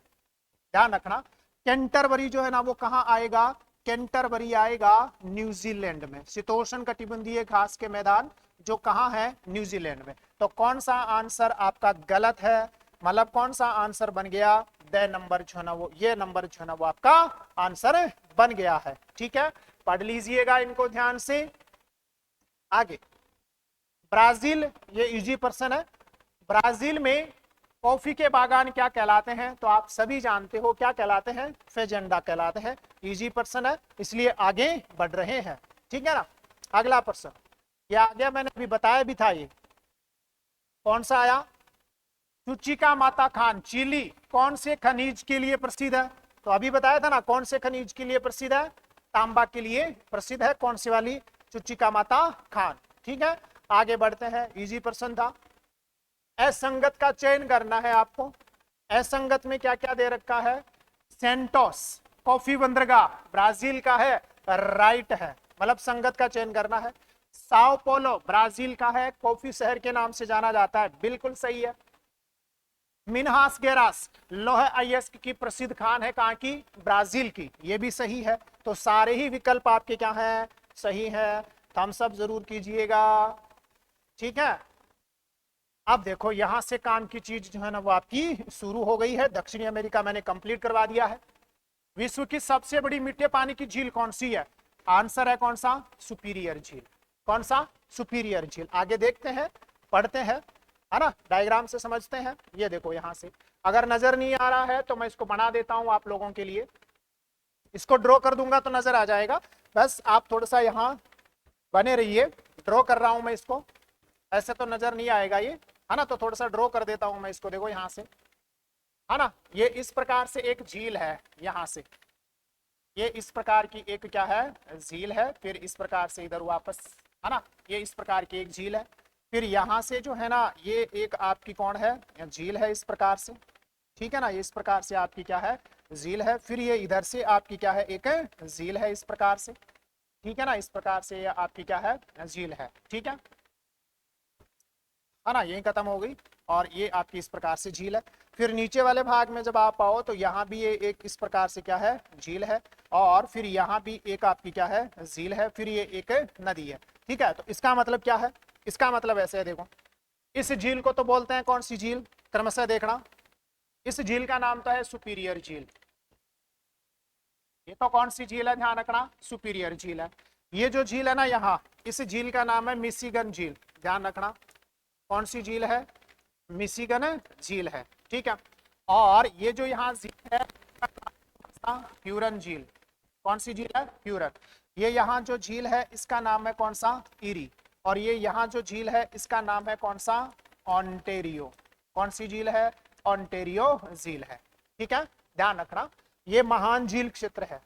ध्यान रखना। कैंटरबरी जो है ना वो कहाँ आएगा, कैंटरबरी आएगा न्यूजीलैंड में। शीतोष्ण कटिबंधीय घास के मैदान जो कहाँ है, न्यूजीलैंड में। तो कौन सा आंसर आपका गलत है, मतलब कौन सा आंसर बन गया, द नंबर जो है ना वो, ये नंबर जो है ना वो आपका आंसर बन गया है, ठीक है। पढ़ लीजिएगा इनको ध्यान से। आगे ब्राजील, ये इजी पर्सन है। ब्राजील में कॉफी के बागान क्या कहलाते हैं, तो आप सभी जानते हो क्या कहलाते हैं, फेजेंडा कहलाते हैं। इजी पर्सन है इसलिए आगे बढ़ रहे हैं, ठीक है ना। अगला पर्सन, ये आ गया, मैंने अभी बताया भी था, ये कौन सा आया, चुचिका माता खान, चिली कौन से खनिज के लिए प्रसिद्ध है, तो अभी बताया था ना कौन से खनिज के लिए प्रसिद्ध है, तांबा के लिए प्रसिद्ध है। कौन सी वाली, चुचिका माता खान, ठीक है। आगे बढ़ते हैं, इजी पर्सन था। असंगत का चयन करना है आपको। असंगत में क्या क्या दे रखा है, सेंटोस कॉफी बंदरगाह ब्राजील का है, राइट है, मतलब संगत का चयन करना है। साओ पोलो ब्राजील का है, कॉफी शहर के नाम से जाना जाता है, बिल्कुल सही है। मिन्हास गेरास लोहे अयस्क की प्रसिद्ध खान है, कहाँ की, ब्राजील की, ये भी सही है। तो सारे ही विकल्प आपके क्या हैं, सही है। थम्स अप जरूर कीजिएगा, ठीक है। अब देखो यहां से काम की चीज जो है ना वो आपकी शुरू हो गई है। दक्षिणी अमेरिका मैंने कंप्लीट करवा दिया है। विश्व की सबसे बड़ी मीठे पानी की झील कौन सी है, आंसर है कौन सा, सुपीरियर झील। कौन सा, सुपीरियर झील। आगे देखते हैं, पढ़ते हैं, है ना, डायग्राम से समझते हैं। ये देखो यहां से, अगर नजर नहीं आ रहा है तो मैं इसको बना देता हूं आप लोगों के लिए, इसको ड्रॉ कर दूंगा तो नजर आ जाएगा। बस आप थोड़ा सा यहाँ बने रहिए, ड्रॉ कर रहा हूं मैं इसको, ऐसे तो नजर नहीं आएगा ये, है ना, तो थोड़ा सा ड्रॉ कर देता हूं मैं इसको, देखो यहां से, है ना, ये इस प्रकार से एक झील है, यहां से ये इस प्रकार की एक क्या है, झील है। फिर इस प्रकार से इधर वापस, है ना, ये इस प्रकार की एक झील है। फिर यहाँ से जो है ना ये एक आपकी कौन है, झील है इस प्रकार से, ठीक है ना, ये इस प्रकार से आपकी क्या है, झील है। फिर ये इधर से आपकी क्या है, एक झील है इस प्रकार से, ठीक है ना, इस प्रकार से ये आपकी क्या है, झील है, ठीक है ना, यही खत्म हो गई। और ये आपकी इस प्रकार से झील है। फिर नीचे वाले भाग में जब आप आओ तो यहाँ भी ये एक इस प्रकार से क्या है, झील है। और फिर यहाँ भी एक आपकी क्या है, झील है। फिर ये एक नदी है, ठीक है। तो इसका मतलब क्या है, इसका मतलब ऐसे है, देखो इस झील को तो बोलते हैं कौन सी झील, क्रमशः देखना, इस झील का नाम तो है सुपीरियर झील। ये तो कौन सी झील है, ध्यान रखना, सुपीरियर झील है। ये जो झील है ना यहाँ, इस झील का नाम है मिशिगन झील, ध्यान रखना, कौन सी झील है, मिशिगन झील है, ठीक है। और ये जो यहाँ झील है, ह्यूरन झील, कौन सी झील है? ह्यूरन। ये यहाँ जो झील है इसका नाम है कौन सा? ईरी। और ये यहाँ जो झील है इसका नाम है कौन सा? ऑन्टेरियो। कौन सी झील है? ऑन्टेरियो झील है। ठीक है, ध्यान रखना, ये महान झील क्षेत्र है।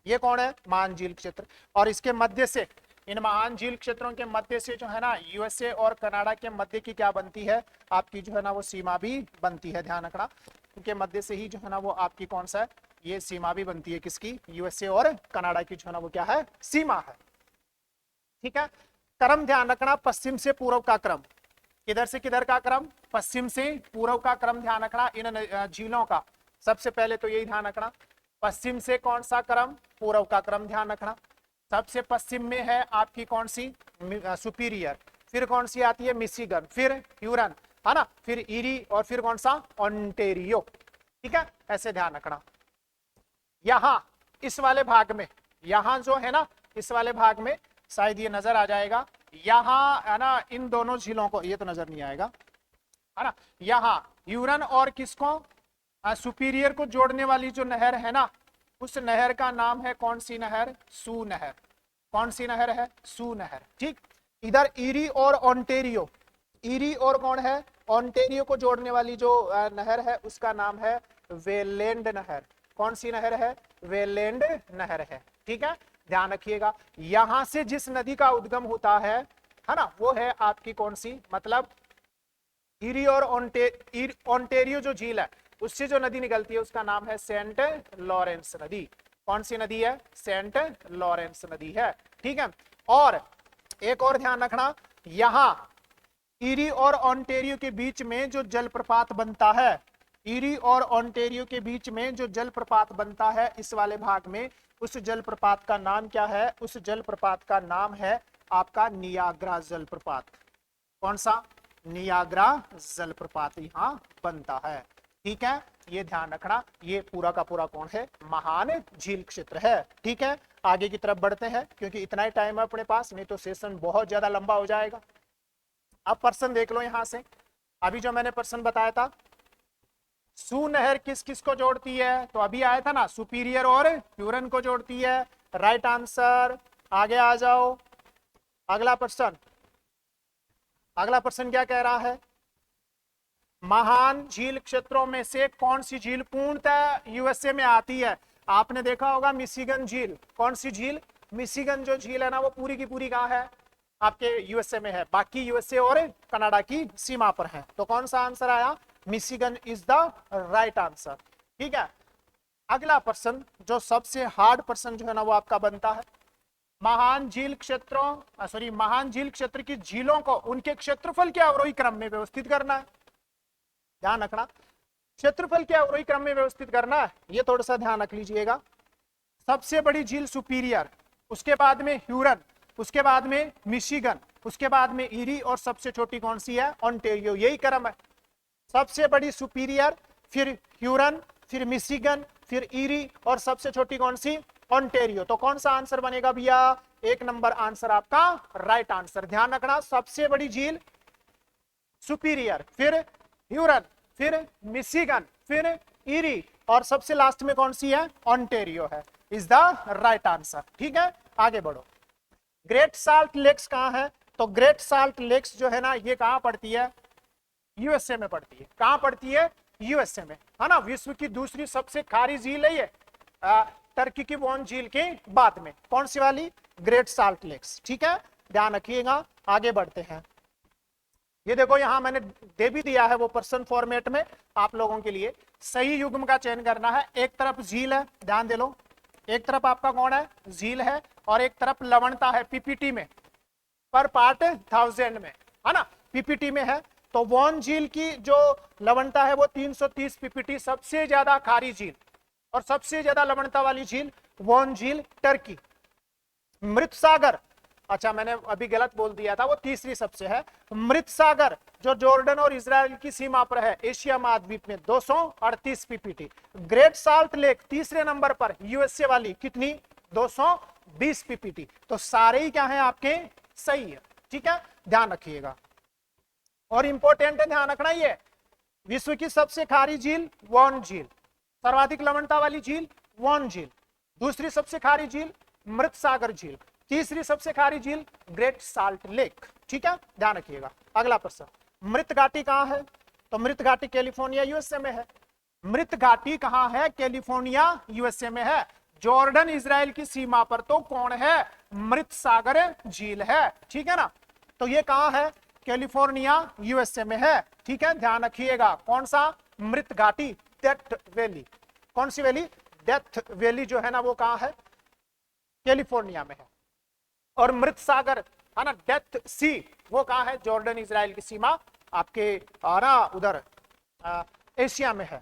ये कौन है? महान झील क्षेत्र। और इसके मध्य से, इन महान झील क्षेत्रों के मध्य से जो है ना यूएसए और कनाडा के मध्य की क्या बनती है? आपकी जो है ना वो सीमा भी बनती है। ध्यान रखना, इनके मध्य से ही जो है ना वो आपकी कौन सा है? ये सीमा भी बनती है। किसकी? यूएसए और कनाडा की जो है ना वो क्या है? सीमा है। ठीक है, क्रम ध्यान रखना, पश्चिम से पूर्व का क्रम। किधर से किधर का क्रम? पश्चिम से पूर्व का क्रम ध्यान रखना इन झीलों का। सबसे पहले तो यही ध्यान रखना, पश्चिम से कौन सा क्रम? पूर्व का क्रम ध्यान रखना। सबसे पश्चिम में है आपकी कौन सी? सुपीरियर। फिर कौन सी आती है? मिशिगन, फिर ह्यूरन, है ना, फिर ईरी, और फिर कौन सा? ऑन्टेरियो। ठीक है, ऐसे ध्यान रखना। यहां इस वाले भाग में, यहां जो है ना इस वाले भाग में, शायद ये नजर आ जाएगा, यहां है ना इन दोनों झीलों को, ये तो नजर नहीं आएगा, है ना, यहां ह्यूरन और किसको? सुपीरियर को जोड़ने वाली जो नहर है ना, उस नहर का नाम है कौन सी नहर? सू नहर। कौन सी नहर है? सू नहर। ठीक, इधर ईरी और ऑन्टेरियो, ईरी और कौन है? ऑन्टेरियो को जोड़ने वाली जो नहर है उसका नाम है वेलेंड नहर। कौन सी नहर है? वेलेंड नहर है। ठीक है, ध्यान रखिएगा, यहां से जिस नदी का उद्गम होता है ना, वो है आपकी कौन सी? मतलब ईरी और ऑन्टेरियो जो झील है उससे जो नदी निकलती है उसका नाम है सेंट लॉरेंस नदी। कौन सी नदी है? सेंट लॉरेंस नदी है। ठीक है, और एक और ध्यान रखना, यहां ईरी और ऑन्टेरियो के बीच में जो जलप्रपात बनता है, ईरी और ऑन्टेरियो के बीच में जो जलप्रपात बनता है इस वाले भाग में, उस जलप्रपात का नाम क्या है? उस जलप्रपात का नाम है आपका नियाग्रा जलप्रपात। कौन सा? नियाग्रा जलप्रपात यहां बनता है। ठीक है, ये ध्यान रखना, ये पूरा का पूरा कौन है? महान झील क्षेत्र है। ठीक है, आगे की तरफ बढ़ते हैं क्योंकि इतना ही टाइम है अपने पास, नहीं तो सेशन बहुत ज्यादा लंबा हो जाएगा। अब पर्सन देख लो यहां से, अभी जो मैंने पर्सन बताया था, सू नहर किस किस को जोड़ती है? तो अभी आया था ना, सुपीरियर और ह्यूरन को जोड़ती है। Right answer. आगे आ जाओ, अगला पर्सन, अगला पर्सन क्या कह रहा है? महान झील क्षेत्रों में से कौन सी झील पूर्णतः यूएसए में आती है? आपने देखा होगा मिशिगन झील। कौन सी झील? मिशिगन जो झील है ना वो पूरी की पूरी कहां है? आपके यूएसए में है, बाकी यूएसए और कनाडा की सीमा पर है। तो कौन सा आंसर आया? Michigan is the right answer. ठीक है, अगला पर्सन जो सबसे हार्ड पर्सन जो है ना वो आपका बनता है, महान झील क्षेत्रों महान झील क्षेत्र की झीलों को उनके क्षेत्रफल के अवरोही क्रम में व्यवस्थित करना है। ध्यान रखना, क्षेत्रफल के अवरोही क्रम में व्यवस्थित करना है, ये थोड़ा सा ध्यान रख लीजिएगा। सबसे बड़ी झील सुपीरियर, उसके बाद में ह्यूरन, उसके बाद में मिशिगन, उसके बाद में ईरी, और सबसे छोटी कौन सी है? ऑन्टेरियो। यही क्रम है, सबसे बड़ी सुपीरियर, फिर ह्यूरन, फिर मिशिगन, फिर ईरी, और सबसे छोटी कौन सी? ऑन्टेरियो। तो कौन सा आंसर बनेगा भैया? एक नंबर आंसर आपका राइट आंसर। ध्यान रखना, सबसे बड़ी झील सुपीरियर, फिर ह्यूरन, फिर मिशिगन, फिर ईरी, और सबसे लास्ट में कौन सी है? ऑन्टेरियो है, इज द राइट आंसर। ठीक है, आगे बढ़ो। ग्रेट साल्ट लेक्स कहां है? तो ग्रेट साल्ट लेक्स जो है ना ये कहां पड़ती है? यूएसए में पड़ती है। कहां पड़ती है? यूएसए में, है ना। विश्व की दूसरी सबसे खारी झील है ये, टर्की की वॉन झील के बाद में। कौन सी वाली? Great Salt Lakes. ठीक है, ध्यान रखिएगा, आगे बढ़ते हैं। ये देखो यहां मैंने दे भी दिया है वो पर्सन फॉर्मेट में आप लोगों के लिए। सही युग्म का चयन करना है। एक तरफ झील है, ध्यान दे लो, एक तरफ आपका कौन है? झील है, और एक तरफ लवणता है पीपीटी में, पर पार्ट 1000 में, है ना, पीपीटी में है। तो वॉन झील की जो लवणता है वो 330 पीपीटी, सबसे ज्यादा खारी झील और सबसे ज्यादा लवणता वाली झील वॉन झील टर्की। मृत सागर, अच्छा मैंने अभी गलत बोल दिया था, वो तीसरी सबसे है। मृत सागर जो जॉर्डन और इजराइल की सीमा पर है, एशिया महाद्वीप में, 238 पीपीटी। ग्रेट साल्ट लेक तीसरे नंबर पर, यूएसए वाली, कितनी? 220 पीपीटी। तो सारे ही क्या है आपके? सही है। ठीक है, ध्यान रखिएगा, और इंपॉर्टेंट है ध्यान रखना, ये विश्व की सबसे खारी झील वॉन झील, सर्वाधिक लवणता वाली झील वॉन झील, दूसरी सबसे खारी झील मृत सागर झील, तीसरी सबसे खारी झील ग्रेट साल्ट लेक। ठीक है, ध्यान रखिएगा। अगला प्रश्न, मृत घाटी कहाँ है? तो मृत घाटी कैलिफोर्निया यूएसए में है। मृत घाटी कहाँ है? कैलिफोर्निया यूएसए में है। जॉर्डन इजराइल की सीमा पर तो कौन है? मृत सागर झील है। ठीक है ना, तो ये कहाँ है? कैलिफोर्निया यूएसए में है। ठीक है, ध्यान रखिएगा। कौन सा? मृत घाटी, डेथ वैली। कौन सी वैली? डेथ वैली जो है ना वो कहाँ है? कैलिफोर्निया में है। और मृत सागर है ना, डेथ सी, वो कहाँ है? जॉर्डन इजराइल की सीमा आपके ना उधर एशिया में है।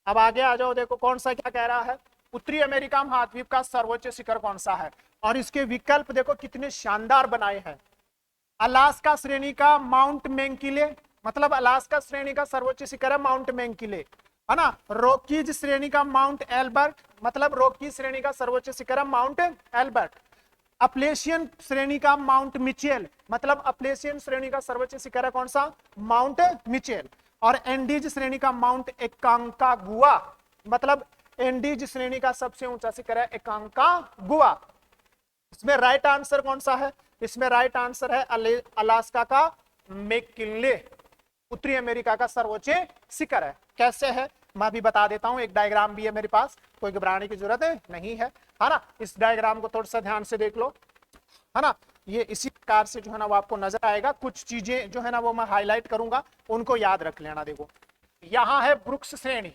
अब आगे आ जाओ, देखो कौन सा क्या कह रहा है। उत्तरी अमेरिका महाद्वीप का सर्वोच्च शिखर कौन सा है? और इसके विकल्प देखो कितने शानदार बनाए हैं। अलास्का श्रेणी का माउंट मैंकिले, मतलब अलास्का श्रेणी का सर्वोच्च शिखर है माउंट मैंकिले, है ना। रॉकीज श्रेणी का माउंट एल्बर्ट, मतलब रॉकीज श्रेणी का सर्वोच्च शिखर है माउंट एल्बर्ट। अपलेशियन श्रेणी का माउंट मिचेल, मतलब अपलेशियन श्रेणी का सर्वोच्च शिखर है कौन सा? Mount Mitchell. और एंडीज श्रेणी का माउंट एकांकागुआ, मतलब एंडीज श्रेणी का सबसे ऊंचा शिखर है एकांकागुआ। इसमें राइट आंसर कौन सा है? इसमें राइट आंसर है अलास्का का मैकिनले, उत्तरी अमेरिका का सर्वोच्च शिखर है। कैसे है मैं भी बता देता हूं, एक डायग्राम भी है मेरे पास, कोई घबराने की जरूरत नहीं है ना। इस डायग्राम को थोड़ा सा ध्यान से देख लो, है ना। ये इसी प्रकार से जो है ना वो आपको नजर आएगा। कुछ चीजें जो है ना वो मैं हाईलाइट करूंगा, उनको याद रख लेना। देखो यहां है ब्रुक्स श्रेणी,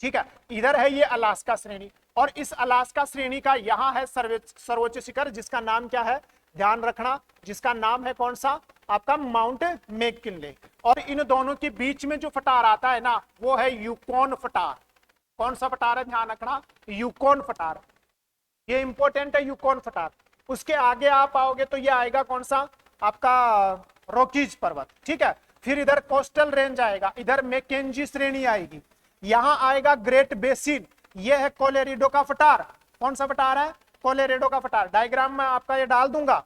ठीक है, इधर है ये अलास्का श्रेणी, और इस अलास्का श्रेणी का यहां है सर्वोच्च शिखर, जिसका नाम क्या है? ध्यान रखना, जिसका नाम है कौन सा? आपका माउंट मैकिनले। और इन दोनों के बीच में जो फटार आता है ना वो है यूकॉन फटार। कौन सा फटार है? ध्यान रखना, यूकॉन फटार, ये इंपॉर्टेंट है, यूकॉन फटार। उसके आगे आप आओगे तो ये आएगा कौन सा? आपका रॉकीज पर्वत। ठीक है, फिर इधर कोस्टल रेंज आएगा, इधर मैकेंजी श्रेणी आएगी, यहां आएगा ग्रेट बेसिन, ये है कोलोराडो का फटार। कौन सा फटार है? कोलोराडो का फटार। डायग्राम में आपका ये डाल दूंगा,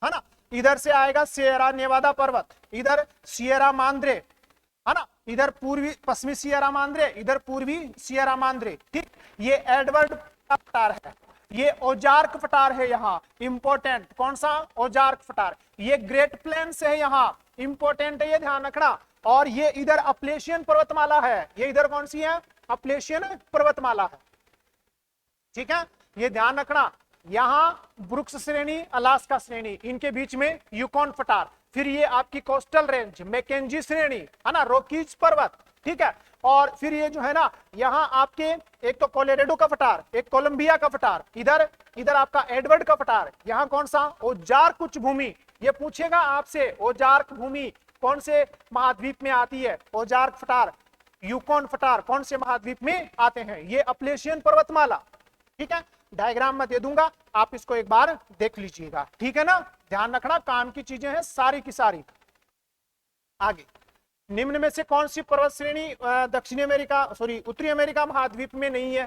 है ना। इधर से आएगा सियरा नेवादा पर्वत, इधर सियरा मांद्रे, है ना, इधर पूर्वी पश्चिमी सियरा मांद्रे, इधर पूर्वी सियरा मांद्रे। ठीक, ये एडवर्ड का फटार है, ये ओजार्क फटार है यहाँ, इंपॉर्टेंट। कौन सा? ओजार्क फटार। ये ग्रेट प्लेन्स है यहाँ, इंपॉर्टेंट है, ये ध्यान रखना। और ये इधर अपलेशियन पर्वतमाला है, ये इधर कौन सी है? अपलेशियन पर्वतमाला है। ठीक है, ये ध्यान रखना। यहां ब्रुक्स श्रेणी, अलास्का श्रेणी, इनके बीच में यूकॉन फटार, फिर ये आपकी कोस्टल रेंज मैकेंजी श्रेणी, है ना, रॉकीज पर्वत। ठीक है, और फिर ये जो है ना यहाँ आपके एक तो कोलोराडो का फटार, एक कोलंबिया का फटार, इधर आपका एडवर्ड का फटार। यहाँ कौन सा? ओजार्क उच्च भूमि। ये पूछेगा आपसे, ओजार्क भूमि कौन से महाद्वीप में आती है? ओजार्क फटार, यूकॉन फटार कौन से महाद्वीप में आते हैं? ये अपलेशियन पर्वतमाला। ठीक है, डायग्राम में दे दूंगा, आप इसको एक बार देख लीजिएगा। ठीक है ना, ध्यान रखना, काम की चीजें हैं सारी की सारी। आगे, निम्न में से कौन सी पर्वत श्रेणी दक्षिणी अमेरिका उत्तरी अमेरिका महाद्वीप में नहीं है?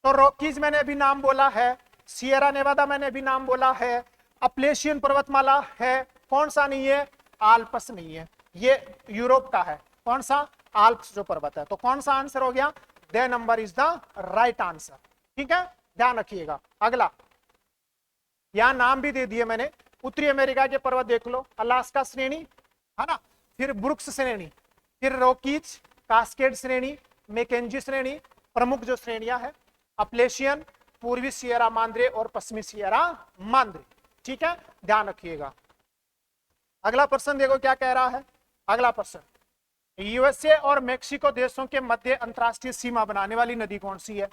तो रॉकीज मैंने अभी नाम बोला है, सियरा नेवादा मैंने अभी नाम बोला है, अपलेशियन पर्वतमाला है, कौन सा नहीं है? आल्प्स नहीं है, ये यूरोप का है। कौन सा? आल्प्स जो पर्वत है। तो कौन सा आंसर हो गया? The number is the right answer. ठीक है, ध्यान रखिएगा। अगला, यहां नाम भी दे दिए मैंने, उत्तरी अमेरिका के पर्वत देख लो, अलास्का श्रेणी, है ना, फिर ब्रुक्स श्रेणी, फिर रॉकीज, कास्केड श्रेणी, मैकेंजी श्रेणी, प्रमुख जो श्रेणियां हैं, अपलेशियन, पूर्वी सियरा मांद्रे और पश्चिमी सियरा मांद्रे। ठीक है, ध्यान रखिएगा। अगला प्रश्न देखो क्या कह रहा है। अगला प्रश्न, यूएसए और मेक्सिको देशों के मध्य अंतरराष्ट्रीय सीमा बनाने वाली नदी कौन सी है?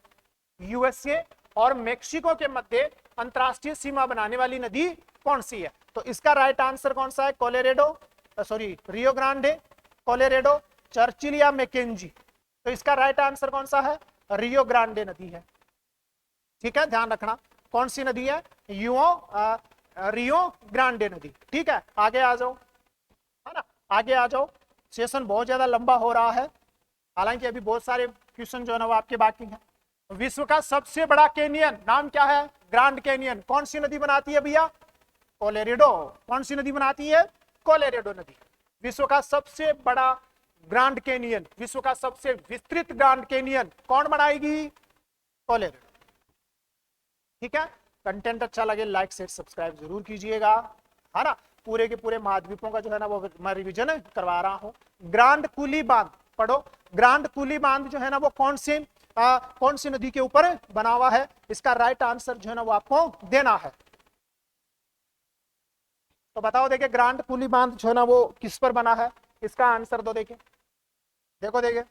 यूएसए और मेक्सिको के मध्य अंतरराष्ट्रीय सीमा बनाने वाली नदी कौन सी है? तो इसका राइट आंसर कौन सा है? Colorado, Rio Grande, Colorado, Churchill या मैकेंजी? तो इसका राइट आंसर कौन सा है? रियो ग्रांडे नदी है। ठीक है, ध्यान रखना, कौन सी नदी है? रियो ग्रांडे नदी। ठीक है, आगे आ जाओ, है ना, आगे आ जाओ। सेशन बहुत ज्यादा लंबा हो रहा है, हालांकि अभी बहुत सारे क्वेश्चन जो है ना वो आपके बाकी हैं। विश्व का सबसे बड़ा कैनियन नाम क्या है? Grand canyon. कौन सी नदी बनाती है भैया? कोलोराडो। कौन सी नदी बनाती है? कोलोराडो नदी। विश्व का सबसे बड़ा ग्रैंड कैनियन, विश्व का सबसे विस्तृत ग्रैंड कैनियन कौन बनाएगी? कोलोराडो। ठीक है, कंटेंट अच्छा लगे लाइक शेयर सब्सक्राइब जरूर कीजिएगा, है ना। पूरे के पूरे महाद्वीपों का जो है ना वो मैं रिवीजन करवा रहा हूं। ग्रांड कूली बांध पढ़ो। ग्रांड कूली बांध जो है ना वो कौन सी नदी के ऊपर बना हुआ है, इसका राइट आंसर जो है ना वो आपको देना है। तो बताओ देखिए, ग्रांड कूली बांध जो है ना वो किस पर बना है, इसका आंसर दो। देखिए देखो देखिए,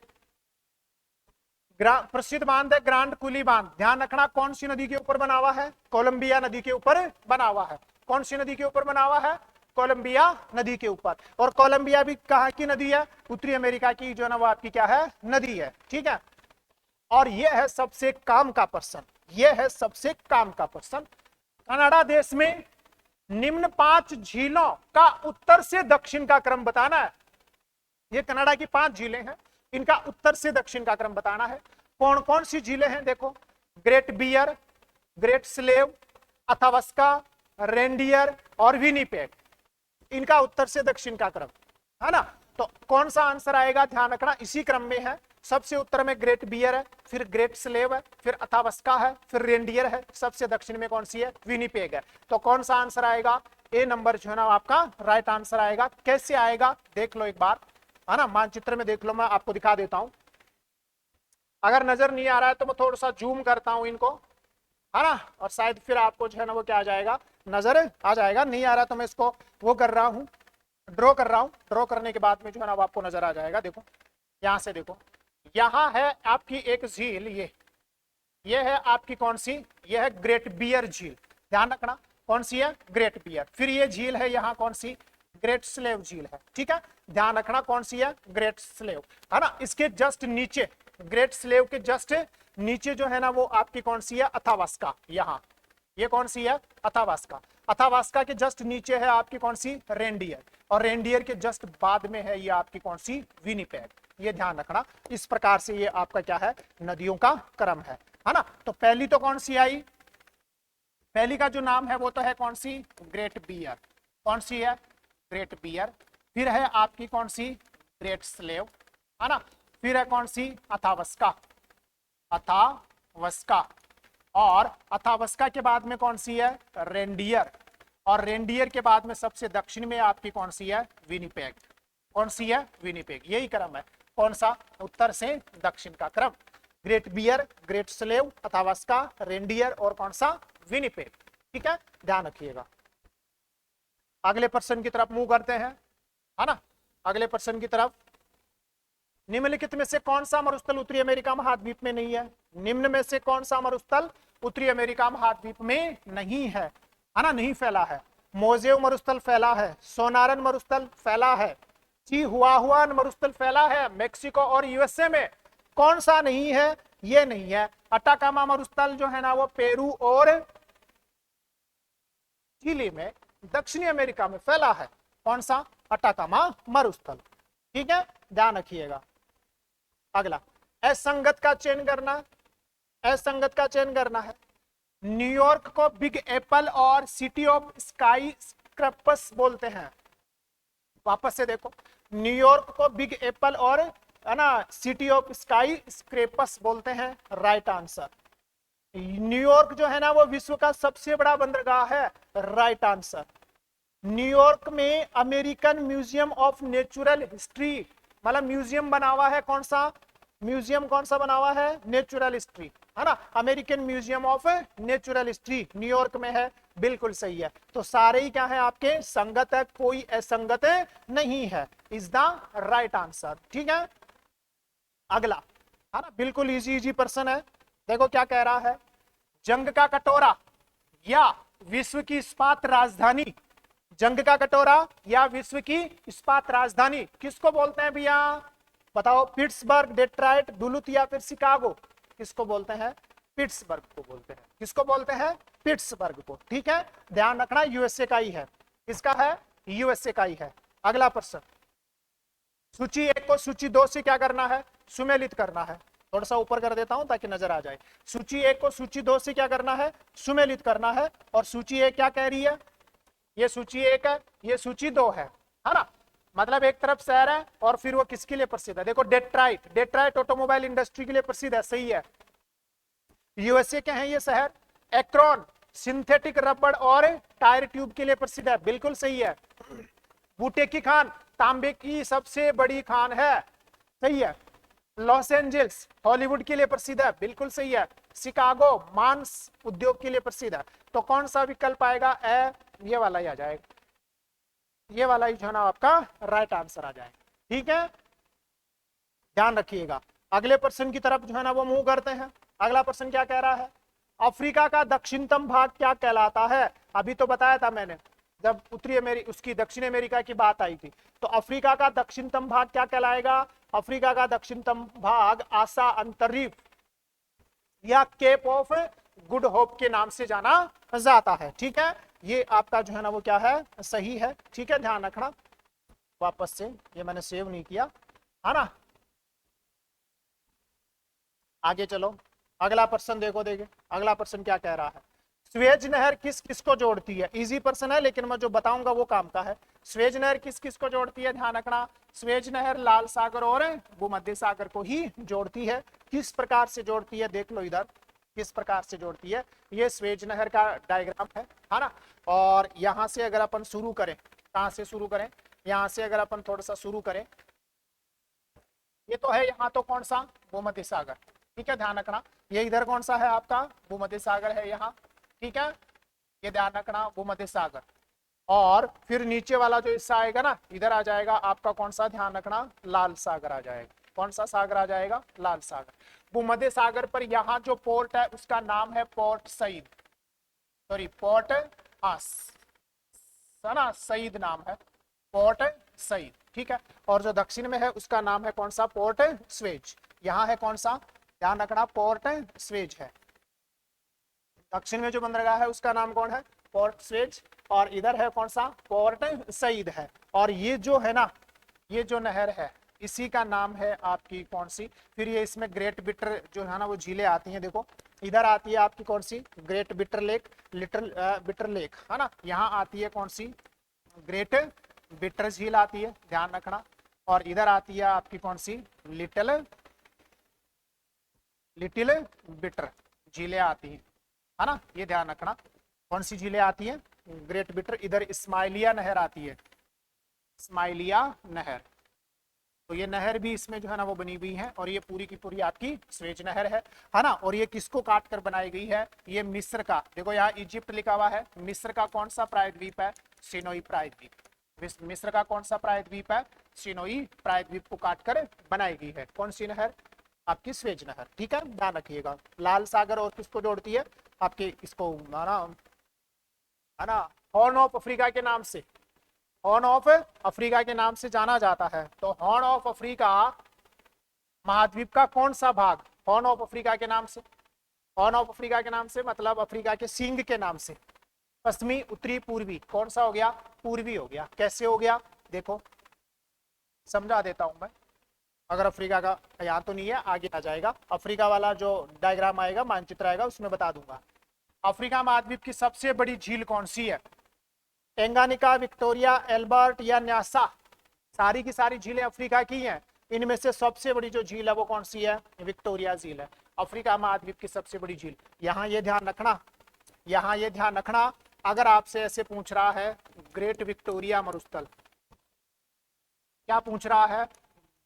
प्रसिद्ध बांध है ग्रांड कूली बांध। ध्यान रखना कौन सी नदी के ऊपर बना हुआ है, कोलंबिया नदी के ऊपर बना हुआ है। कौन सी नदी के ऊपर बना हुआ है, कोलंबिया नदी के ऊपर। और कोलंबिया भी कहाँ की नदी है, उत्तरी अमेरिका की जो है ना वो आपकी क्या है, नदी है। ठीक है, और ये है सबसे काम का प्रश्न, ये है सबसे काम का प्रश्न। कनाडा देश में निम्न 5 झीलों का उत्तर से दक्षिण का क्रम बताना है। ये कनाडा की 5 झीलें हैं, इनका उत्तर से दक्षिण का क्रम बताना है। कौन कौन सी झीलें हैं, देखो, Great Bear, Great Slave, Athabasca, Reindeer और विनिपेग। इनका उत्तर से दक्षिण का क्रम, है ना। तो कौन सा आंसर आएगा, ध्यान रखना इसी क्रम में है। सबसे उत्तर में ग्रेट बियर है, फिर ग्रेट स्लेव है, फिर अथावस्का है, फिर रेंडियर है, सबसे दक्षिण में कौन सी है, विनिपेग है। तो कौन सा आंसर आएगा, ए नंबर जो है ना आपका राइट आंसर आएगा। कैसे आएगा देख लो एक बार, है ना, मानचित्र में देख लो, मैं आपको दिखा देता हूं। अगर नजर नहीं आ रहा है तो मैं थोड़ा सा जूम करता हूं इनको, है ना, और शायद फिर आपको जो है ना वो क्या आ जाएगा, नजर आ जाएगा। नहीं आ रहा तो मैं इसको वो कर रहा हूं, ड्रॉ कर रहा हूं। ड्रॉ करने के बाद में जो है ना वो आपको नजर आ जाएगा। देखो यहां से, देखो यहां है आपकी एक झील, ये है आपकी कौन सी, ये है ग्रेट बियर झील। ध्यान रखना कौन सी है, ग्रेट बियर। फिर ये झील है यहाँ कौन सी, ग्रेट स्लेव झील है। ठीक है, ध्यान रखना कौन सी है, ग्रेट स्लेव, है ना। इसके जस्ट नीचे, ग्रेट स्लेव के जस्ट नीचे जो है ना वो आपकी कौन सी है, अथावस्का। यहाँ ये कौन सी है, अथावस्का। अथावस्का के जस्ट नीचे है आपकी कौन सी, रेंडियर, और रेंडियर के जस्ट बाद में है ये आपकी कौन सी, विनिपेग। ये ध्यान रखना, इस प्रकार से ये आपका क्या है, नदियों का क्रम है ना। तो पहली तो कौन सी आई, पहली का जो नाम है वो तो है कौन सी, ग्रेट बियर। कौन सी है, ग्रेट बियर। फिर है आपकी कौन सी, ग्रेट स्लेव, है ना। फिर है कौन सी, अथावस्का, अथावस्का। और अथावस्का के बाद में कौन सी है, रेंडियर। और रेंडियर के बाद में सबसे दक्षिण में आपकी कौन सी है, विनिपेग। कौन सी है, विनिपेग। यही क्रम है, कौन सा, उत्तर से दक्षिण का क्रम। Great Bear, Great Slave, Athabasca, Reindeer और कौन सा, विनिपेग। ठीक है, ध्यान रखिएगा। अगले प्रश्न की तरफ मूव करते हैं, है ना। अगले प्रश्न की तरफ, निम्नलिखित में से कौन सा मरुस्थल उत्तरी अमेरिका महाद्वीप में नहीं है। निम्न में से कौन सा मरुस्थल उत्तरी अमेरिका महाद्वीप में नहीं है ना, नहीं फैला है। मोजेव मरुस्थल फैला है, सोनारन मरुस्थल फैला है, चिहुआहुआन मरुस्थल फैला है मेक्सिको और यूएसए में। कौन सा नहीं है, ये नहीं है। अटाकामा मरुस्थल जो है ना वो पेरू और चिली में, दक्षिणी अमेरिका में फैला है। कौन सा, अटाकामा मरुस्थल। ठीक है, ध्यान रखिएगा। अगला, असंगत का चयन करना, असंगत का चयन करना है। न्यूयॉर्क को बिग एप्पल और सिटी ऑफ स्काई स्क्रैपर्स बोलते हैं। वापस से देखो, न्यूयॉर्क को बिग एप्पल और, है ना, सिटी ऑफ स्काई स्क्रैपर्स बोलते हैं। Right answer. न्यूयॉर्क जो है ना वो विश्व का सबसे बड़ा बंदरगाह है। Right answer. न्यूयॉर्क में American museum of natural history, मतलब म्यूजियम बना हुआ है। कौन सा म्यूजियम, कौन सा बना हुआ है, नेचुरल हिस्ट्री, है ना। American museum of natural history New York में है। बिल्कुल सही है। तो सारे ही क्या है आपके, संगत है, कोई असंगत नहीं है। Is the right answer. ठीक है, अगला, है ना, बिल्कुल इजी इजी प्रश्न है। देखो क्या कह रहा है, जंग का कटोरा या विश्व की इस्पात राजधानी, जंग का कटोरा या विश्व की इस्पात राजधानी किसको बोलते हैं भैया, बताओ। पिट्सबर्ग, डेट्रॉइट, डुलुथ या फिर शिकागो, किसको बोलते हैं, पिट्सबर्ग को बोलते हैं। किसको बोलते हैं, पिट्सबर्ग को। ठीक है, ध्यान रखना यूएसए का ही है। किसका है, यूएसए का ही है। अगला प्रश्न, सूची 1 को सूची 2 से क्या करना है, सुमेलित करना है। थोड़ा सा ऊपर कर देता हूं ताकि नजर आ जाए। सूची 1 को सूची 2 से क्या करना है, सुमेलित करना है। और सूची 1 क्या कह रही है, ये सूची 1 है, ये सूची 2 है ना। मतलब एक तरफ शहर है और फिर वो किसके लिए प्रसिद्ध है, देखो डेट्रॉइट, डेट्रॉइट ऑटोमोबाइल इंडस्ट्री के लिए प्रसिद्ध है। सही है। यूएसए के हैं ये शहर। एक्रोन सिंथेटिक रबड़ और टायर ट्यूब के लिए प्रसिद्ध है, बिल्कुल सही है। बूटे की खान तांबे की सबसे बड़ी खान है, सही है। लॉस एंजल्स हॉलीवुड के लिए प्रसिद्ध है, बिल्कुल सही है। शिकागो मांस उद्योग के लिए प्रसिद्ध है। तो कौन सा विकल्प आएगा? ए, ये वाला ही आ जाएगा, ये वाला ही जो है ना आपका राइट आंसर आ जाएगा। ठीक है, ध्यान रखिएगा। अगले प्रश्न की तरफ जो है ना वो मूव करते हैं। अगला प्रश्न क्या कह रहा है? अफ्रीका का दक्षिणतम भाग क्या कहलाता है? अभी तो बताया था मैंने जब उत्तरी अमेरिका उसकी दक्षिण अमेरिका की बात आई थी। तो अफ्रीका का दक्षिणतम भाग क्या कहलाएगा? अफ्रीका का दक्षिणतम भाग आसा अंतरिक्ष या केप ऑफ गुड होप के नाम से जाना जाता है। ठीक है, ये आपका जो है ना वो क्या है? सही है। ठीक है, ध्यान रखना। वापस से ये मैंने सेव नहीं किया है ना। आगे चलो, अगला प्रश्न देखो। अगला प्रश्न क्या कह रहा है? स्वेज नहर किस किस को जोड़ती है? इजी प्रश्न है, लेकिन मैं जो बताऊंगा वो काम का है। स्वेज नहर किस किस को जोड़ती है? ध्यान रखना। स्वेज नहर लाल सागर और भूमध्य सागर को ही जोड़ती है। किस प्रकार से जोड़ती है देख लो इधर, किस प्रकार से जोड़ती है। ये स्वेज नहर का डायग्राम है ना। और यहां से अगर अपन शुरू करें, कहां से शुरू करें? यहां से अगर अपन थोड़ा सा शुरू करें, ये तो है यहाँ तो कौन सा? भूमध्य सागर। ठीक है, ध्यान रखना। ये इधर कौन सा है आपका? भूमध्य सागर है यहाँ। ठीक है, ये ध्यान रखना, भूमध्य सागर। और फिर नीचे वाला जो हिस्सा आएगा ना, इधर आ जाएगा आपका कौन सा? ध्यान रखना, लाल सागर आ जाएगा। कौन सा सागर आ जाएगा? लाल सागर। भूमध्य सागर पर यहाँ जो पोर्ट है उसका नाम है पोर्ट सईद, सॉरी पोर्ट ना सईद नाम है, पोर्ट सईद। ठीक है, और जो दक्षिण में है उसका नाम है कौन सा? Port Suez. यहाँ है कौन सा? ध्यान रखना, पोर्ट स्वेज है। दक्षिण में जो बंदरगाह है उसका नाम कौन है? Port Suez. और इधर है कौन सा? पोर्ट सईद है। और ये जो है ना, ये जो नहर है इसी का नाम है आपकी कौन सी? फिर ये इसमें ग्रेट बिटर जो है ना वो झीलें आती हैं। देखो इधर आती है आपकी कौन सी? Great Bitter Lake, Little Bitter Lake है ना। यहाँ आती है कौन सी? ग्रेट बिटर झील आती है, ध्यान रखना। और इधर आती है आपकी कौन सी? लिटिल बिटर झीलें आती है ना, ये ध्यान रखना। कौन सी झीलें आती हैं? Great bitter. इधर इस्माइलिया नहर आती है, इस्माइलिया नहर। तो ये नहर भी इसमें जो है ना वो बनी हुई है। और ये पूरी की पूरी आपकी स्वेज नहर है ना। और ये किसको काट कर बनाई गई है? ये मिस्र का, देखो यहाँ इजिप्ट लिखा हुआ है। मिस्र का कौन सा प्रायद्वीप है? सिनोई प्रायद्वीप। मिस्र का कौन सा प्रायद्वीप है? सिनोई प्रायद्वीप को काट कर बनाई गई है। कौन सी नहर? आपकी स्वेज नहर। ठीक है, ध्यान रखिएगा। लाल सागर और किसको जोड़ती है? आपके इसको है ना हॉर्न ऑफ अफ्रीका के नाम से, हॉर्न ऑफ अफ्रीका के नाम से जाना जाता है। तो हॉर्न ऑफ अफ्रीका महाद्वीप का कौन सा भाग हॉर्न ऑफ अफ्रीका के नाम से? हॉर्न ऑफ अफ्रीका के नाम से मतलब अफ्रीका के सींग के नाम से। पश्चिमी, उत्तरी, पूर्वी, कौन सा हो गया? पूर्वी हो गया। कैसे हो गया देखो, समझा देता हूं मैं। अगर अफ्रीका का यहाँ तो नहीं है, आगे आ जाएगा। अफ्रीका वाला जो डायग्राम आएगा, मानचित्र आएगा, उसमें बता दूंगा। अफ्रीका महाद्वीप की सबसे बड़ी झील कौन सी है? टेंगानिका, विक्टोरिया, एल्बर्ट या न्यासा? सारी की सारी झीलें अफ्रीका की हैं। इनमें से सबसे बड़ी जो झील है वो कौन सी है? विक्टोरिया झील है, अफ्रीका महाद्वीप की सबसे बड़ी झील। यहाँ ये ध्यान रखना, यहाँ ये ध्यान रखना, अगर आपसे ऐसे पूछ रहा है ग्रेट विक्टोरिया मरुस्थल, क्या पूछ रहा है?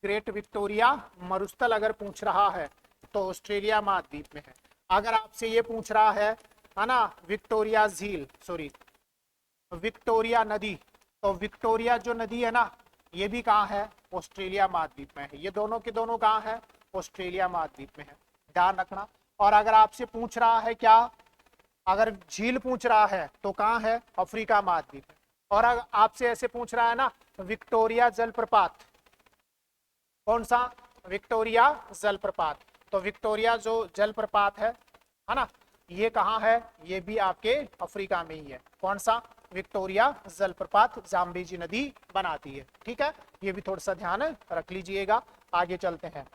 ग्रेट विक्टोरिया मरुस्थल अगर पूछ रहा है तो ऑस्ट्रेलिया महाद्वीप में है। अगर आपसे ये पूछ रहा है ना विक्टोरिया झील, सॉरी विक्टोरिया नदी, तो विक्टोरिया जो नदी है ना ये भी कहाँ है? ऑस्ट्रेलिया महाद्वीप में है। ये दोनों के दोनों कहाँ है? ऑस्ट्रेलिया महाद्वीप में है, ध्यान रखना। और अगर आपसे पूछ रहा है क्या, अगर झील पूछ रहा है तो कहाँ है? अफ्रीका महाद्वीप में। और अगर आपसे ऐसे पूछ रहा है ना विक्टोरिया जलप्रपात, कौन सा? विक्टोरिया जलप्रपात। तो विक्टोरिया जो जलप्रपात है ना, ये कहाँ है? ये भी आपके अफ्रीका में ही है। कौन सा? विक्टोरिया जलप्रपात जाम्बेजी नदी बनाती है। ठीक है, ये भी थोड़ा सा ध्यान रख लीजिएगा। आगे चलते हैं,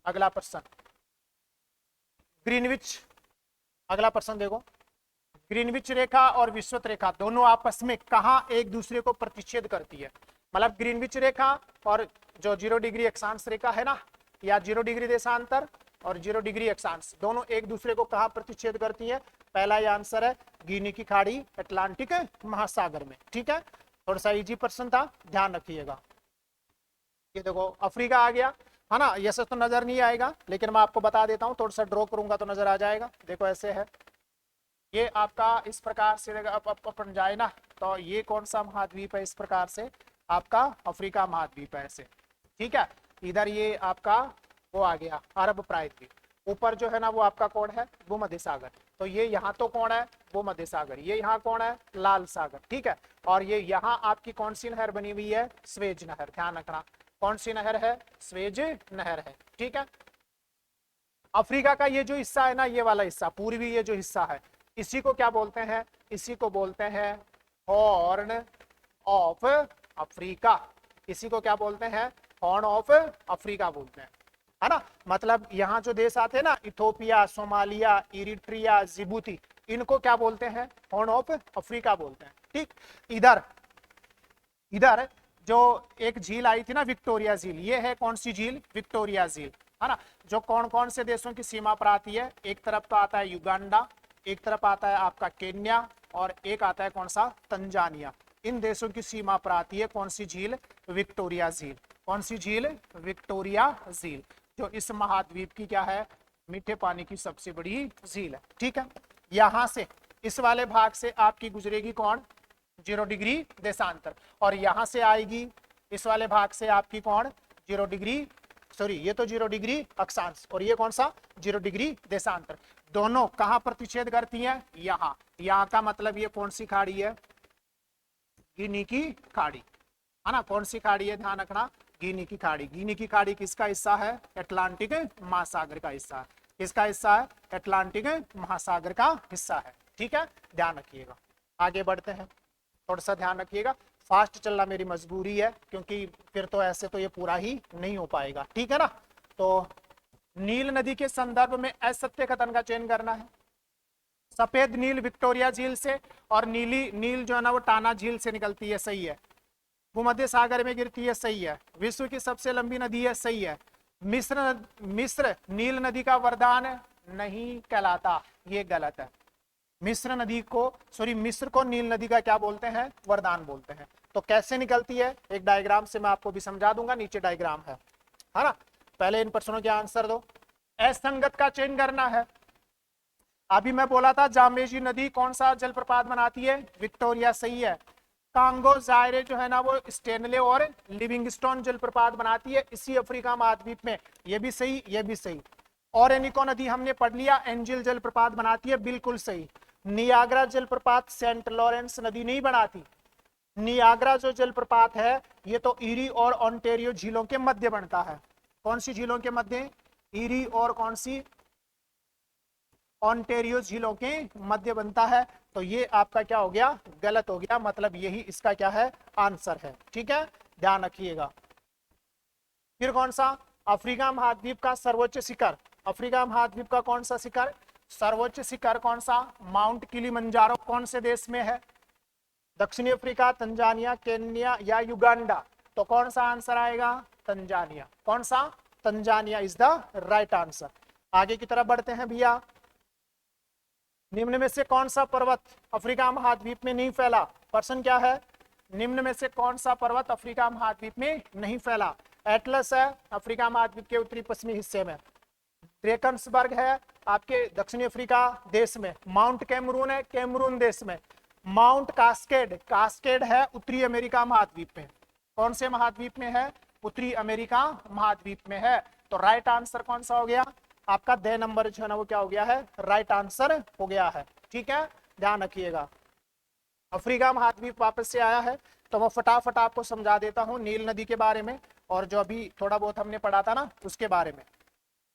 अगला प्रश्न ग्रीनविच। अगला प्रश्न देखो, ग्रीनविच रेखा और विषुवत रेखा दोनों आपस में कहाँ एक दूसरे को प्रतिच्छेद करती है? मतलब ग्रीनविच रेखा और जो 0 डिग्री अक्षांश रेखा है ना, या 0 डिग्री देशांतर, और 0 डिग्री अक्षांश, दोनों एक दूसरे को कहाँ प्रतिच्छेद करती है? पहला ये आंसर है गिनी की खाड़ी, अटलांटिक महासागर में। ठीक है, थोड़ा सा इजी प्रश्न था, ध्यान रखिएगा। ये देखो अफ्रीका आ गया है ना, ये सब तो नजर नहीं आएगा लेकिन मैं आपको बता देता हूँ, थोड़ा सा ड्रॉ करूंगा तो नजर आ जाएगा। देखो ऐसे है, ये आपका इस प्रकार से अपन जाए ना तो ये कौन सा महाद्वीप है? इस प्रकार से आपका अफ्रीका महाद्वीप है ऐसे। ठीक है, इधर ये आपका वो आ गया अरब प्रायद्वीप, ऊपर जो है ना वो आपका कौन है? भूमध्य सागर। तो ये यहाँ तो कौन है? भूमध्य सागर। ये यहाँ कौन है? लाल सागर। ठीक है, और ये यहाँ आपकी कौन सी नहर बनी हुई है? स्वेज नहर। ध्यान रखना, कौन सी नहर है? स्वेज नहर है। ठीक है, अफ्रीका का ये जो हिस्सा है ना, ये वाला हिस्सा पूर्वी ये जो हिस्सा है, इसी को क्या बोलते हैं? इसी को बोलते हैं हॉर्न ऑफ अफ्रीका। इसी को क्या बोलते हैं? हॉर्न ऑफ अफ्रीका बोलते हैं, है ना। मतलब यहाँ जो देश आते हैं ना, इथोपिया, सोमालिया, इरिट्रिया, जिबूती, इनको क्या बोलते हैं? हॉर्न ऑफ अफ्रीका बोलते हैं। ठीक, इधर इधर जो एक झील आई थी ना, विक्टोरिया झील, ये है कौन सी झील? विक्टोरिया झील, है ना। जो कौन कौन से देशों की सीमा पर आती है? एक तरफ तो आता है युगांडा, एक तरफ आता है आपका केन्या, और एक आता है कौन सा? तंजानिया। इन देशों की सीमा पर आती है कौन सी झील? विक्टोरिया झील। कौन सी झील? विक्टोरिया झील, जो इस महाद्वीप की क्या है? मीठे पानी की सबसे बड़ी झील है। ठीक है, यहां से इस वाले भाग से आपकी गुजरेगी कौन? 0 डिग्री देशांतर, और यहां से आएगी इस वाले भाग से आपकी कौन? 0 डिग्री, सॉरी ये तो 0 डिग्री अक्षांश, और ये कौन सा? 0 डिग्री देशांतर। दोनों कहां प्रतिच्छेद करती हैं? यहाँ। यहाँ का मतलब ये कौन सी खाड़ी है? गिनी की खाड़ी, है ना। कौन सी खाड़ी है? ध्यान रखना, गिनी की खाड़ी। गिनी की खाड़ी किसका हिस्सा है? अटलांटिक महासागर का हिस्सा है। किसका हिस्सा है? अटलांटिक महासागर का हिस्सा है। ठीक है, ध्यान रखिएगा। आगे बढ़ते हैं, थोड़ा सा ध्यान रखिएगा, फास्ट चलना मेरी मजबूरी है क्योंकि फिर तो ऐसे तो ये पूरा ही नहीं हो पाएगा। ठीक है ना। तो नील नदी के संदर्भ में असत्य कथन का चयन करना है। सफेद नील विक्टोरिया झील से, और नीली नील जो है ना वो टाना झील से निकलती है, सही है। भूमध्य सागर में गिरती है, सही है। विश्व की सबसे लंबी नदी है, सही है। मिस्र नील नदी का वरदान नहीं कहलाता, ये गलत है। मिस्र को नील नदी का क्या बोलते हैं? वरदान बोलते हैं। तो कैसे निकलती है? एक डायग्राम से मैं आपको भी समझा दूंगा, नीचे डायग्राम है ना। पहले इन प्रश्नों के आंसर दो। असंगत का चयन करना है। अभी मैं बोला था जाम्बेजी नदी कौन सा जलप्रपात बनाती है? विक्टोरिया, सही है। कांगो जायरे जो है ना वो स्टेनले और लिविंगस्टोन जलप्रपात बनाती है इसी अफ्रीका महाद्वीप में, ये भी सही, ये भी सही। ओरेनिको नदी हमने पढ़ लिया, एंजिल जलप्रपात बनाती है, बिल्कुल सही। नियाग्रा जलप्रपात सेंट लॉरेंस नदी नहीं बनाती। नियाग्रा जो जलप्रपात है ये तो ईरी और ओंटारियो झीलों के मध्य बनता है। कौन सी झीलों के मध्य? ईरी और कौन सी? ओंटारियो झीलों के मध्य बनता है। तो ये आपका क्या हो गया? गलत हो गया, मतलब यही इसका क्या है? आंसर है। ठीक है, ध्यान रखिएगा। फिर कौन सा? अफ्रीका महाद्वीप का सर्वोच्च शिखर। अफ्रीका महाद्वीप का कौन सा शिखर? सर्वोच्च शिखर कौन सा? माउंट किलिमंजारो कौन से देश में है? दक्षिणी अफ्रीका, तंजानिया, केन्या या युगांडा? तो कौन सा आंसर आएगा? तंजानिया। कौन सा? Tanzania is the right answer. आगे की तरफ बढ़ते हैं भैया। निम्न में से कौन सा पर्वत अफ्रीका महाद्वीप में नहीं फैला? प्रश्न क्या है? निम्न में से कौन सा पर्वत अफ्रीका महाद्वीप में नहीं फैला? एटलस है अफ्रीका महाद्वीप के उत्तरी पश्चिमी हिस्से में। ड्रेकन्सबर्ग है आपके दक्षिणी अफ्रीका देश में। माउंट कैमरून है कैमरून देश में। माउंट कास्केड है उत्तरी अमेरिका महाद्वीप में। कौन से महाद्वीप में है? उत्तरी अमेरिका महाद्वीप में है। तो राइट आंसर कौन सा हो गया? आपका द नंबर जो है ना वो क्या हो गया है? राइट आंसर हो गया है। ठीक है, ध्यान रखिएगा। अफ्रीका महाद्वीप वापस से आया है तो मैं फटाफट आपको समझा देता हूँ नील नदी के बारे में, और जो अभी थोड़ा बहुत हमने पढ़ा था ना उसके बारे में।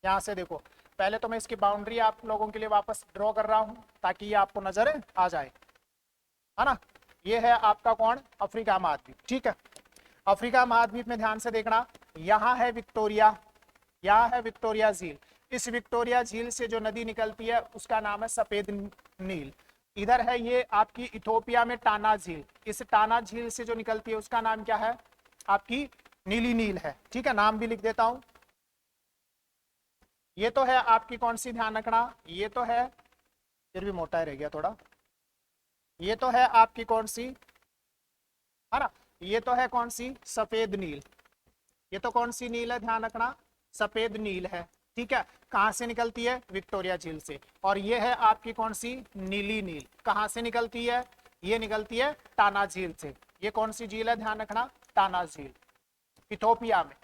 यहाँ से देखो, पहले तो मैं इसकी बाउंड्री आप लोगों के लिए वापस ड्रॉ कर रहा हूँ ताकि ये आपको नजर आ जाए, है ना। ये है आपका कौन? अफ्रीका महाद्वीप। ठीक है, अफ्रीका महाद्वीप में ध्यान से देखना, यहाँ है विक्टोरिया, यहाँ है विक्टोरिया झील। इस विक्टोरिया झील से जो नदी निकलती है उसका नाम है सफेद नील। इधर है ये आपकी इथोपिया में टाना झील। इस टाना झील से जो निकलती है उसका नाम क्या है? आपकी नीली नील है। ठीक है, नाम भी लिख देता हूं। ये तो है आपकी कौन सी, ध्यान रखना, ये तो है, फिर भी मोटा ही रह गया थोड़ा, ये तो है आपकी कौन सी, है ना, ये तो है कौन सी, सफेद नील, ये तो कौन सी नील है, ध्यान रखना, सफेद नील है, ठीक है। कहां से निकलती है, विक्टोरिया झील से। और ये है आपकी कौन सी, नीली नील, कहां से निकलती है, ये निकलती है टाना झील से। ये कौन सी झील है, ध्यान रखना, टाना झील, इथोपिया में।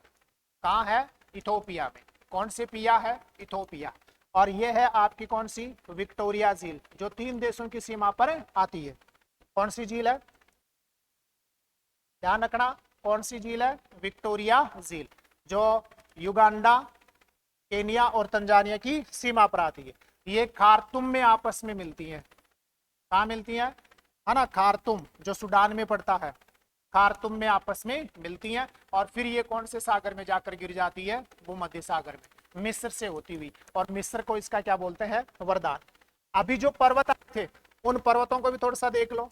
कहां है, इथोपिया में। कौन से पिया है, इथोपिया। और ये है आपकी कौन सी, विक्टोरिया झील, जो 3 देशों की सीमा पर आती है। कौन सी झील है, ध्यान रखना, कौन सी झील है, विक्टोरिया झील, जो युगांडा, केनिया और तंजानिया की सीमा पर आती है। ये खार्तुम में आपस में मिलती है। कहाँ मिलती है ना, खार्तुम जो सूडान में पड़ता है, खार्तुम में आपस में मिलती हैं। और फिर ये कौन से सागर में जाकर गिर जाती है, भूमध्य सागर में, मिस्र से होती हुई। और मिस्र को इसका क्या बोलते हैं, वरदान। अभी जो पर्वत थे उन पर्वतों को भी थोड़ा सा देख लो।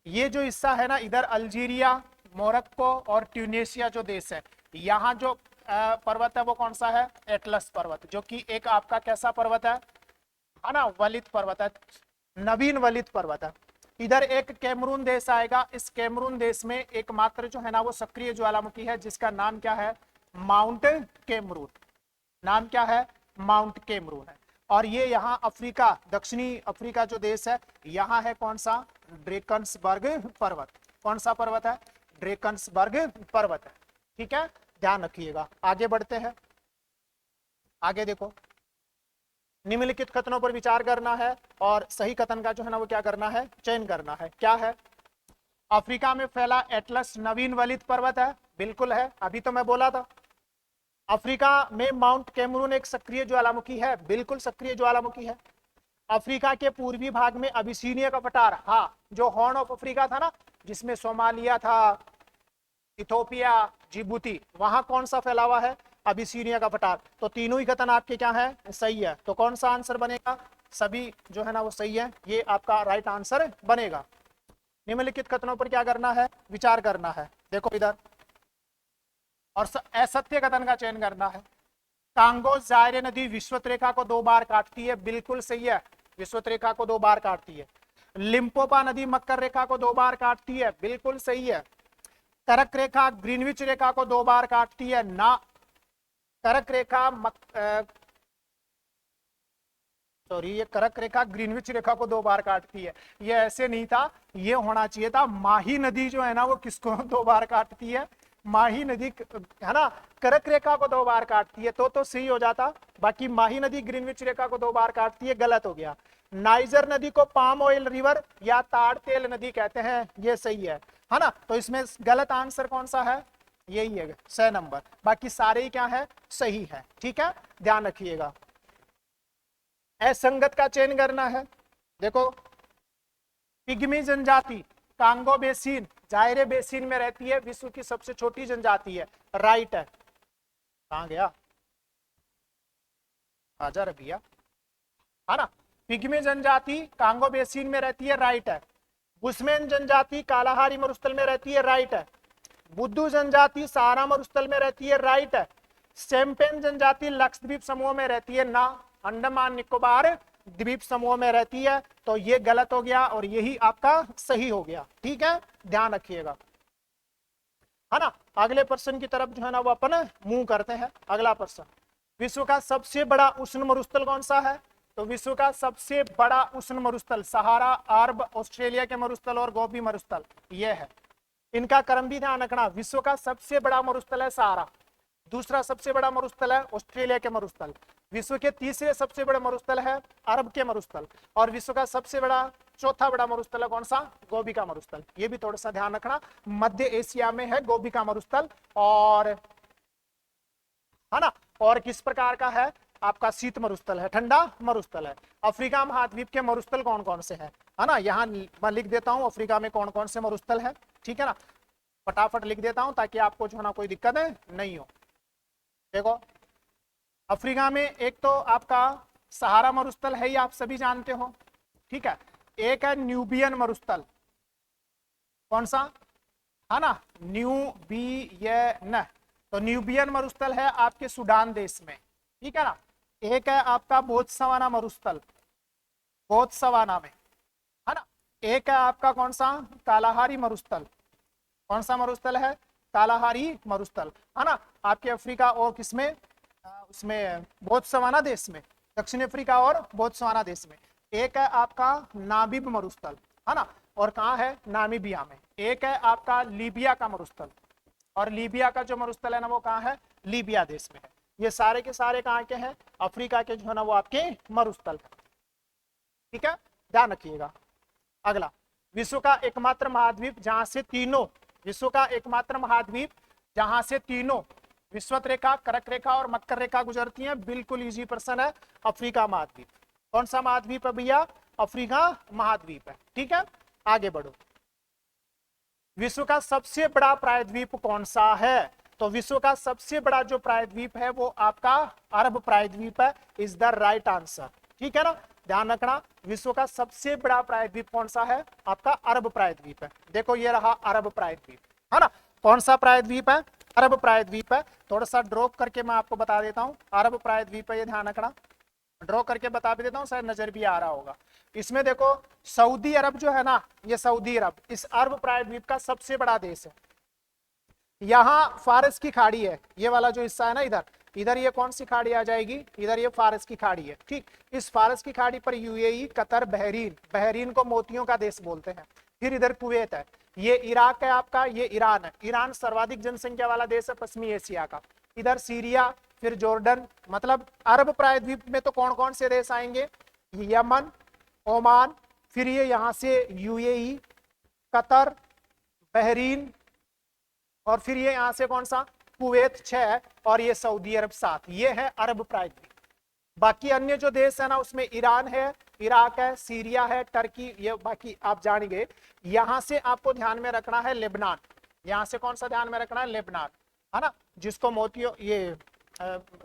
ये जो हिस्सा है ना, इधर अल्जीरिया, मोरक्को और ट्यूनेशिया जो देश है, यहाँ जो पर्वत है वो कौन सा है, एटलस पर्वत, जो कि एक आपका कैसा पर्वत है ना, वलित पर्वत है, नवीन वलित पर्वत है। इधर एक कैमरून देश आएगा, इस कैमरून देश में एकमात्र जो है ना वो सक्रिय ज्वालामुखी है, जिसका नाम क्या है, माउंट कैमरून। नाम क्या है, माउंट कैमरून है। और ये यहाँ अफ्रीका, दक्षिणी अफ्रीका जो देश है, यहाँ है कौन सा, ड्रेकन्सबर्ग पर्वत। कौन सा पर्वत है, ड्रेकन्सबर्ग पर्वत है, ठीक है, ध्यान रखिएगा। आगे बढ़ते हैं, आगे देखो, निम्नलिखित कथनों पर विचार करना है और सही कथन का जो है ना वो क्या करना है, चयन करना है। क्या है, अफ्रीका में फैला एटलस नवीन वलित पर्वत है, बिल्कुल है, अभी तो मैं बोला था। अफ्रीका में माउंट कैमरून एक सक्रिय ज्वालामुखी है, बिल्कुल सक्रिय ज्वालामुखी है। अफ्रीका के पूर्वी भाग में अबिसीनिया का पठार, हाँ, जो हॉर्न ऑफ अफ्रीका था ना, जिसमें सोमालिया था, इथोपिया, जिबूती, वहां कौन सा फैला हुआ है, अबिसीनिया का पठार। तो तीनों ही कथन आपके क्या है, सही है। तो कौन सा आंसर बनेगा, सभी जो है ना वो सही है, ये आपका राइट आंसर बनेगा। निम्नलिखित कथनों पर क्या करना है, विचार करना है। देखो इधर, और असत्य कथन का चयन करना है। कांगो जायरे नदी विश्वत रेखा को 2 बार काटती है, बिल्कुल सही है, विश्वत रेखा को 2 बार काटती है। लिम्पोपा नदी मकर रेखा को 2 बार काटती है, बिल्कुल सही है। कर्क रेखा ग्रीनविच रेखा को 2 बार काटती है ना, कर्क रेखा सॉरी, ये कर्क रेखा ग्रीनविच रेखा को 2 बार काटती है। ये ऐसे नहीं था, ये होना चाहिए था माही नदी जो है ना वो किसको 2 बार काटती है, माही नदी है ना, कर्क रेखा को 2 बार काटती है, तो सही हो जाता। बाकी माही नदी ग्रीनविच रेखा को 2 बार काटती है, गलत हो गया। नाइजर नदी को पाम ऑयल रिवर या ताड़ तेल नदी कहते हैं, ये सही है ना। तो इसमें गलत आंसर कौन सा है, यही है 6 नंबर, बाकी सारे ही क्या है, सही है, ठीक है, ध्यान रखिएगा। असंगत का चयन करना है। देखो, पिग्मी जनजाति कांगो बेसिन, जायरे बेसिन में रहती है, विश्व की सबसे छोटी जनजाति है, राइट है। कहां गया, आजा रबिया, है ना। पिग्मी जनजाति कांगो बेसिन में रहती है, राइट है। बुशमैन जनजाति कालाहारी मरुस्थल में रहती है, राइट है। बुद्धू जनजाति सहारा मरुस्थल में रहती है, राइट है। शैम्पेन जनजाति लक्षद्वीप समूह में रहती है ना, अंडमान निकोबार द्वीप समूह में रहती है, तो ये गलत हो गया और यही आपका सही हो गया, ठीक है, ध्यान रखिएगा, है ना। अगले प्रश्न की तरफ जो है ना वो अपन मूव करते हैं। अगला प्रश्न, विश्व का सबसे बड़ा उष्ण मरुस्थल कौन सा है, तो विश्व का सबसे बड़ा उष्ण मरुस्थल सहारा, अरब, ऑस्ट्रेलिया के मरुस्थल और गोबी मरुस्थल, ये है। इनका क्रम भी ध्यान रखना, विश्व का सबसे बड़ा मरुस्थल है सहारा, दूसरा सबसे बड़ा मरुस्थल है ऑस्ट्रेलिया के मरुस्थल, विश्व के तीसरे सबसे बड़े मरुस्थल है अरब के मरुस्थल, और विश्व का सबसे बड़ा चौथा बड़ा मरुस्थल है कौन सा, गोबी का मरुस्थल। ये भी थोड़ा सा ध्यान रखना, मध्य एशिया में है गोबी का मरुस्थल, और है ना, और किस प्रकार का है आपका, शीत मरुस्थल है, ठंडा मरुस्थल है। अफ्रीका महाद्वीप के मरुस्थल कौन कौन से है ना, यहाँ मैं लिख देता हूं अफ्रीका में कौन कौन से मरुस्थल है, ठीक है ना, फटाफट लिख देता हूं ताकि आपको जो है ना कोई दिक्कत नहीं हो। देखो, अफ्रीका में एक तो आपका सहारा मरुस्थल है, ये आप सभी जानते हो, ठीक है। एक है न्यूबियन मरुस्थल, कौन सा, है ना, न्यूबियन, तो न्यूबियन मरुस्थल है आपके सूडान देश में, ठीक है ना। एक है आपका बोत्सवाना मरुस्थल, बोत्सवाना में, है ना। एक है आपका कौन सा, कालाहारी मरुस्थल। कौन सा मरुस्थल है, कालाहारी मरुस्थल, है ना, आपके अफ्रीका और किसमें, उसमें बोत्सवाना देश में, दक्षिण अफ्रीका और बोत्सवाना देश में। एक है आपका नामीब मरुस्थल, है ना, और कहाँ है, नामीबिया में। एक है आपका लीबिया का मरुस्थल, और लीबिया का जो मरुस्थल है ना वो कहाँ है, लीबिया देश में है। ये सारे के सारे कहाँ के हैं, अफ्रीका के जो है ना वो आपके मरुस्थल है। ठीक है, ध्यान रखिएगा। अगला, विश्व का एकमात्र महाद्वीप जहां से तीनों, विश्व का एकमात्र महाद्वीप जहां से तीनों विषुवत रेखा, कर्क रेखा और मकर रेखा गुजरती हैं, बिल्कुल इजी प्रश्न है, अफ्रीका महाद्वीप। कौन सा महाद्वीप है भैया, अफ्रीका महाद्वीप है। ठीक है, आगे बढ़ो। विश्व का सबसे बड़ा प्रायद्वीप कौन सा है, तो विश्व का सबसे बड़ा जो प्रायद्वीप है वो आपका अरब प्रायद्वीप है, इज द राइट आंसर। ठीक है ना, ध्यान रखना, विश्व का सबसे बड़ा प्रायद्वीप कौन सा है, आपका अरब प्रायद्वीप है। देखो ये रहा अरब प्रायद्वीप, है ना। कौन सा प्रायद्वीप है, अरब प्रायद्वीप है। थोड़ा सा ड्रॉ करके मैं आपको बता देता हूँ, अरब प्रायद्वीप है, ये ध्यान रखना, ड्रॉ करके बता भी देता हूँ, शायद नजर भी आ रहा होगा। इसमें देखो सऊदी अरब जो है ना, ये सऊदी अरब इस अरब प्रायद्वीप का सबसे बड़ा देश है। यहाँ फारस की खाड़ी है, ये वाला जो हिस्सा है ना, इधर इधर ये कौन सी खाड़ी आ जाएगी, इधर ये फारस की खाड़ी है। ठीक, इस फारस की खाड़ी पर यूएई, कतर, बहरीन, बहरीन को मोतियों का देश बोलते हैं। फिर इधर कुवैत है, ये इराक है आपका, ये ईरान है, ईरान सर्वाधिक जनसंख्या वाला देश है पश्चिमी एशिया का। इधर सीरिया, फिर जॉर्डन, मतलब अरब प्रायद्वीप में तो कौन कौन से देश आएंगे, यमन, ओमान, फिर ये यहाँ से यूएई, कतर, बहरीन, और फिर ये यहां से कौन सा, कुवैत 6, और ये सऊदी अरब 7। ये है अरब प्रायद्वीप। बाकी अन्य जो देश है ना उसमें ईरान है, इराक है, सीरिया है, टर्की, ये बाकी आप जान गए। यहां से आपको ध्यान में रखना है लेबनान, यहां से कौन सा ध्यान में रखना है, लेबनान, है ना, जिसको मोतियों, ये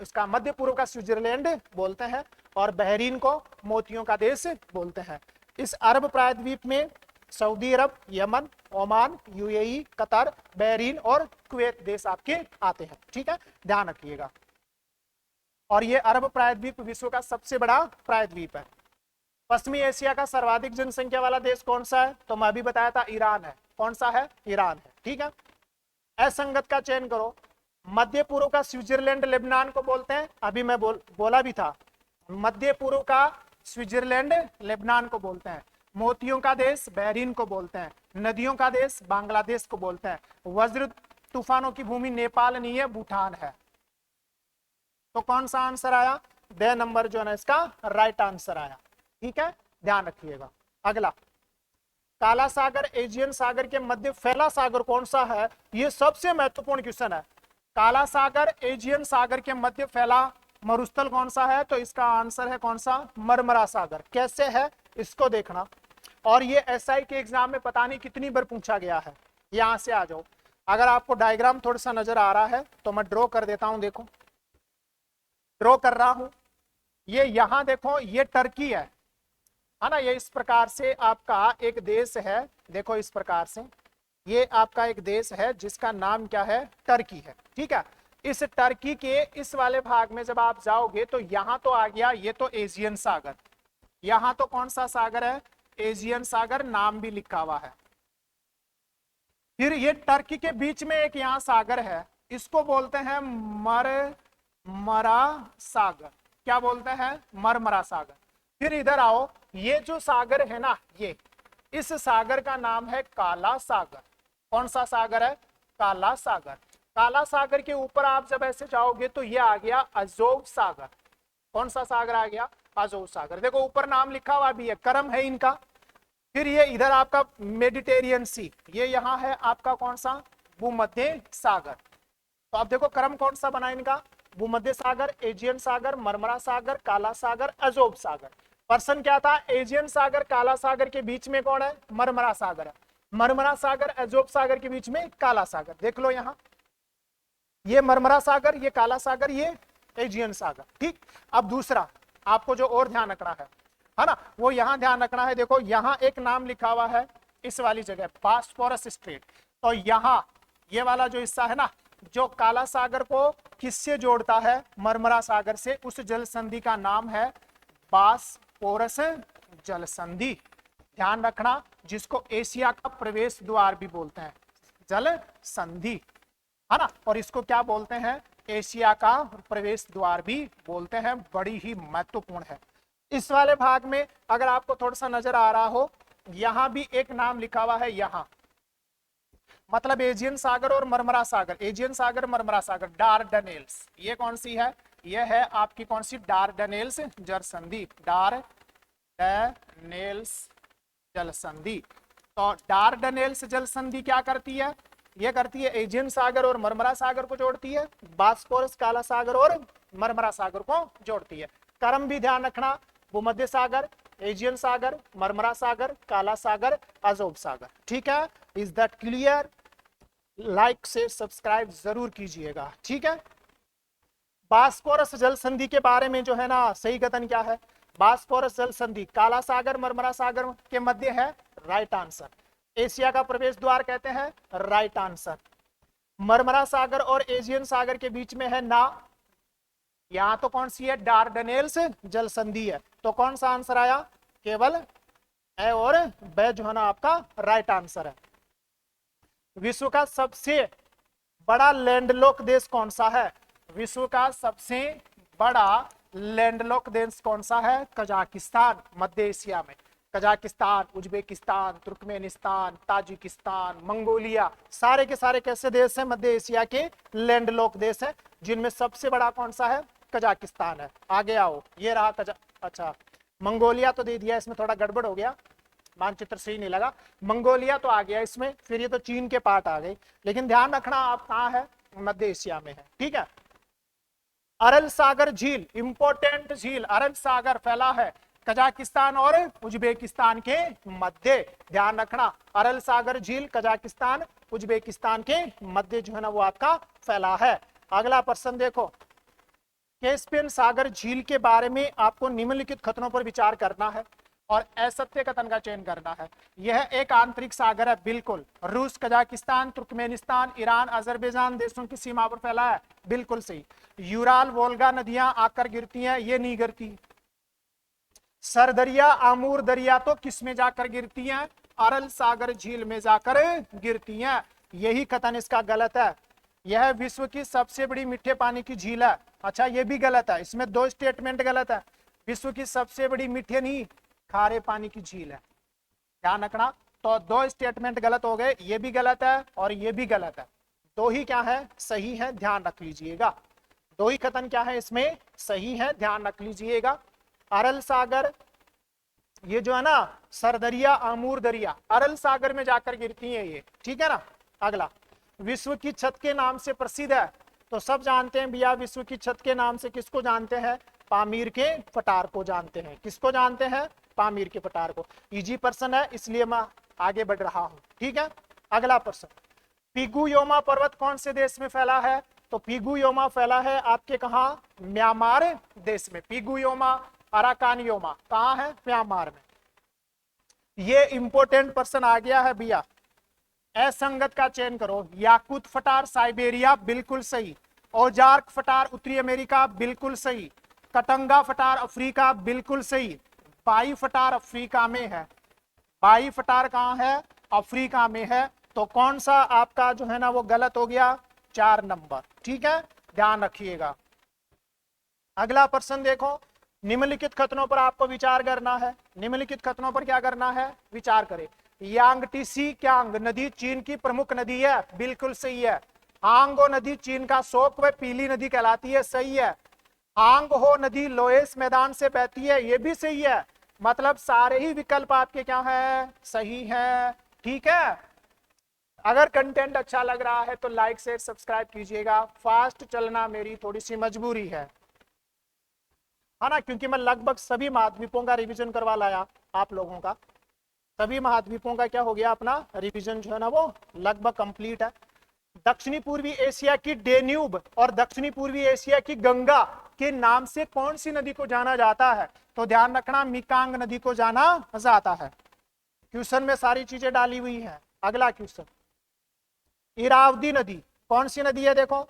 इसका मध्य पूर्व का स्विट्जरलैंड बोलते हैं, और बहरीन को मोतियों का देश बोलते हैं। इस अरब प्रायद्वीप में Saudi Arab, Yemen, Oman, UAE, Qatar, Bahrain और कुवैत देश आपके आते हैं। ठीक है, ध्यान रखिएगा। और ये अरब प्रायद्वीप विश्व का सबसे बड़ा प्रायद्वीप है। पश्चिमी एशिया का सर्वाधिक जनसंख्या वाला देश कौन सा है, तो मैं अभी बताया था ईरान है। कौन सा है, ईरान है। ठीक है, असंगत का चयन करो। मध्य पूर्व का स्विट्जरलैंड लेबनान को बोलते हैं, अभी मैं बोला भी था, मध्य पूर्व का स्विट्जरलैंड लेबनान को बोलते हैं। मोतियों का देश बहरीन को बोलते हैं। नदियों का देश बांग्लादेश को बोलते हैं। वज्र तूफानों की भूमि नेपाल नहीं है, भूटान है। तो कौन सा आंसर आया, ब नंबर जो है ना इसका राइट आंसर आया। ठीक है, ध्यान रखिएगा। अगला, काला सागर एशियन सागर के मध्य फैला सागर कौन सा है, ये सबसे महत्वपूर्ण क्वेश्चन है। काला सागर एशियन सागर के मध्य फैला मरुस्थल कौन सा है, तो इसका आंसर है कौन सा, मरमरा सागर। कैसे है इसको देखना, और ये एसआई के एग्जाम में पता नहीं कितनी बार पूछा गया है। यहां से आ जाओ, अगर आपको डायग्राम थोड़ा सा नजर आ रहा है तो मैं ड्रॉ कर देता हूं। देखो ड्रॉ कर रहा हूं, ये यहां देखो, ये टर्की है ना, ये इस प्रकार से आपका एक देश है। देखो इस प्रकार से ये आपका एक देश है जिसका नाम क्या है, टर्की है। ठीक है, इस टर्की के इस वाले भाग में जब आप जाओगे तो यहां तो आ गया, ये तो एशियन सागर, यहां तो कौन सा सागर है, एशियन सागर, नाम भी लिखा हुआ है। फिर ये टर्की के बीच में एक यहां सागर है, इसको बोलते हैं मरमरा सागर। क्या बोलते हैं, मरमरा सागर। फिर इधर आओ, ये जो सागर है ना, ये इस सागर का नाम है काला सागर। कौन सा सागर है, काला सागर। काला सागर के ऊपर आप जब ऐसे जाओगे तो ये आ गया अजोव सागर। कौन सा सागर आ गया, अजोव सागर। देखो ऊपर नाम लिखा हुआ भी है, कर्म है इनका। फिर ये इधर आपका मेडिटेरियन सी, ये यहाँ है आपका कौन सा, भूमध्य सागर। तो अब देखो क्रम कौन सा बना इनका, भूमध्य सागर, एजियन सागर, मरमरा सागर, काला सागर, अजोब सागर। प्रश्न क्या था, एजियन सागर काला सागर के बीच में कौन है, मरमरा सागर है। मरमरा सागर अजोब सागर के बीच में काला सागर। देख लो यहाँ, ये मरमरा सागर, ये काला सागर, ये एजियन सागर। ठीक, अब दूसरा आपको जो और ध्यान रखना है ना, वो यहां ध्यान रखना है। देखो यहां एक नाम लिखा हुआ है इस वाली जगह, फास्फोरस स्ट्रेट। तो यहां ये वाला जो हिस्सा है ना, जो काला सागर को किससे जोड़ता है? मरमरा सागर से। उस जल संधि का नाम है बास्पोरस जल संधि। ध्यान रखना, जिसको एशिया का प्रवेश द्वार भी बोलते हैं, जल संधि, है ना। और इसको क्या बोलते हैं? एशिया का प्रवेश द्वार भी बोलते हैं। बड़ी ही महत्वपूर्ण है। इस वाले भाग में अगर आपको थोड़ा सा नजर आ रहा हो, यहां भी एक नाम लिखा हुआ है, यहां मतलब एजियन सागर और मरमरा सागर, एजियन सागर मरमरा सागर, डारडनेल्स। ये कौन सी है? ये है आपकी कौन सी? डारडनेल्स जल संधि, डारडनेल्स जल संधि। तो डारडनेल्स जल संधि क्या करती है? ये करती है एजियन सागर और मरमरा सागर को जोड़ती है, बास्पोरस काला सागर और मरमरा सागर को जोड़ती है। क्रम भी ध्यान रखना, भूमध्य सागर, एजियन सागर, मरमरा सागर, काला सागर, अजोब सागर। ठीक है, इज दैट क्लियर? लाइक से सब्सक्राइब जरूर कीजिएगा। ठीक है, बास्पोरस जल संधि के बारे में जो है ना, सही कथन क्या है? बास्पोरस जल संधि काला सागर मरमरा सागर के मध्य है, राइट आंसर। एशिया का प्रवेश द्वार कहते हैं, राइट आंसर। मरमरा सागर और एजियन सागर के बीच में है ना, यहां तो कौन सी है? डारडनेल्स जल संधि है। तो कौन सा आंसर आया? केवल ए और ब जो है ना आपका राइट आंसर है। विश्व का सबसे बड़ा लैंडलॉक देश कौन सा है? विश्व का सबसे बड़ा लैंडलॉक देश कौन सा है? कजाकिस्तान, मध्य एशिया में। Kazakhstan, Uzbekistan, Turkmenistan, Tajikistan, Mongolia, सारे के सारे कैसे देश हैं? मध्य एशिया के लैंडलॉक देश है, जिनमें सबसे बड़ा कौन सा है? कजाकिस्तान है। आगे आओ, ये रहा अच्छा, मंगोलिया तो दे दिया, इसमें थोड़ा गड़बड़ हो गया, मानचित्र सही नहीं लगा। मंगोलिया तो आ गया इसमें, फिर ये तो चीन के पार्ट आ गए। लेकिन ध्यान रखना आप कहाँ है? मध्य एशिया में है। ठीक है, अरल सागर झील, इंपॉर्टेंट झील, अरल सागर फैला है कजाकिस्तान और उज्बेकिस्तान के मध्य। ध्यान रखना, अरल सागर झील कजाकिस्तान उज्बेकिस्तान के मध्य जो है ना वो आपका फैला है। अगला प्रश्न देखो, कैस्पियन सागर झील के बारे में आपको निम्नलिखित कथनों पर विचार करना है और असत्य कथन का चयन करना है। यह एक आंतरिक सागर है, बिल्कुल। रूस, कजाकिस्तान, तुर्कमेनिस्तान, ईरान, अजरबैजान देशों की सीमा पर फैला है, बिल्कुल सही। यूराल, वोल्गा नदियां आकर गिरती हैं, ये नहीं गिरती। सरदरिया, आमूर दरिया तो किस में जाकर गिरती हैं? अरल सागर झील में जाकर गिरती हैं। यही कथन इसका गलत है। यह विश्व की सबसे बड़ी मीठे पानी की झील है। अच्छा, ये भी गलत है, इसमें दो स्टेटमेंट गलत है। विश्व की सबसे बड़ी मीठे नहीं, खारे पानी की झील है। ध्यान रखना, तो दो स्टेटमेंट गलत हो गए, ये भी गलत है और ये भी गलत है। दो ही क्या है? सही है, ध्यान रख लीजिएगा। दो ही कथन क्या है इसमें? सही है, ध्यान रख लीजिएगा। अरल सागर, ये जो है ना सरदरिया, आमूर दरिया अरल सागर में जाकर गिरती है ये। ठीक है ना। अगला, विश्व की छत के नाम से प्रसिद्ध है, तो सब जानते हैं भैया, विश्व की छत के नाम से किसको जानते हैं? पामीर के पठार को जानते हैं। किसको जानते हैं? पामीर के पठार को। इजी प्रश्न है, इसलिए मैं आगे बढ़ रहा हूं। ठीक है, अगला प्रश्न, पिगुयोमा पर्वत कौन से देश में फैला है? तो पिगुयोमा फैला है आपके कहा? म्यांमार देश में। पिगुयोमा, अराकानयोमा कहाँ है? म्यांमार में। ये इंपोर्टेंट प्रश्न आ गया है भैया, असंगत का चयन करो। याकूत फटार साइबेरिया, बिल्कुल सही। औजार्क फटार उत्तरी अमेरिका, बिल्कुल सही। कटंगा फटार अफ्रीका, बिल्कुल सही। बाई फटार अफ्रीका में है। बाई फटार कहाँ है? अफ्रीका में है। तो कौन सा आपका जो है ना वो गलत हो गया? 4 नंबर। ठीक है, ध्यान रखिएगा। अगला प्रश्न देखो, निम्नलिखित कथनों पर आपको विचार करना है। निम्नलिखित कथनों पर क्या करना है? विचार करें। यांगटीसी क्यांग नदी चीन की प्रमुख नदी है, बिल्कुल सही है। हांगो नदी चीन का शोक व पीली नदी कहलाती है, सही है। हांग हो नदी लोएस मैदान से बहती है, ये भी सही है। मतलब सारे ही विकल्प आपके क्या है? सही है। ठीक है, अगर कंटेंट अच्छा लग रहा है तो लाइक शेयर सब्सक्राइब कीजिएगा। फास्ट चलना मेरी थोड़ी सी मजबूरी है ना, क्योंकि मैं लगभग सभी महाद्वीपों का रिवीजन करवा लाया आप लोगों का। सभी महाद्वीपों का क्या हो गया? अपना रिवीजन जो है ना वो लगभग कंप्लीट है। दक्षिणी पूर्वी एशिया की डेन्यूब और दक्षिणी पूर्वी एशिया की गंगा के नाम से कौन सी नदी को जाना जाता है? तो ध्यान रखना, मिकांग नदी को जाना जाता है। क्वेश्चन में सारी चीजें डाली हुई है। अगला क्वेश्चन, इरावदी नदी कौन सी नदी है? देखो,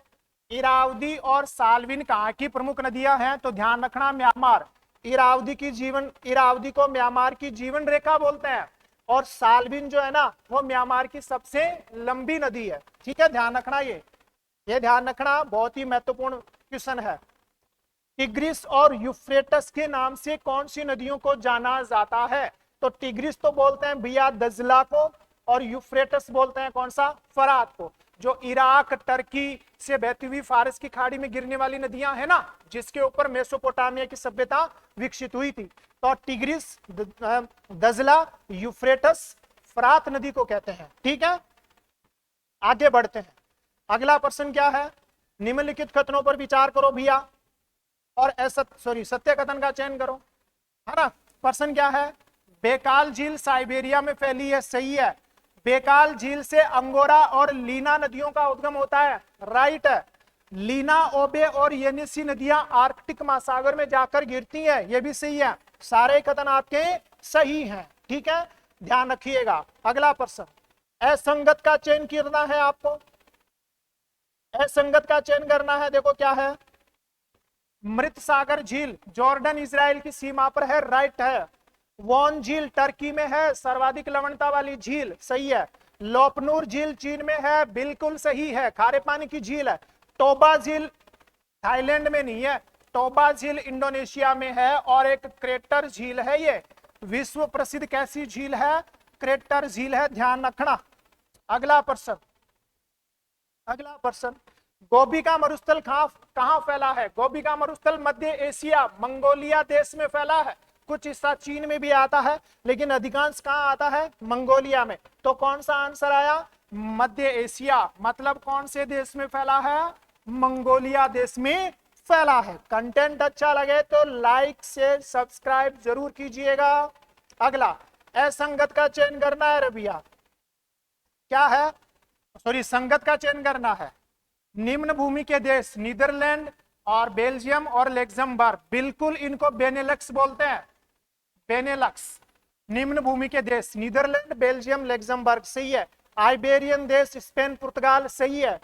इरावदी और साल्विन कहाँ की प्रमुख नदियां हैं? तो ध्यान रखना म्यांमार। इरावदी को म्यांमार की जीवन रेखा बोलते हैं, और साल्विन जो है ना वो म्यांमार की सबसे लंबी नदी है। ठीक है, ध्यान रखना ये ध्यान रखना, बहुत ही महत्वपूर्ण क्वेश्चन है। टिग्रिस और यूफ्रेटस के नाम से कौन सी नदियों को जाना जाता है? तो टिग्रिस तो बोलते हैं भैया दजला को, और यूफ्रेटस बोलते हैं कौन सा? फरात को। जो इराक टर्की से बहती हुई फारस की खाड़ी में गिरने वाली नदियां है ना, जिसके ऊपर मेसोपोटामिया की सभ्यता विकसित हुई थी। तो टिग्रिस, दजला, यूफ्रेटस, फरात नदी को कहते हैं। ठीक है, आगे बढ़ते हैं। अगला प्रश्न क्या है? निम्नलिखित कथनों पर विचार करो भैया और सत्य कथन का चयन करो, है ना। प्रश्न क्या है? बेकाल झील साइबेरिया में फैली है, सही है। बेकाल झील से अंगोरा और लीना नदियों का उद्गम होता है, राइट है। लीना, ओबे और येनिसी नदियां आर्कटिक महासागर में जाकर गिरती हैं, ये भी सही है। सारे कथन आपके सही हैं। ठीक है, ध्यान रखिएगा। अगला प्रश्न, असंगत का चयन करना है आपको, असंगत का चयन करना है। देखो क्या है? मृत सागर झील जॉर्डन इजराइल की सीमा पर है, राइट है। वॉन झील टर्की में है, सर्वाधिक लवणता वाली झील, सही है। लोपनूर झील चीन में है, बिल्कुल सही है, खारे पानी की झील है। टोबा झील थाईलैंड में नहीं है, टोबा झील इंडोनेशिया में है, और एक क्रेटर झील है। ये विश्व प्रसिद्ध कैसी झील है? क्रेटर झील है, ध्यान रखना। अगला प्रश्न, अगला प्रश्न, गोबी का मरुस्थल कहां फैला है? गोबी का मरुस्थल मध्य एशिया, मंगोलिया देश में फैला है। कुछ हिस्सा चीन में भी आता है, लेकिन अधिकांश कहां आता है? मंगोलिया में। तो कौन सा आंसर आया? मध्य एशिया। मतलब कौन से देश में फैला है? मंगोलिया देश में फैला है। कंटेंट अच्छा लगे तो लाइक शेयर सब्सक्राइब जरूर कीजिएगा। अगला, असंगत का चयन करना है रबिया, क्या है? संगत का चयन करना है। निम्न भूमि के देश नीदरलैंड और बेल्जियम और लग्जमबर्ग, बिल्कुल इनको बेनेलक्स बोलते हैं, बेनेलक्स। निम्न भूमि के देश नीदरलैंड, बेल्जियम, लग्जमबर्ग, सही है। आइबेरियन देश स्पेन, पुर्तगाल, सही है।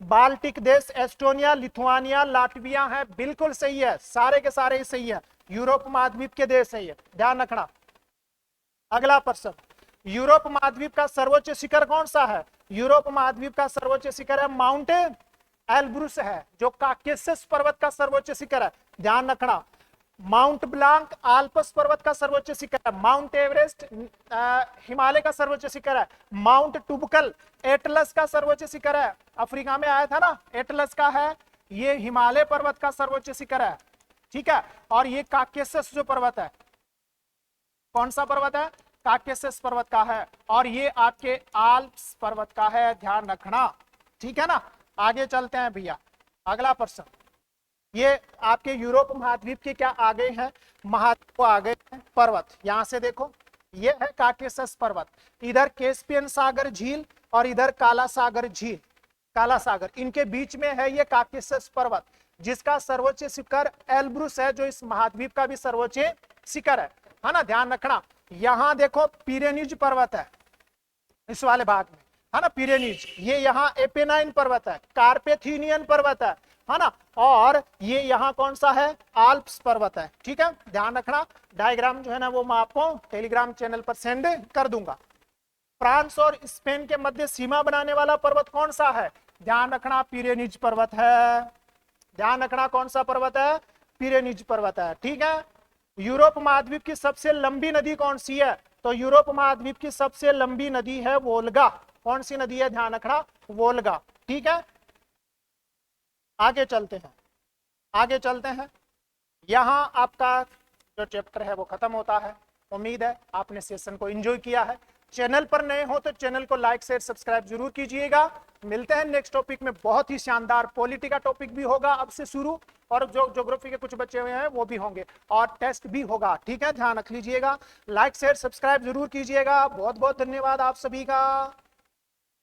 बाल्टिक देश एस्टोनिया, लिथुआनिया, लाटविया है, बिल्कुल सही है, सारे के सारे सही है। यूरोप महाद्वीप के देश है ये, ध्यान रखना। अगला प्रश्न, यूरोप महाद्वीप का सर्वोच्च शिखर कौन सा है? यूरोप महाद्वीप का सर्वोच्च शिखर है माउंट एल्ब्रुस है, जो काकेशस पर्वत का सर्वोच्च शिखर है, ध्यान रखना। माउंट ब्लांक आल्प्स पर्वत का सर्वोच्च शिखर है। माउंट एवरेस्ट हिमालय का सर्वोच्च शिखर है। माउंट टुबकल एटलस का सर्वोच्च शिखर है, अफ्रीका में आया था ना, एटलस का है। ये हिमालय पर्वत का सर्वोच्च शिखर है, ठीक है। और ये काकेशस जो पर्वत है, कौन सा पर्वत है? काकेशस पर्वत का है, और ये आपके आल्प्स पर्वत का है, ध्यान रखना, ठीक है ना। आगे चलते हैं भैया। अगला प्रश्न, ये आपके यूरोप महाद्वीप के क्या आगे है? महाद्वीप आगे है पर्वत, यहां से देखो, ये है काकेशस पर्वत, इधर कैस्पियन सागर झील और इधर काला सागर झील, काला सागर, इनके बीच में है ये काकेशस पर्वत, जिसका सर्वोच्च शिखर एल्ब्रुस है, जो इस महाद्वीप का भी सर्वोच्च शिखर है ना, ध्यान रखना। यहां देखो पिरेनीज पर्वत है इस वाले भाग में, है ना, पिरेनीज। ये यहाँ एपेनाइन पर्वत है, कार्पेथिनियन पर्वत है ना, और ये यहाँ कौन सा है? आल्प्स पर्वत है, ठीक है, ध्यान रखना। डायग्राम जो है ना वो मैं आपको टेलीग्राम चैनल पर सेंड कर दूंगा। फ्रांस और स्पेन के मध्य सीमा बनाने वाला पर्वत कौन सा है? ध्यान रखना, पिरेनीज पर्वत है, ध्यान रखना, कौन सा पर्वत है? पिरेनीज पर्वत है, ठीक है। यूरोप महाद्वीप की सबसे लंबी नदी कौन सी है? तो यूरोप महाद्वीप की सबसे लंबी नदी है वोल्गा। कौन सी नदी है? ध्यान रखना, वोल्गा, ठीक है। आगे चलते हैं, आगे चलते हैं। यहां आपका जो चैप्टर है वो खत्म होता है। उम्मीद है आपने सेशन को एंजॉय किया है। चैनल पर नए हो तो चैनल को लाइक शेयर सब्सक्राइब जरूर कीजिएगा। मिलते हैं नेक्स्ट टॉपिक में, बहुत ही शानदार पॉलिटी का टॉपिक भी होगा अब से शुरू, और जो ज्योग्राफी के कुछ बचे हुए हैं वो भी होंगे, और टेस्ट भी होगा, ठीक है, ध्यान रख लीजिएगा। लाइक शेयर सब्सक्राइब जरूर कीजिएगा। बहुत बहुत धन्यवाद आप सभी का।